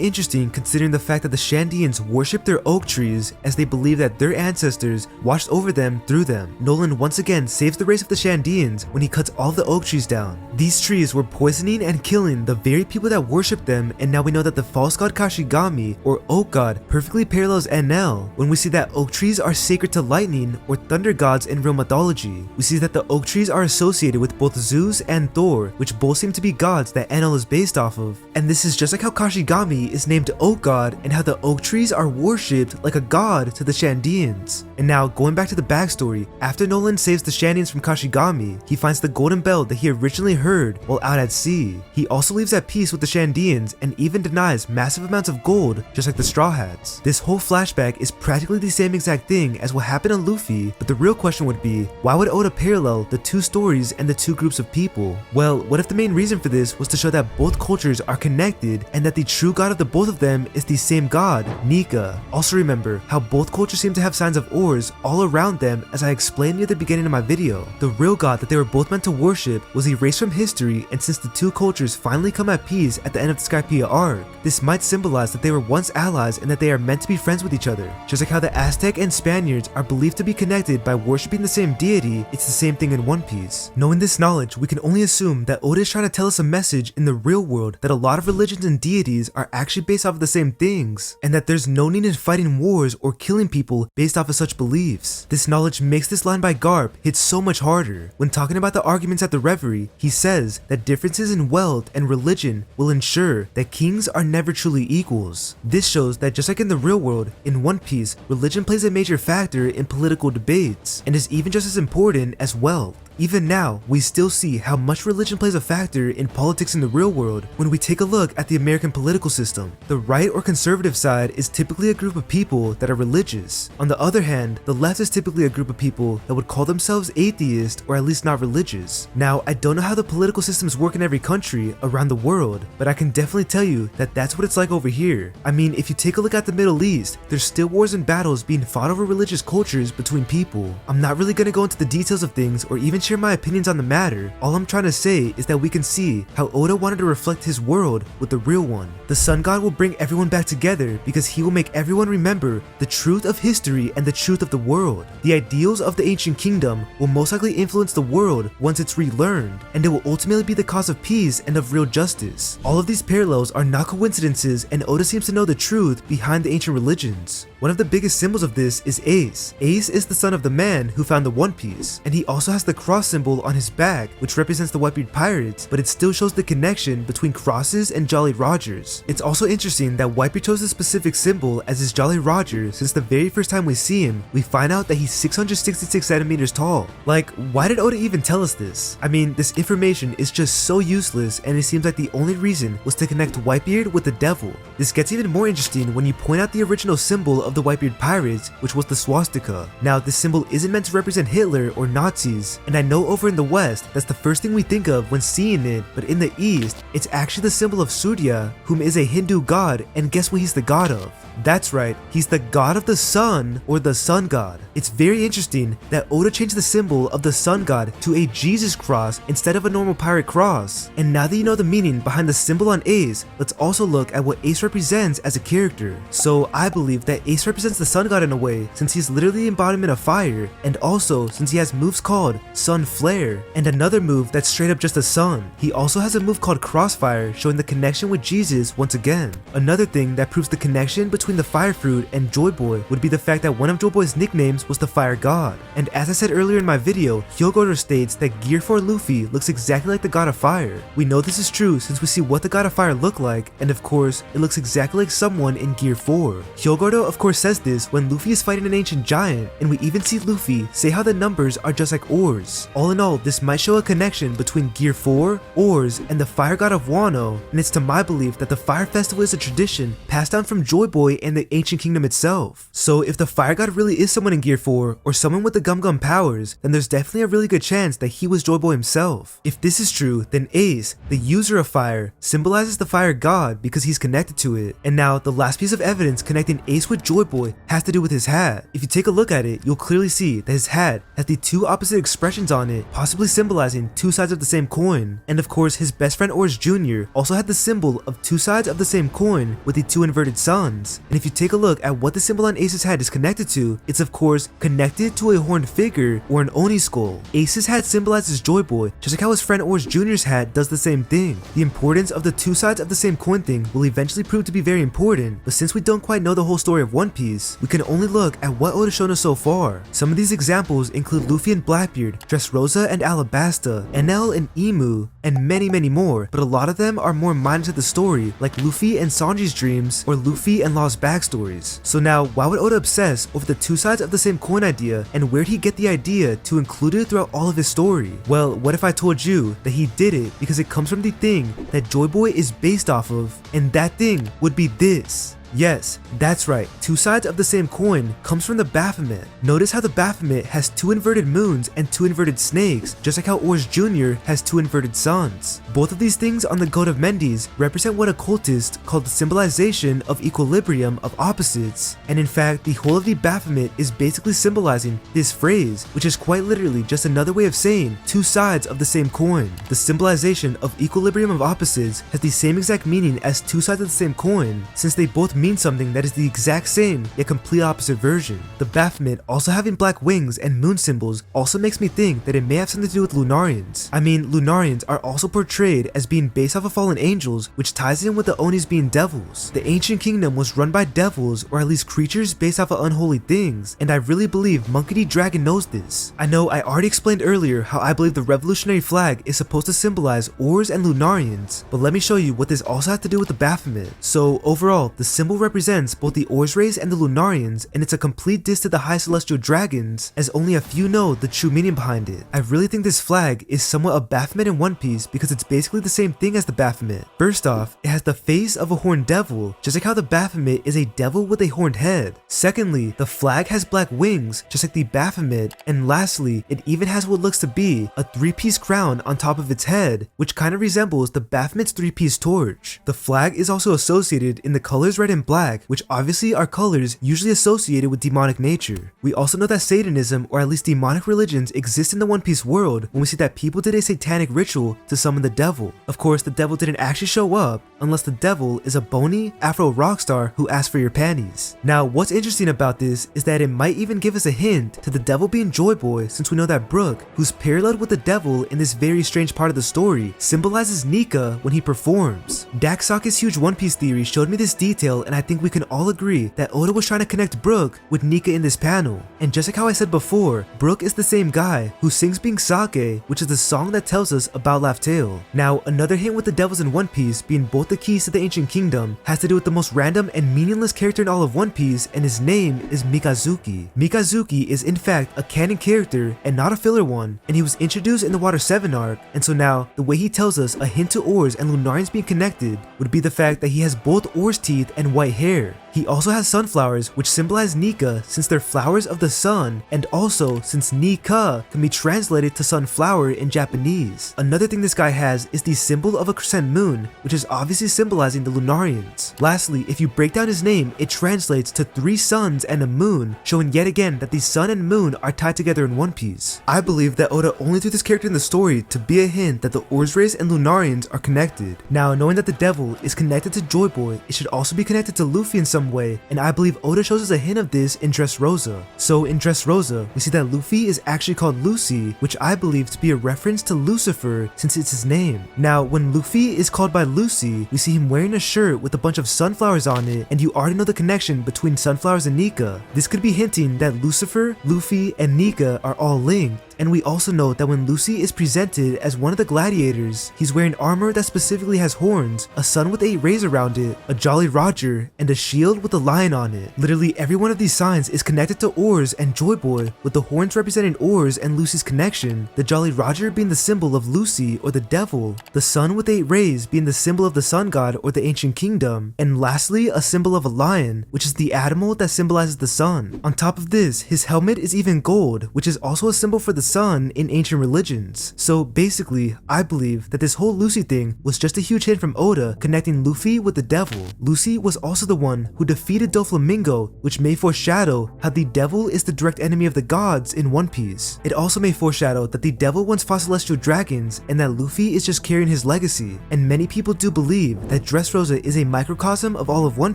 interesting considering the fact that the Shandeans worship their oak trees as they believe that their ancestors watched over them through them. Noland once again saves the race of the Shandeans when he cuts all the oak trees down. These trees were poisoning and killing the very people that worship them, and now we know that the false god Kashigami, or oak god, perfectly parallels NL when we see that oak trees are sacred to lightning or thunder gods in real mythology. We see that the oak trees are associated with both Zeus and Thor, which both seem to be gods that NL is based off of. And this is just like how Kashigami is named oak god and how the oak trees are worshipped like a god to the Shandeans. And now, going back to the backstory, after Noland saves the Shandeans from Kashigami, he finds the golden bell that he originally heard while out at sea. He also leaves at peace with the Shandeans and even denies massive amounts of gold, just like the Straw Hats. This whole flashback is practically the same exact thing as what happened to Luffy, but the real question would be, why would Oda parallel the two stories and the two groups of people? Well, what if the main reason for this was to show that both cultures are connected and that the true god of the both of them is the same god, Nika. Also remember how both cultures seem to have signs of oars all around them, as I explained near the beginning of my video. The real god that they were both meant to worship was erased from history, and since the two cultures finally come at peace at the end of the Skypiea arc, this might symbolize that they were once allies and that they are meant to be friends with each other. Just like how the Aztec and Spaniards are believed to be connected by worshipping the same deity, it's the same thing in One Piece. Knowing this knowledge, we can only assume that Oda is trying to tell us a message in the real world that a lot of religions and deities are actually based off of the same things, and that there's no need in fighting wars or killing people based off of such beliefs. This knowledge makes this line by Garp hit so much harder. When talking about the arguments at the Reverie, he says that differences in wealth and religion will ensure that kings are never truly equals. This shows that just like in the real world, in One Piece, religion plays a major factor in political debates, and is even just as important as wealth. Even now, we still see how much religion plays a factor in politics in the real world when we take a look at the American political system. The right or conservative side is typically a group of people that are religious. On the other hand, the left is typically a group of people that would call themselves atheist or at least not religious. Now, I don't know how the political systems work in every country around the world, but I can definitely tell you that that's what it's like over here. I mean, if you take a look at the Middle East, there's still wars and battles being fought over religious cultures between people. I'm not really gonna go into the details of things or even share my opinions on the matter. All I'm trying to say is that we can see how Oda wanted to reflect his world with the real one. The sun god will bring everyone back together because he will make everyone remember the truth of history and the truth of the world. The ideals of the ancient kingdom will most likely influence the world once it's relearned, and it will ultimately be the cause of peace and of real justice. All of these parallels are not coincidences, and Oda seems to know the truth behind the ancient religions. One of the biggest symbols of this is Ace. Ace is the son of the man who found the One Piece, and he also has the cross symbol on his back, which represents the Whitebeard pirates, but it still shows the connection between crosses and Jolly Rogers. It's also interesting that Whitebeard chose this specific symbol as his Jolly Roger since the very first time we see him, we find out that he's 666 centimeters tall. Like, why did Oda even tell us this? I mean, this information is just so useless, and it seems like the only reason was to connect Whitebeard with the devil. This gets even more interesting when you point out the original symbol of the Whitebeard pirates, which was the swastika. Now, this symbol isn't meant to represent Hitler or Nazis, and I know over in the West, that's the first thing we think of when seeing it, but in the East, it's actually the symbol of Surya, whom is a Hindu god, and guess what he's the god of? That's right, he's the god of the sun, or the sun god. It's very interesting that Oda changed the symbol of the sun god to a Jesus cross instead of a normal pirate cross. And now that you know the meaning behind the symbol on Ace, let's also look at what Ace represents as a character. So I believe that Ace represents the sun god in a way, since he's literally the embodiment of fire, and also since he has moves called Sun Flare, and another move that's straight up just a sun. He also has a move called Crossfire, showing the connection with Jesus once again. Another thing that proves the connection between the fire fruit and Joyboy would be the fact that one of Joyboy's nicknames was the fire god. And as I said earlier in my video, Hyogoro states that Gear 4 Luffy looks exactly like the god of fire. We know this is true since we see what the god of fire looked like, and of course, it looks exactly like someone in Gear 4. Hyogoro of course says this when Luffy is fighting an ancient giant, and we even see Luffy say how the numbers are just like oars. All in all, this might show a connection between Gear 4, Oars, and the fire god of Wano, and it's to my belief that the fire festival is a tradition passed down from Joyboy and the ancient kingdom itself. So if the fire god really is someone in Gear 4, or someone with the Gum Gum powers, then there's definitely a really good chance that he was Joyboy himself. If this is true, then Ace, the user of fire, symbolizes the fire god because he's connected to it. And now, the last piece of evidence connecting Ace with Joyboy has to do with his hat. If you take a look at it, you'll clearly see that his hat has the two opposite expressions on it, possibly symbolizing two sides of the same coin. And of course, his best friend Oars Jr. also had the symbol of two sides of the same coin with the two inverted suns. And if you take a look at what the symbol on Ace's hat is connected to, it's of course connected to a horned figure or an Oni skull. Ace's hat symbolizes Joyboy, just like how his friend Oars Jr.'s hat does the same thing. The importance of the two sides of the same coin thing will eventually prove to be very important, but since we don't quite know the whole story of One Piece, we can only look at what Oda's shown us so far. Some of these examples include Luffy and Blackbeard, Dressrosa and Alabasta, Enel and Emu, and many more, but a lot of them are more minor to the story, like Luffy and Sanji's dreams or Luffy and Law's backstories. So now, why would Oda obsess over the two sides of the same coin idea, and where'd he get the idea to include it throughout all of his story? Well, what if I told you that he did it because it comes from the thing that Joyboy is based off of, and that thing would be this. Yes, that's right, two sides of the same coin comes from the Baphomet. Notice how the Baphomet has two inverted moons and two inverted snakes, just like how Oars Jr. has two inverted suns. Both of these things on the goat of Mendes represent what occultists call the symbolization of equilibrium of opposites, and in fact, the whole of the Baphomet is basically symbolizing this phrase, which is quite literally just another way of saying two sides of the same coin. The symbolization of equilibrium of opposites has the same exact meaning as two sides of the same coin, since they both mean something that is the exact same yet complete opposite version. The Baphomet also having black wings and moon symbols also makes me think that it may have something to do with Lunarians. I mean, Lunarians are also portrayed as being based off of fallen angels, which ties in with the Onis being devils. The ancient kingdom was run by devils, or at least creatures based off of unholy things, and I really believe Monkey D. Dragon knows this. I know I already explained earlier how I believe the revolutionary flag is supposed to symbolize Oars and Lunarians, but let me show you what this also has to do with the Baphomet. So overall, the symbol represents both the Oars race and the Lunarians, and it's a complete diss to the high celestial dragons, as only a few know the true meaning behind it. I really think this flag is somewhat a Baphomet in One Piece because it's basically the same thing as the Baphomet. First off, it has the face of a horned devil, just like how the Baphomet is a devil with a horned head. Secondly, the flag has black wings, just like the Baphomet, and lastly, it even has what looks to be a three-piece crown on top of its head, which kind of resembles the Baphomet's three-piece torch. The flag is also associated in the colors red and and black, which obviously are colors usually associated with demonic nature. We also know that Satanism, or at least demonic religions, exist in the One Piece world when we see that people did a satanic ritual to summon the devil. Of course, the devil didn't actually show up unless the devil is a bony Afro rock star who asked for your panties. Now, what's interesting about this is that it might even give us a hint to the devil being Joyboy, since we know that Brook, who's paralleled with the devil in this very strange part of the story, symbolizes Nika when he performs. Daxake's huge One Piece theory showed me this detail, and I think we can all agree that Oda was trying to connect Brook with Nika in this panel. And just like how I said before, Brook is the same guy who sings Being Sake, which is the song that tells us about Laugh Tale. Now, another hint with the devils in One Piece being both the keys to the ancient kingdom has to do with the most random and meaningless character in all of One Piece, and his name is Mikazuki. Mikazuki is in fact a canon character and not a filler one, and he was introduced in the Water 7 arc, and so now the way he tells us a hint to Oars and Lunarians being connected would be the fact that he has both Oars teeth and white hair. He also has sunflowers, which symbolize Nika since they're flowers of the sun, and also since Nika can be translated to sunflower in Japanese. Another thing this guy has is the symbol of a crescent moon, which is obviously symbolizing the Lunarians. Lastly, if you break down his name, it translates to 3 suns and a moon, showing yet again that the sun and moon are tied together in One Piece. I believe that Oda only threw this character in the story to be a hint that the Oars race and Lunarians are connected. Now, knowing that the devil is connected to Joyboy, it should also be connected to Luffy in some way, and I believe Oda shows us a hint of this in Dressrosa. So in Dressrosa, we see that Luffy is actually called Lucy, which I believe to be a reference to Lucifer since it's his name. Now, when Luffy is called by Lucy, we see him wearing a shirt with a bunch of sunflowers on it, and you already know the connection between sunflowers and Nika. This could be hinting that Lucifer, Luffy, and Nika are all linked. And we also know that when Lucy is presented as one of the gladiators, he's wearing armor that specifically has horns, a sun with 8 rays around it, a Jolly Roger, and a shield with a lion on it. Literally every one of these signs is connected to Oars and Joyboy, with the horns representing Oars and Lucy's connection, the Jolly Roger being the symbol of Lucy or the devil, the sun with 8 rays being the symbol of the sun god or the ancient kingdom, and lastly a symbol of a lion, which is the animal that symbolizes the sun. On top of this, his helmet is even gold, which is also a symbol for the sun in ancient religions. So basically, I believe that this whole Lucy thing was just a huge hint from Oda connecting Luffy with the devil. Lucy was also the one who defeated Doflamingo, which may foreshadow how the devil is the direct enemy of the gods in One Piece. It also may foreshadow that the devil once fought celestial dragons and that Luffy is just carrying his legacy. And many people do believe that Dressrosa is a microcosm of all of One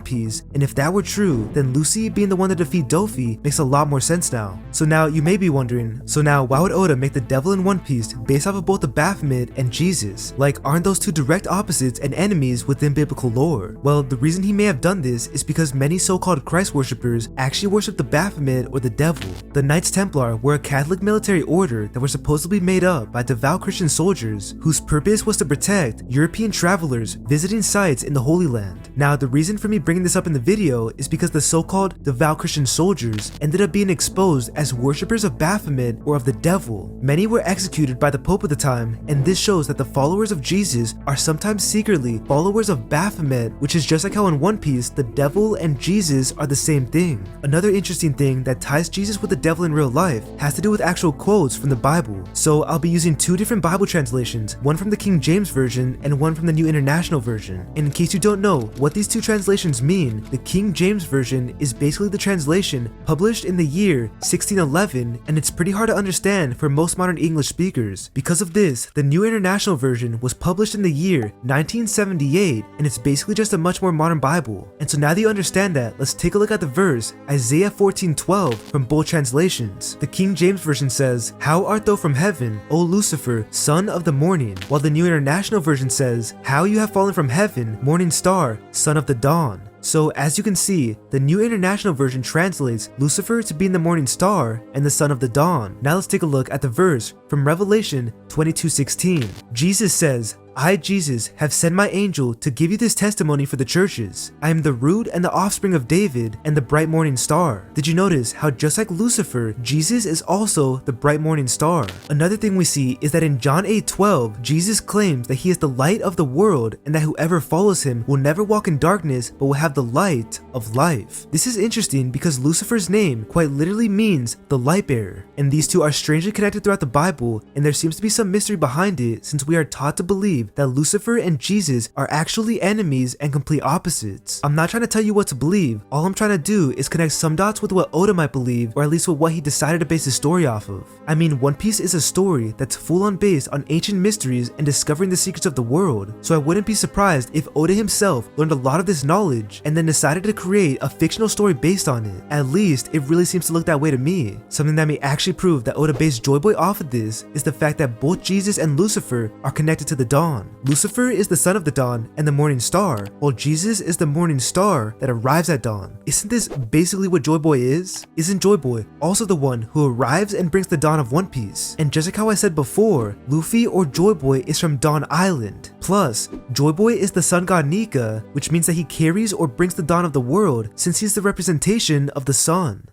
Piece, and if that were true, then Lucy being the one to defeat Dofi makes a lot more sense now. So now you may be wondering, so now why would Oda make the devil in One Piece based off of both the Baphomet and Jesus? Like, aren't those two direct opposites and enemies within biblical lore? Well, the reason he may have done this is because many so-called Christ worshippers actually worship the Baphomet or the devil. The Knights Templar were a Catholic military order that were supposedly made up by devout Christian soldiers whose purpose was to protect European travelers visiting sites in the Holy Land. Now, the reason for me bringing this up in the video is because the so-called devout Christian soldiers ended up being exposed as worshippers of Baphomet or of the devil. Many were executed by the Pope at the time, and this shows that the followers of Jesus are sometimes secretly followers of Baphomet, which is just like how in One Piece, the devil and Jesus are the same thing. Another interesting thing that ties Jesus with the devil in real life has to do with actual quotes from the Bible. So I'll be using 2 different Bible translations, one from the King James Version and one from the New International Version. And in case you don't know what these 2 translations mean, the King James Version is basically the translation published in the year 1611, and it's pretty hard to understand for most modern English speakers. Because of this, the New International Version was published in the year 1978, and it's basically just a much more modern Bible. And so now that you understand that, let's take a look at the verse Isaiah 14:12 from both translations. The King James Version says, "How art thou from heaven, O Lucifer, son of the morning?" While the New International Version says, "How you have fallen from heaven, morning star, son of the dawn." So as you can see, the New International Version translates Lucifer to being the morning star and the son of the dawn. Now let's take a look at the verse from Revelation 22:16. Jesus says, "I, Jesus, have sent my angel to give you this testimony for the churches. I am the root and the offspring of David and the bright morning star." Did you notice how just like Lucifer, Jesus is also the bright morning star? Another thing we see is that in John 8:12, Jesus claims that he is the light of the world and that whoever follows him will never walk in darkness but will have the light of life. This is interesting because Lucifer's name quite literally means the light bearer, and these two are strangely connected throughout the Bible, and there seems to be some mystery behind it since we are taught to believe believe that Lucifer and Jesus are actually enemies and complete opposites. I'm not trying to tell you what to believe, all I'm trying to do is connect some dots with what Oda might believe, or at least with what he decided to base his story off of. I mean, One Piece is a story that's full on based on ancient mysteries and discovering the secrets of the world, so I wouldn't be surprised if Oda himself learned a lot of this knowledge and then decided to create a fictional story based on it. At least, it really seems to look that way to me. Something that may actually prove that Oda based Joyboy off of this is the fact that both Jesus and Lucifer are connected to the dawn. Lucifer is the son of the dawn and the morning star, while Jesus is the morning star that arrives at dawn. Isn't this basically what Joyboy is? Isn't Joyboy also the one who arrives and brings the dawn of One Piece? And just like how I said before, Luffy or Joyboy is from Dawn Island. Plus, Joyboy is the sun god Nika, which means that he carries or brings the dawn of the world since he's the representation of the sun.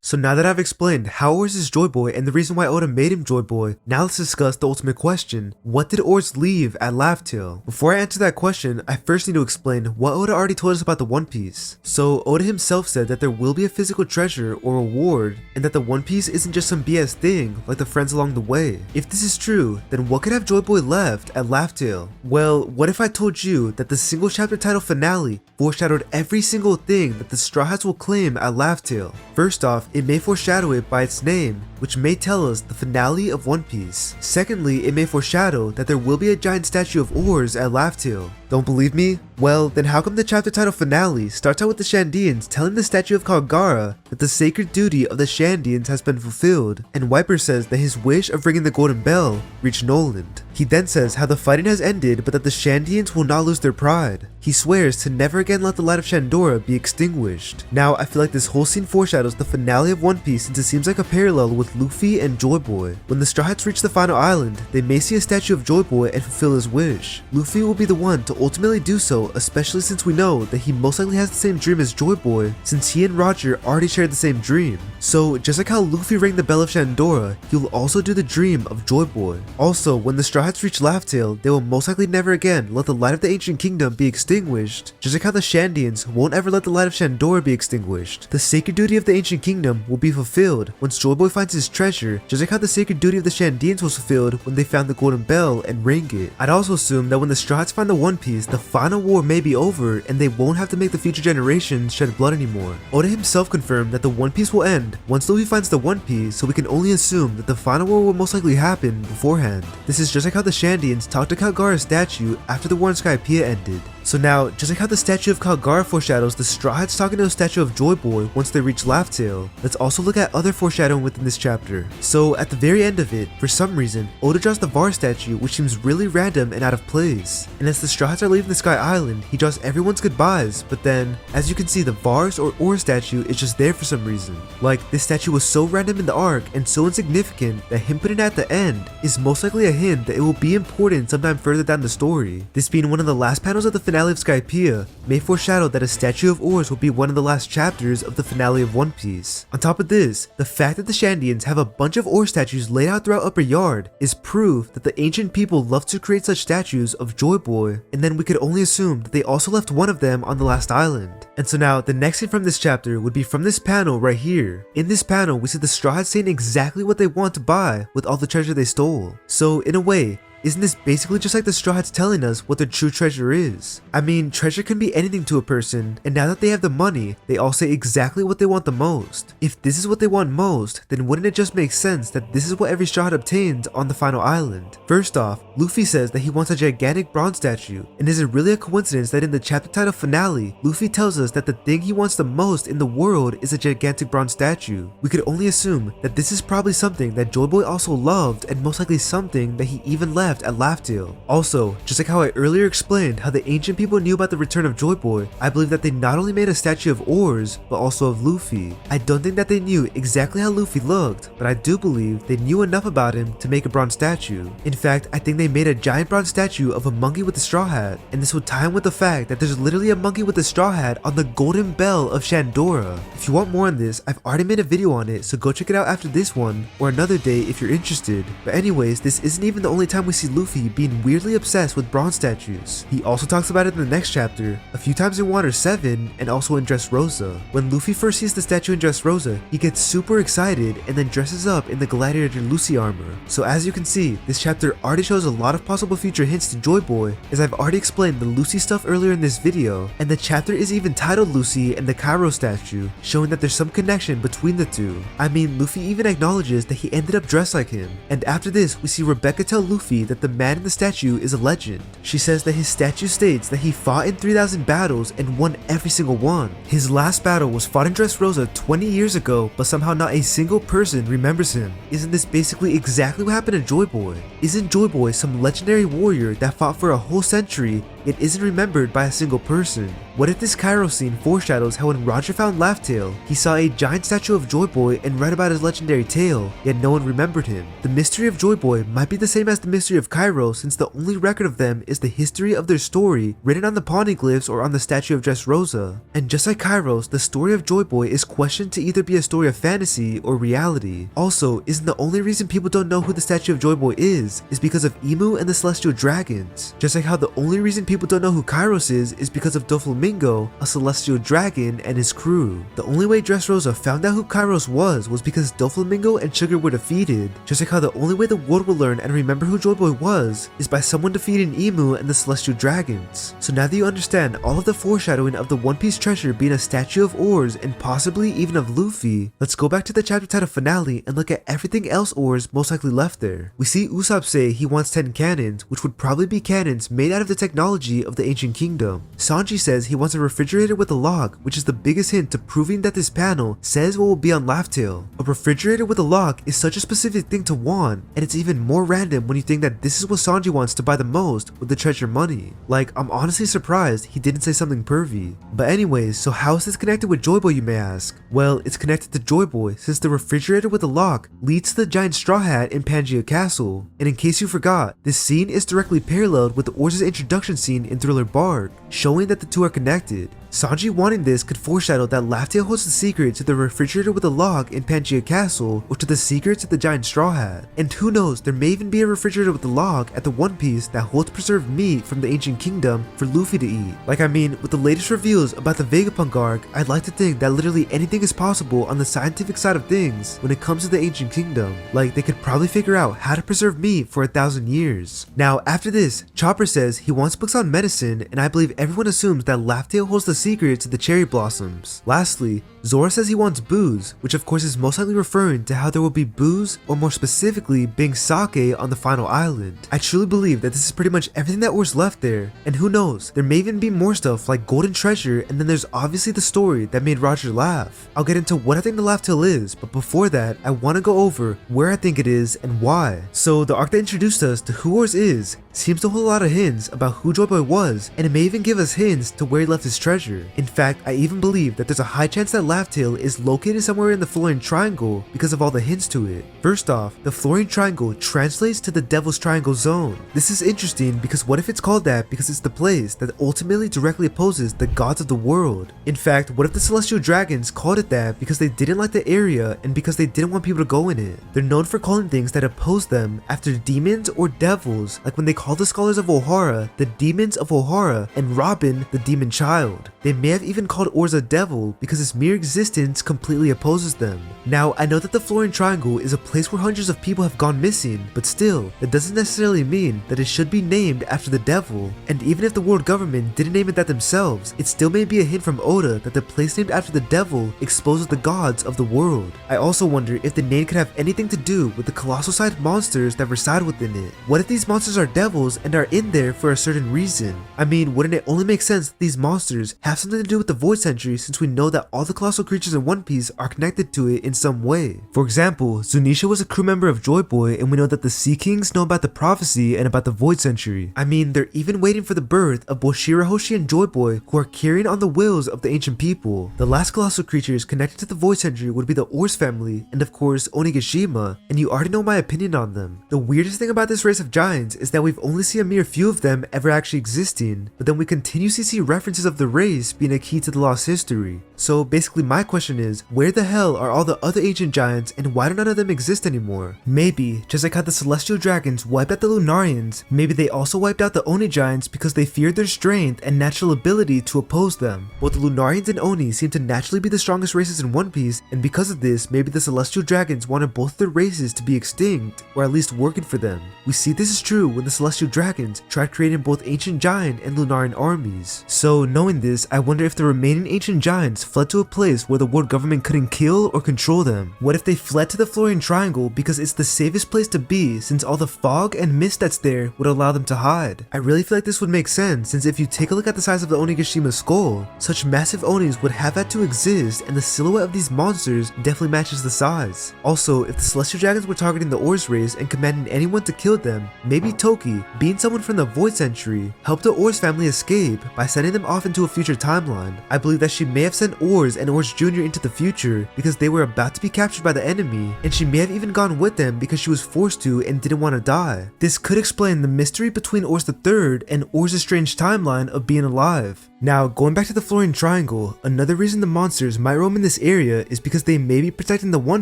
So now that I've explained how Oars is Joyboy and the reason why Oda made him Joyboy, now let's discuss the ultimate question. What did Oars leave at Laugh Tale? Before I answer that question, I first need to explain what Oda already told us about the One Piece. So Oda himself said that there will be a physical treasure or reward, and that the One Piece isn't just some BS thing like the friends along the way. If this is true, then what could have Joyboy left at Laugh Tale? Well, what if I told you that the single chapter title finale foreshadowed every single thing that the Straw Hats will claim at Laugh Tale? First off, it may foreshadow it by its name, which may tell us the finale of One Piece. Secondly, it may foreshadow that there will be a giant statue of Oars at Laugh Tale. Don't believe me? Well, then how come the chapter title finale starts out with the Shandians telling the statue of Kalgara that the sacred duty of the Shandians has been fulfilled, and Wiper says that his wish of ringing the golden bell reached Noland. He then says how the fighting has ended but that the Shandians will not lose their pride. He swears to never again let the light of Shandora be extinguished. Now, I feel like this whole scene foreshadows the finale of One Piece since it seems like a parallel with Luffy and Joyboy. When the Straw Hats reach the final island, they may see a statue of Joyboy and fulfill his wish. Luffy will be the one to ultimately do so, especially since we know that he most likely has the same dream as Joyboy, since he and Roger already shared the same dream. So just like how Luffy rang the bell of Shandora, he will also do the dream of Joyboy. Also, when the Straw Hats reach Laugh Tale, they will most likely never again let the light of the ancient kingdom be extinguished, just like how the Shandians won't ever let the light of Shandora be extinguished. The sacred duty of the ancient kingdom will be fulfilled once Joyboy finds his treasure, just like how the sacred duty of the Shandians was fulfilled when they found the golden bell and rang it. I'd also assume that when the Straw Hats find the One Piece, the final war may be over and they won't have to make the future generations shed blood anymore. Oda himself confirmed that the One Piece will end once Luffy finds the One Piece, so we can only assume that the final war will most likely happen beforehand. This is just like how the Shandians talked to Kalgara's statue after the war in Skypiea ended. So now, just like how the statue of Kalgara foreshadows the Straw Hats talking to the statue of Joyboy once they reach Laugh Tale, let's also look at other foreshadowing within this chapter. So at the very end of it, for some reason, Oda draws the Var statue, which seems really random and out of place. And as the Straw Hats are leaving the Sky Island, he draws everyone's goodbyes, but then, as you can see, the Vars or Oar statue is just there for some reason. Like, this statue was so random in the arc and so insignificant that him putting it at the end is most likely a hint that it will be important sometime further down the story. This being one of the last panels of the finale of Skypiea may foreshadow that a statue of Oars will be one of the last chapters of the finale of One Piece. On top of this, the fact that the Shandians have a bunch of Oar statues laid out throughout Upper Yard is proof that the ancient people love to create such statues of Joyboy, and then we could only assume that they also left one of them on the last island. And so now, the next scene from this chapter would be from this panel right here. In this panel, we see the Straw Hats saying exactly what they want to buy with all the treasure they stole. So in a way, isn't this basically just like the Straw Hats telling us what their true treasure is? I mean, treasure can be anything to a person, and now that they have the money, they all say exactly what they want the most. If this is what they want most, then wouldn't it just make sense that this is what every Straw Hat obtains on the final island? First off, Luffy says that he wants a gigantic bronze statue, and is it really a coincidence that in the chapter title finale, Luffy tells us that the thing he wants the most in the world is a gigantic bronze statue? We could only assume that this is probably something that Joyboy also loved, and most likely something that he even left at Laugh Tale. Also, just like how I earlier explained how the ancient people knew about the return of Joyboy, I believe that they not only made a statue of Oars, but also of Luffy. I don't think that they knew exactly how Luffy looked, but I do believe they knew enough about him to make a bronze statue. In fact, I think they made a giant bronze statue of a monkey with a straw hat, and this would tie in with the fact that there's literally a monkey with a straw hat on the golden bell of Shandora. If you want more on this, I've already made a video on it, so go check it out after this one, or another day if you're interested. But anyways, this isn't even the only time we see see Luffy being weirdly obsessed with bronze statues. He also talks about it in the next chapter, a few times in Wano 7, and also in Dressrosa. When Luffy first sees the statue in Dressrosa, he gets super excited and then dresses up in the Gladiator Lucy armor. So as you can see, this chapter already shows a lot of possible future hints to Joyboy, as I've already explained the Lucy stuff earlier in this video, and the chapter is even titled Lucy and the Cairo statue, showing that there's some connection between the two. I mean, Luffy even acknowledges that he ended up dressed like him, and after this we see Rebecca tell Luffy that the man in the statue is a legend. She says that his statue states that he fought in 3,000 battles and won every single one. His last battle was fought in Dressrosa 20 years ago, but somehow not a single person remembers him. Isn't this basically exactly what happened to Joyboy? Isn't Joyboy some legendary warrior that fought for a whole century yet isn't remembered by a single person? What if this Cairo scene foreshadows how when Roger found Laugh-Tale, he saw a giant statue of Joyboy and read about his legendary tale, yet no one remembered him? The mystery of Joyboy might be the same as the mystery of Cairo, since the only record of them is the history of their story written on the poneglyphs or on the statue of Dressrosa. And just like Kairos, the story of Joyboy is questioned to either be a story of fantasy or reality. Also, isn't the only reason people don't know who the statue of Joyboy is because of Emu and the Celestial Dragons? Just like how the only reason people don't know who Kairos is because of Doflamingo, a celestial dragon, and his crew. The only way Dressrosa found out who Kairos was because Doflamingo and Sugar were defeated. Just like how the only way the world will learn and remember who Joyboy was is by someone defeating Emu and the Celestial Dragons. So now that you understand all of the foreshadowing of the One Piece treasure being a statue of Oars and possibly even of Luffy, let's go back to the chapter title finale and look at everything else Oars most likely left there. We see Usopp say he wants 10 cannons, which would probably be cannons made out of the technology of the ancient kingdom. Sanji says he wants a refrigerator with a lock, which is the biggest hint to proving that this panel says what will be on Laugh-Tale. A refrigerator with a lock is such a specific thing to want, and it's even more random when you think that this is what Sanji wants to buy the most with the treasure money. Like, I'm honestly surprised he didn't say something pervy. But anyways, so how is this connected with Joyboy, you may ask? Well, it's connected to Joyboy since the refrigerator with a lock leads to the giant straw hat in Pangaea Castle. And in case you forgot, this scene is directly paralleled with Oars' introduction scene in Thriller Bark, showing that the two are connected. Sanji wanting this could foreshadow that Laugh-Tale holds the secret to the refrigerator with a lock in Pangaea Castle, or to the secret to the giant straw hat. And who knows, there may even be a refrigerator with a lock at the One Piece that holds preserved meat from the ancient kingdom for Luffy to eat. Like, I mean, with the latest reveals about the Vegapunk arc, I'd like to think that literally anything is possible on the scientific side of things when it comes to the ancient kingdom. Like, they could probably figure out how to preserve meat for 1,000 years. Now, after this, Chopper says he wants books on medicine, and I believe everyone assumes that Laugh-Tale holds the secret to the cherry blossoms. Lastly, Zora says he wants booze, which of course is most likely referring to how there will be booze, or more specifically being sake on the final island. I truly believe that this is pretty much everything that Oars left there, and who knows, there may even be more stuff like golden treasure, and then there's obviously the story that made Roger laugh. I'll get into what I think the Laugh-Tale is, but before that, I want to go over where I think it is and why. So the arc that introduced us to who Oars is seems to hold a lot of hints about who Joyboy was, and it may even give us hints to where he left his treasure. In fact, I even believe that there's a high chance that Laugh-Tale is located somewhere in the Flooring Triangle because of all the hints to it. First off, the Flooring Triangle translates to the Devil's Triangle Zone. This is interesting because what if it's called that because it's the place that ultimately directly opposes the gods of the world? In fact, what if the Celestial Dragons called it that because they didn't like the area and because they didn't want people to go in it? They're known for calling things that oppose them after demons or devils, like when they call the Scholars of Ohara the Demons of Ohara and Robin the Demon Child. They may have even called Oars a devil because its mere existence completely opposes them. Now, I know that the Flooring Triangle is a place where hundreds of people have gone missing, but still, that doesn't necessarily mean that it should be named after the devil. And even if the world government didn't name it that themselves, it still may be a hint from Oda that the place named after the devil exposes the gods of the world. I also wonder if the name could have anything to do with the colossal-sized monsters that reside within it. What if these monsters are devils and are in there for a certain reason? I mean, wouldn't it only make sense that these monsters have something to do with the Void Century, since we know that all the colossal creatures in One Piece are connected to it in some way? For example, Zunisha was a crew member of Joyboy, and we know that the Sea Kings know about the prophecy and about the Void Century. I mean, they're even waiting for the birth of both Shirahoshi and Joyboy, who are carrying on the wills of the ancient people. The last colossal creatures connected to the Void Century would be the Oars family, and of course Onigashima, and you already know my opinion on them. The weirdest thing about this race of giants is that we've only seen a mere few of them ever actually existing, but then we continuously see references of the race being a key to the lost history. So basically basically my question is, where the hell are all the other ancient giants and why do none of them exist anymore? Maybe, just like how the celestial dragons wiped out the Lunarians, maybe they also wiped out the Oni giants because they feared their strength and natural ability to oppose them. Both the Lunarians and Oni seem to naturally be the strongest races in One Piece, and because of this, maybe the celestial dragons wanted both their races to be extinct, or at least working for them. We see this is true when the celestial dragons tried creating both ancient giant and Lunarian armies. So knowing this, I wonder if the remaining ancient giants fled to a place where the world government couldn't kill or control them. What if they fled to the Florian Triangle because it's the safest place to be, since all the fog and mist that's there would allow them to hide? I really feel like this would make sense, since if you take a look at the size of the Onigashima skull, such massive Onis would have had to exist, and the silhouette of these monsters definitely matches the size. Also, if the celestial dragons were targeting the Oars race and commanding anyone to kill them, maybe Toki, being someone from the Void Century, helped the Oars family escape by sending them off into a future timeline. I believe that she may have sent Oars and Oars Jr. into the future because they were about to be captured by the enemy, and she may have even gone with them because she was forced to and didn't want to die. This could explain the mystery between Oars III and Oars' strange timeline of being alive. Now, going back to the Florian Triangle, another reason the monsters might roam in this area is because they may be protecting the One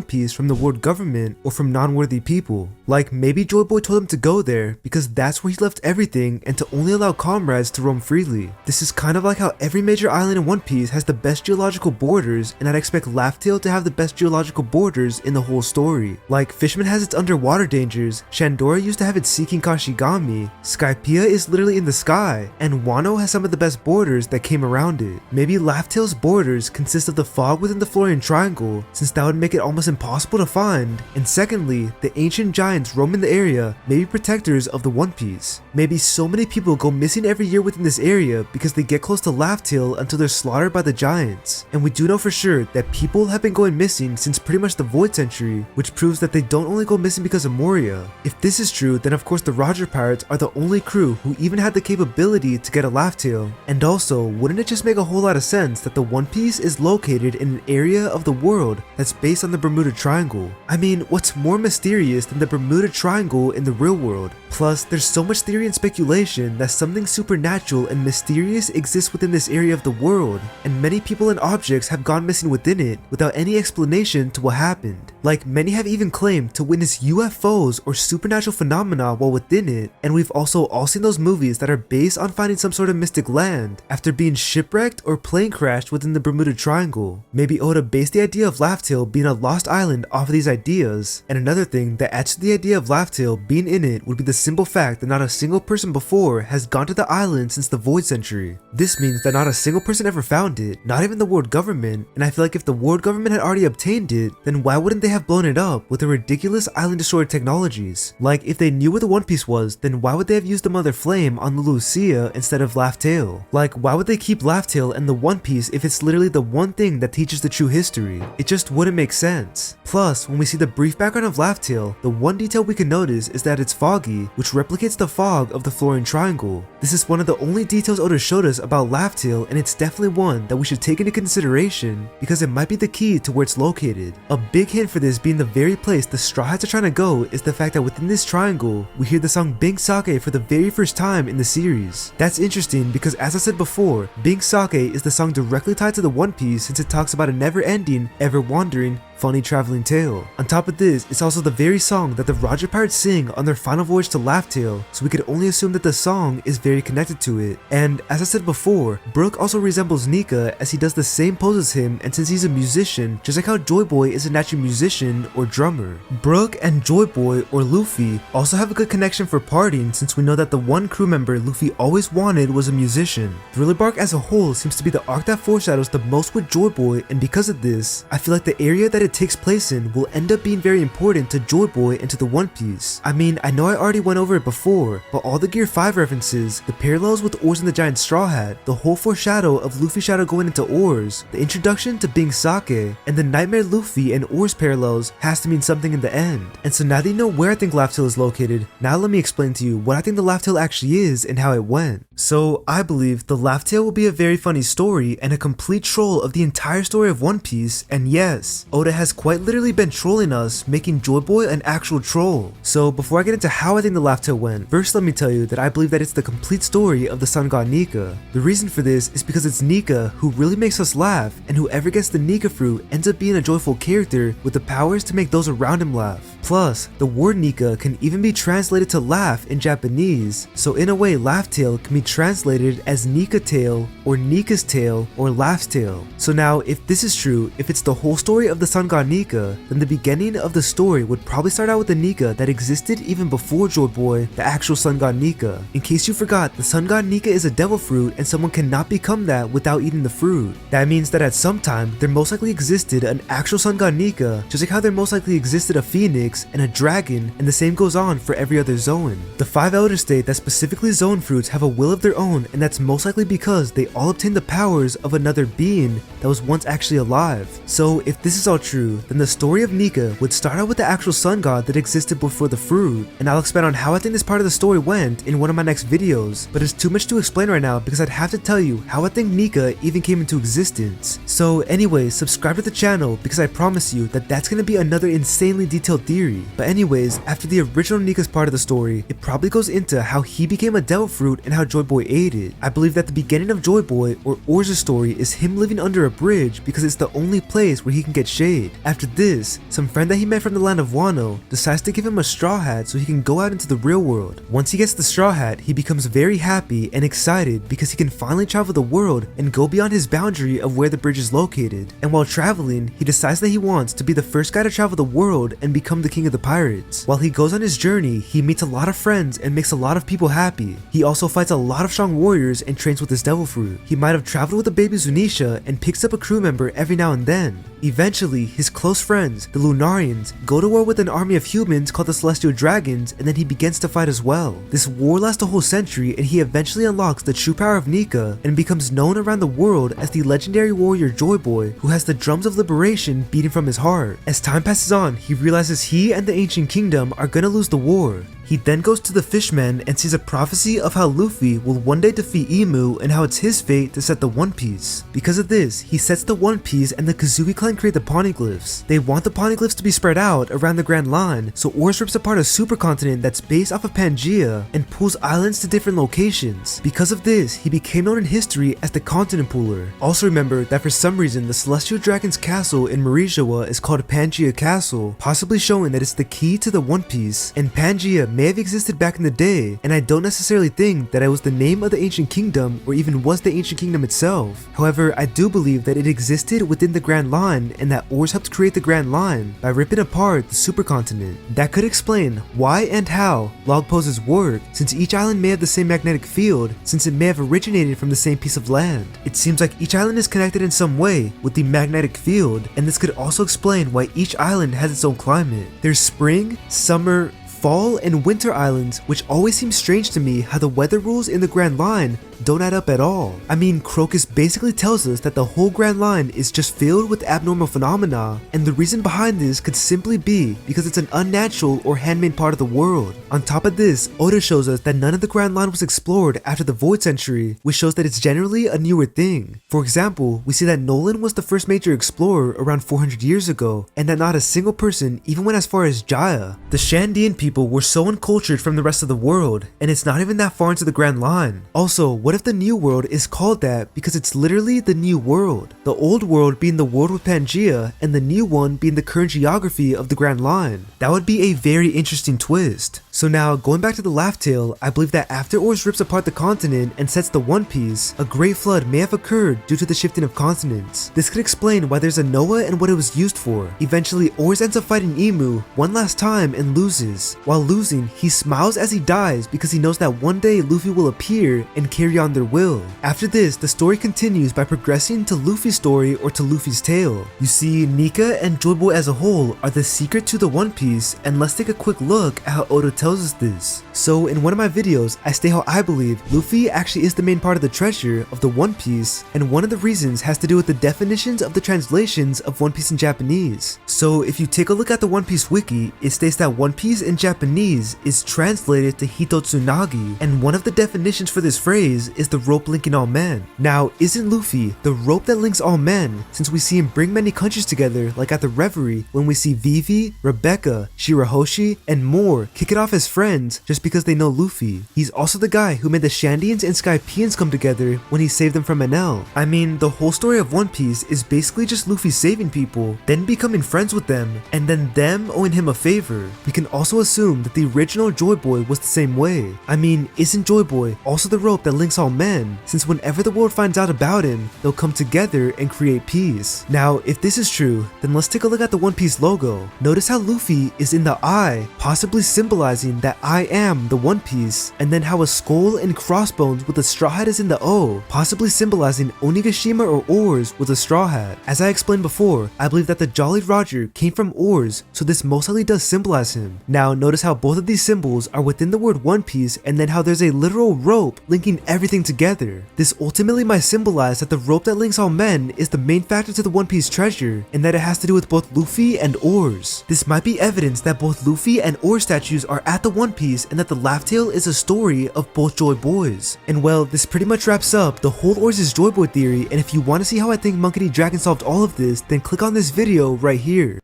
Piece from the world government or from non-worthy people. Like, maybe Joyboy told him to go there because that's where he left everything and to only allow comrades to roam freely. This is kind of like how every major island in One Piece has the best geological borders, and I'd expect Laugh Tale to have the best geological borders in the whole story. Like, Fishman has its underwater dangers, Shandora used to have its Seeking Kashigami, Skypiea is literally in the sky, and Wano has some of the best borders that came around it. Maybe Laugh Tale's borders consist of the fog within the Florian Triangle, since that would make it almost impossible to find, and secondly, the ancient giants roaming the area may be protectors of the One Piece. Maybe so many people go missing every year within this area because they get close to Laugh Tale until they're slaughtered by the giants, and we do know for sure that people have been going missing since pretty much the Void Century, which proves that they don't only go missing because of Moria. If this is true, then of course the Roger Pirates are the only crew who even had the capability to get a Laugh Tale, and also, wouldn't it just make a whole lot of sense that the One Piece is located in an area of the world that's based on the Bermuda Triangle? I mean, what's more mysterious than the Bermuda Triangle in the real world? Plus, there's so much theory and speculation that something supernatural and mysterious exists within this area of the world, and many people and objects have gone missing within it without any explanation to what happened. Like, many have even claimed to witness UFOs or supernatural phenomena while within it, and we've also all seen those movies that are based on finding some sort of mystic land after being shipwrecked or plane crashed within the Bermuda Triangle. Maybe Oda based the idea of Laugh Tale being a lost island off of these ideas, and another thing that adds to the idea of Laugh Tale being in it would be the simple fact that not a single person before has gone to the island since the Void Century. This means that not a single person ever found it, not even the world government, and I feel like if the world government had already obtained it, then why wouldn't they have blown it up with the ridiculous island destroyer technologies? Like, if they knew where the One Piece was, then why would they have used the Mother Flame on the Lucia instead of Laugh Tale? Like, why would they keep Laugh Tale and the One Piece if it's literally the one thing that teaches the true history? It just wouldn't make sense. Plus, when we see the brief background of Laugh Tale, the one detail we can notice is that it's foggy, which replicates the fog of the Florian Triangle. This is one of the only details Oda showed us about Laugh Tale, and it's definitely one that we should take into consideration because it might be the key to where it's located. A big hint for this being the very place the Straw Hats are trying to go is the fact that within this triangle, we hear the song Bing Sake for the very first time in the series. That's interesting because, as I said before, Bing Sake is the song directly tied to the One Piece since it talks about a never-ending, ever-wandering, funny traveling tale. On top of this, it's also the very song that the Roger Pirates sing on their final voyage to Laugh Tale, so we could only assume that the song is very connected to it. And as I said before, Brook also resembles Nika as he does the same pose as him, and since he's a musician, just like how Joyboy is a natural musician or drummer. Brook and Joyboy or Luffy also have a good connection for partying, since we know that the one crew member Luffy always wanted was a musician. Thriller Bark as a whole seems to be the arc that foreshadows the most with Joyboy, and because of this, I feel like the area that it takes place in will end up being very important to Joyboy and to the One Piece. I mean, I know I already went over it before, but all the Gear 5 references, the parallels with Oars and the Giant Straw Hat, the whole foreshadow of Luffy Shadow going into Oars, the introduction to Bing Sake, and the Nightmare Luffy and Oars parallels has to mean something in the end. And so now that you know where I think Laugh Tale is located, now let me explain to you what I think the Laugh Tale actually is and how it went. So I believe the Laugh Tale will be a very funny story and a complete troll of the entire story of One Piece, and yes, Oda has quite literally been trolling us, making Joyboy an actual troll. So before I get into how I think the Laugh Tale went, first let me tell you that I believe that it's the complete story of the sun god Nika. The reason for this is because it's Nika who really makes us laugh, and whoever gets the Nika fruit ends up being a joyful character with the powers to make those around him laugh. Plus, the word Nika can even be translated to laugh in Japanese, so in a way Laugh Tale can be translated as Nika Tale, or Nika's Tale, or Laugh's Tale. So now, if this is true, if it's the whole story of the sun god Nika, then the beginning of the story would probably start out with the Nika that existed even before Joyboy, the actual sun god Nika. In case you forgot, the sun god Nika is a devil fruit and someone cannot become that without eating the fruit. That means that at some time, there most likely existed an actual sun god Nika, just like how there most likely existed a phoenix and a dragon, and the same goes on for every other Zoan. The 5 Elders state that specifically Zoan fruits have a will of their own, and that's most likely because they all obtain the powers of another being that was once actually alive. So if this is all true, then the story of Nika would start out with the actual sun god that existed before the fruit, and I'll expand on how I think this part of the story went in one of my next videos, but it's too much to explain right now because I'd have to tell you how I think Nika even came into existence. So anyways, subscribe to the channel because I promise you that that's gonna be another insanely detailed theory. But anyways, after the original Nika's part of the story, it probably goes into how he became a devil fruit and how Joyboy ate it. I believe that the beginning of Joyboy, or Oars' story, is him living under a bridge because it's the only place where he can get shade. After this, some friend that he met from the land of Wano decides to give him a straw hat so he can go out into the real world. Once he gets the straw hat, he becomes very happy and excited because he can finally travel the world and go beyond his boundary of where the bridge is located. And while traveling, he decides that he wants to be the first guy to travel the world and become the king of the pirates. While he goes on his journey, he meets a lot of friends and makes a lot of people happy. He also fights a lot of strong warriors and trains with his devil fruit. He might have traveled with the baby Zunisha and picks up a crew member every now and then. Eventually, his close friends, the Lunarians, go to war with an army of humans called the Celestial Dragons, and then he begins to fight as well. This war lasts a whole century, and he eventually unlocks the true power of Nika and becomes known around the world as the legendary warrior Joyboy, who has the drums of liberation beating from his heart. As time passes on, he realizes he and the Ancient Kingdom are gonna lose the war. He then goes to the Fishmen and sees a prophecy of how Luffy will one day defeat Emu and how it's his fate to set the One Piece. Because of this, he sets the One Piece and the Kozuki clan create the Poneglyphs. They want the Poneglyphs to be spread out around the Grand Line, so Oars rips apart a supercontinent that's based off of Pangaea and pulls islands to different locations. Because of this, he became known in history as the Continent Pooler. Also remember that for some reason, the Celestial Dragon's castle in Marishawa is called Pangaea Castle, possibly showing that it's the key to the One Piece, and Pangaea may have existed back in the day, and I don't necessarily think that it was the name of the Ancient Kingdom or even was the Ancient Kingdom itself. However, I do believe that it existed within the Grand Line and that Oars helped create the Grand Line by ripping apart the supercontinent. That could explain why and how log poses work, since each island may have the same magnetic field, since it may have originated from the same piece of land. It seems like each island is connected in some way with the magnetic field, and this could also explain why each island has its own climate. There's spring, summer, fall, and winter islands, which always seems strange to me how the weather rules in the Grand Line don't add up at all. I mean, Crocus basically tells us that the whole Grand Line is just filled with abnormal phenomena, and the reason behind this could simply be because it's an unnatural or handmade part of the world. On top of this, Oda shows us that none of the Grand Line was explored after the Void Century, which shows that it's generally a newer thing. For example, we see that Nolan was the first major explorer around 400 years ago, and that not a single person even went as far as Jaya. The Shandian people were so uncultured from the rest of the world, and it's not even that far into the Grand Line. Also, what if the New World is called that because it's literally the New World? The old world being the world with Pangaea, and the new one being the current geography of the Grand Line. That would be a very interesting twist. So now, going back to the Laugh Tale, I believe that after Oars rips apart the continent and sets the One Piece, a great flood may have occurred due to the shifting of continents. This could explain why there's a Noah and what it was used for. Eventually, Oars ends up fighting Emu one last time and loses. While losing, he smiles as he dies because he knows that one day Luffy will appear and carry on their will. After this, the story continues by progressing to Luffy's story or to Luffy's tale. You see, Nika and Joyboy as a whole are the secret to the One Piece, and let's take a quick look at how Oda tells us this. So in one of my videos, I state how I believe Luffy actually is the main part of the treasure of the One Piece, and one of the reasons has to do with the definitions of the translations of One Piece in Japanese. So if you take a look at the One Piece wiki, it states that One Piece in Japanese is translated to Hitotsunagi, and one of the definitions for this phrase Piece is the rope linking all men. Now, isn't Luffy the rope that links all men, since we see him bring many countries together like at the Reverie when we see Vivi, Rebecca, Shirahoshi, and more kick it off as friends just because they know Luffy. He's also the guy who made the Shandians and Skypeans come together when he saved them from Enel. I mean, the whole story of One Piece is basically just Luffy saving people, then becoming friends with them, and then them owing him a favor. We can also assume that the original Joyboy was the same way. I mean, isn't Joyboy also the rope that links all men, since whenever the world finds out about him, they'll come together and create peace. Now, if this is true, then let's take a look at the One Piece logo. Notice how Luffy is in the eye, possibly symbolizing that I am the One Piece, and then how a skull and crossbones with a straw hat is in the O, possibly symbolizing Onigashima or Oars with a straw hat. As I explained before, I believe that the Jolly Roger came from Oars, so this most likely does symbolize him. Now, notice how both of these symbols are within the word One Piece, and then how there's a literal rope linking everything together. This ultimately might symbolize that the rope that links all men is the main factor to the One Piece treasure, and that it has to do with both Luffy and Oars. This might be evidence that both Luffy and Oars statues are at the One Piece, and that the Laugh Tale is a story of both Joy Boys. And well, this pretty much wraps up the whole Oars is Joyboy theory, and if you want to see how I think Monkey D. Dragon solved all of this, then click on this video right here.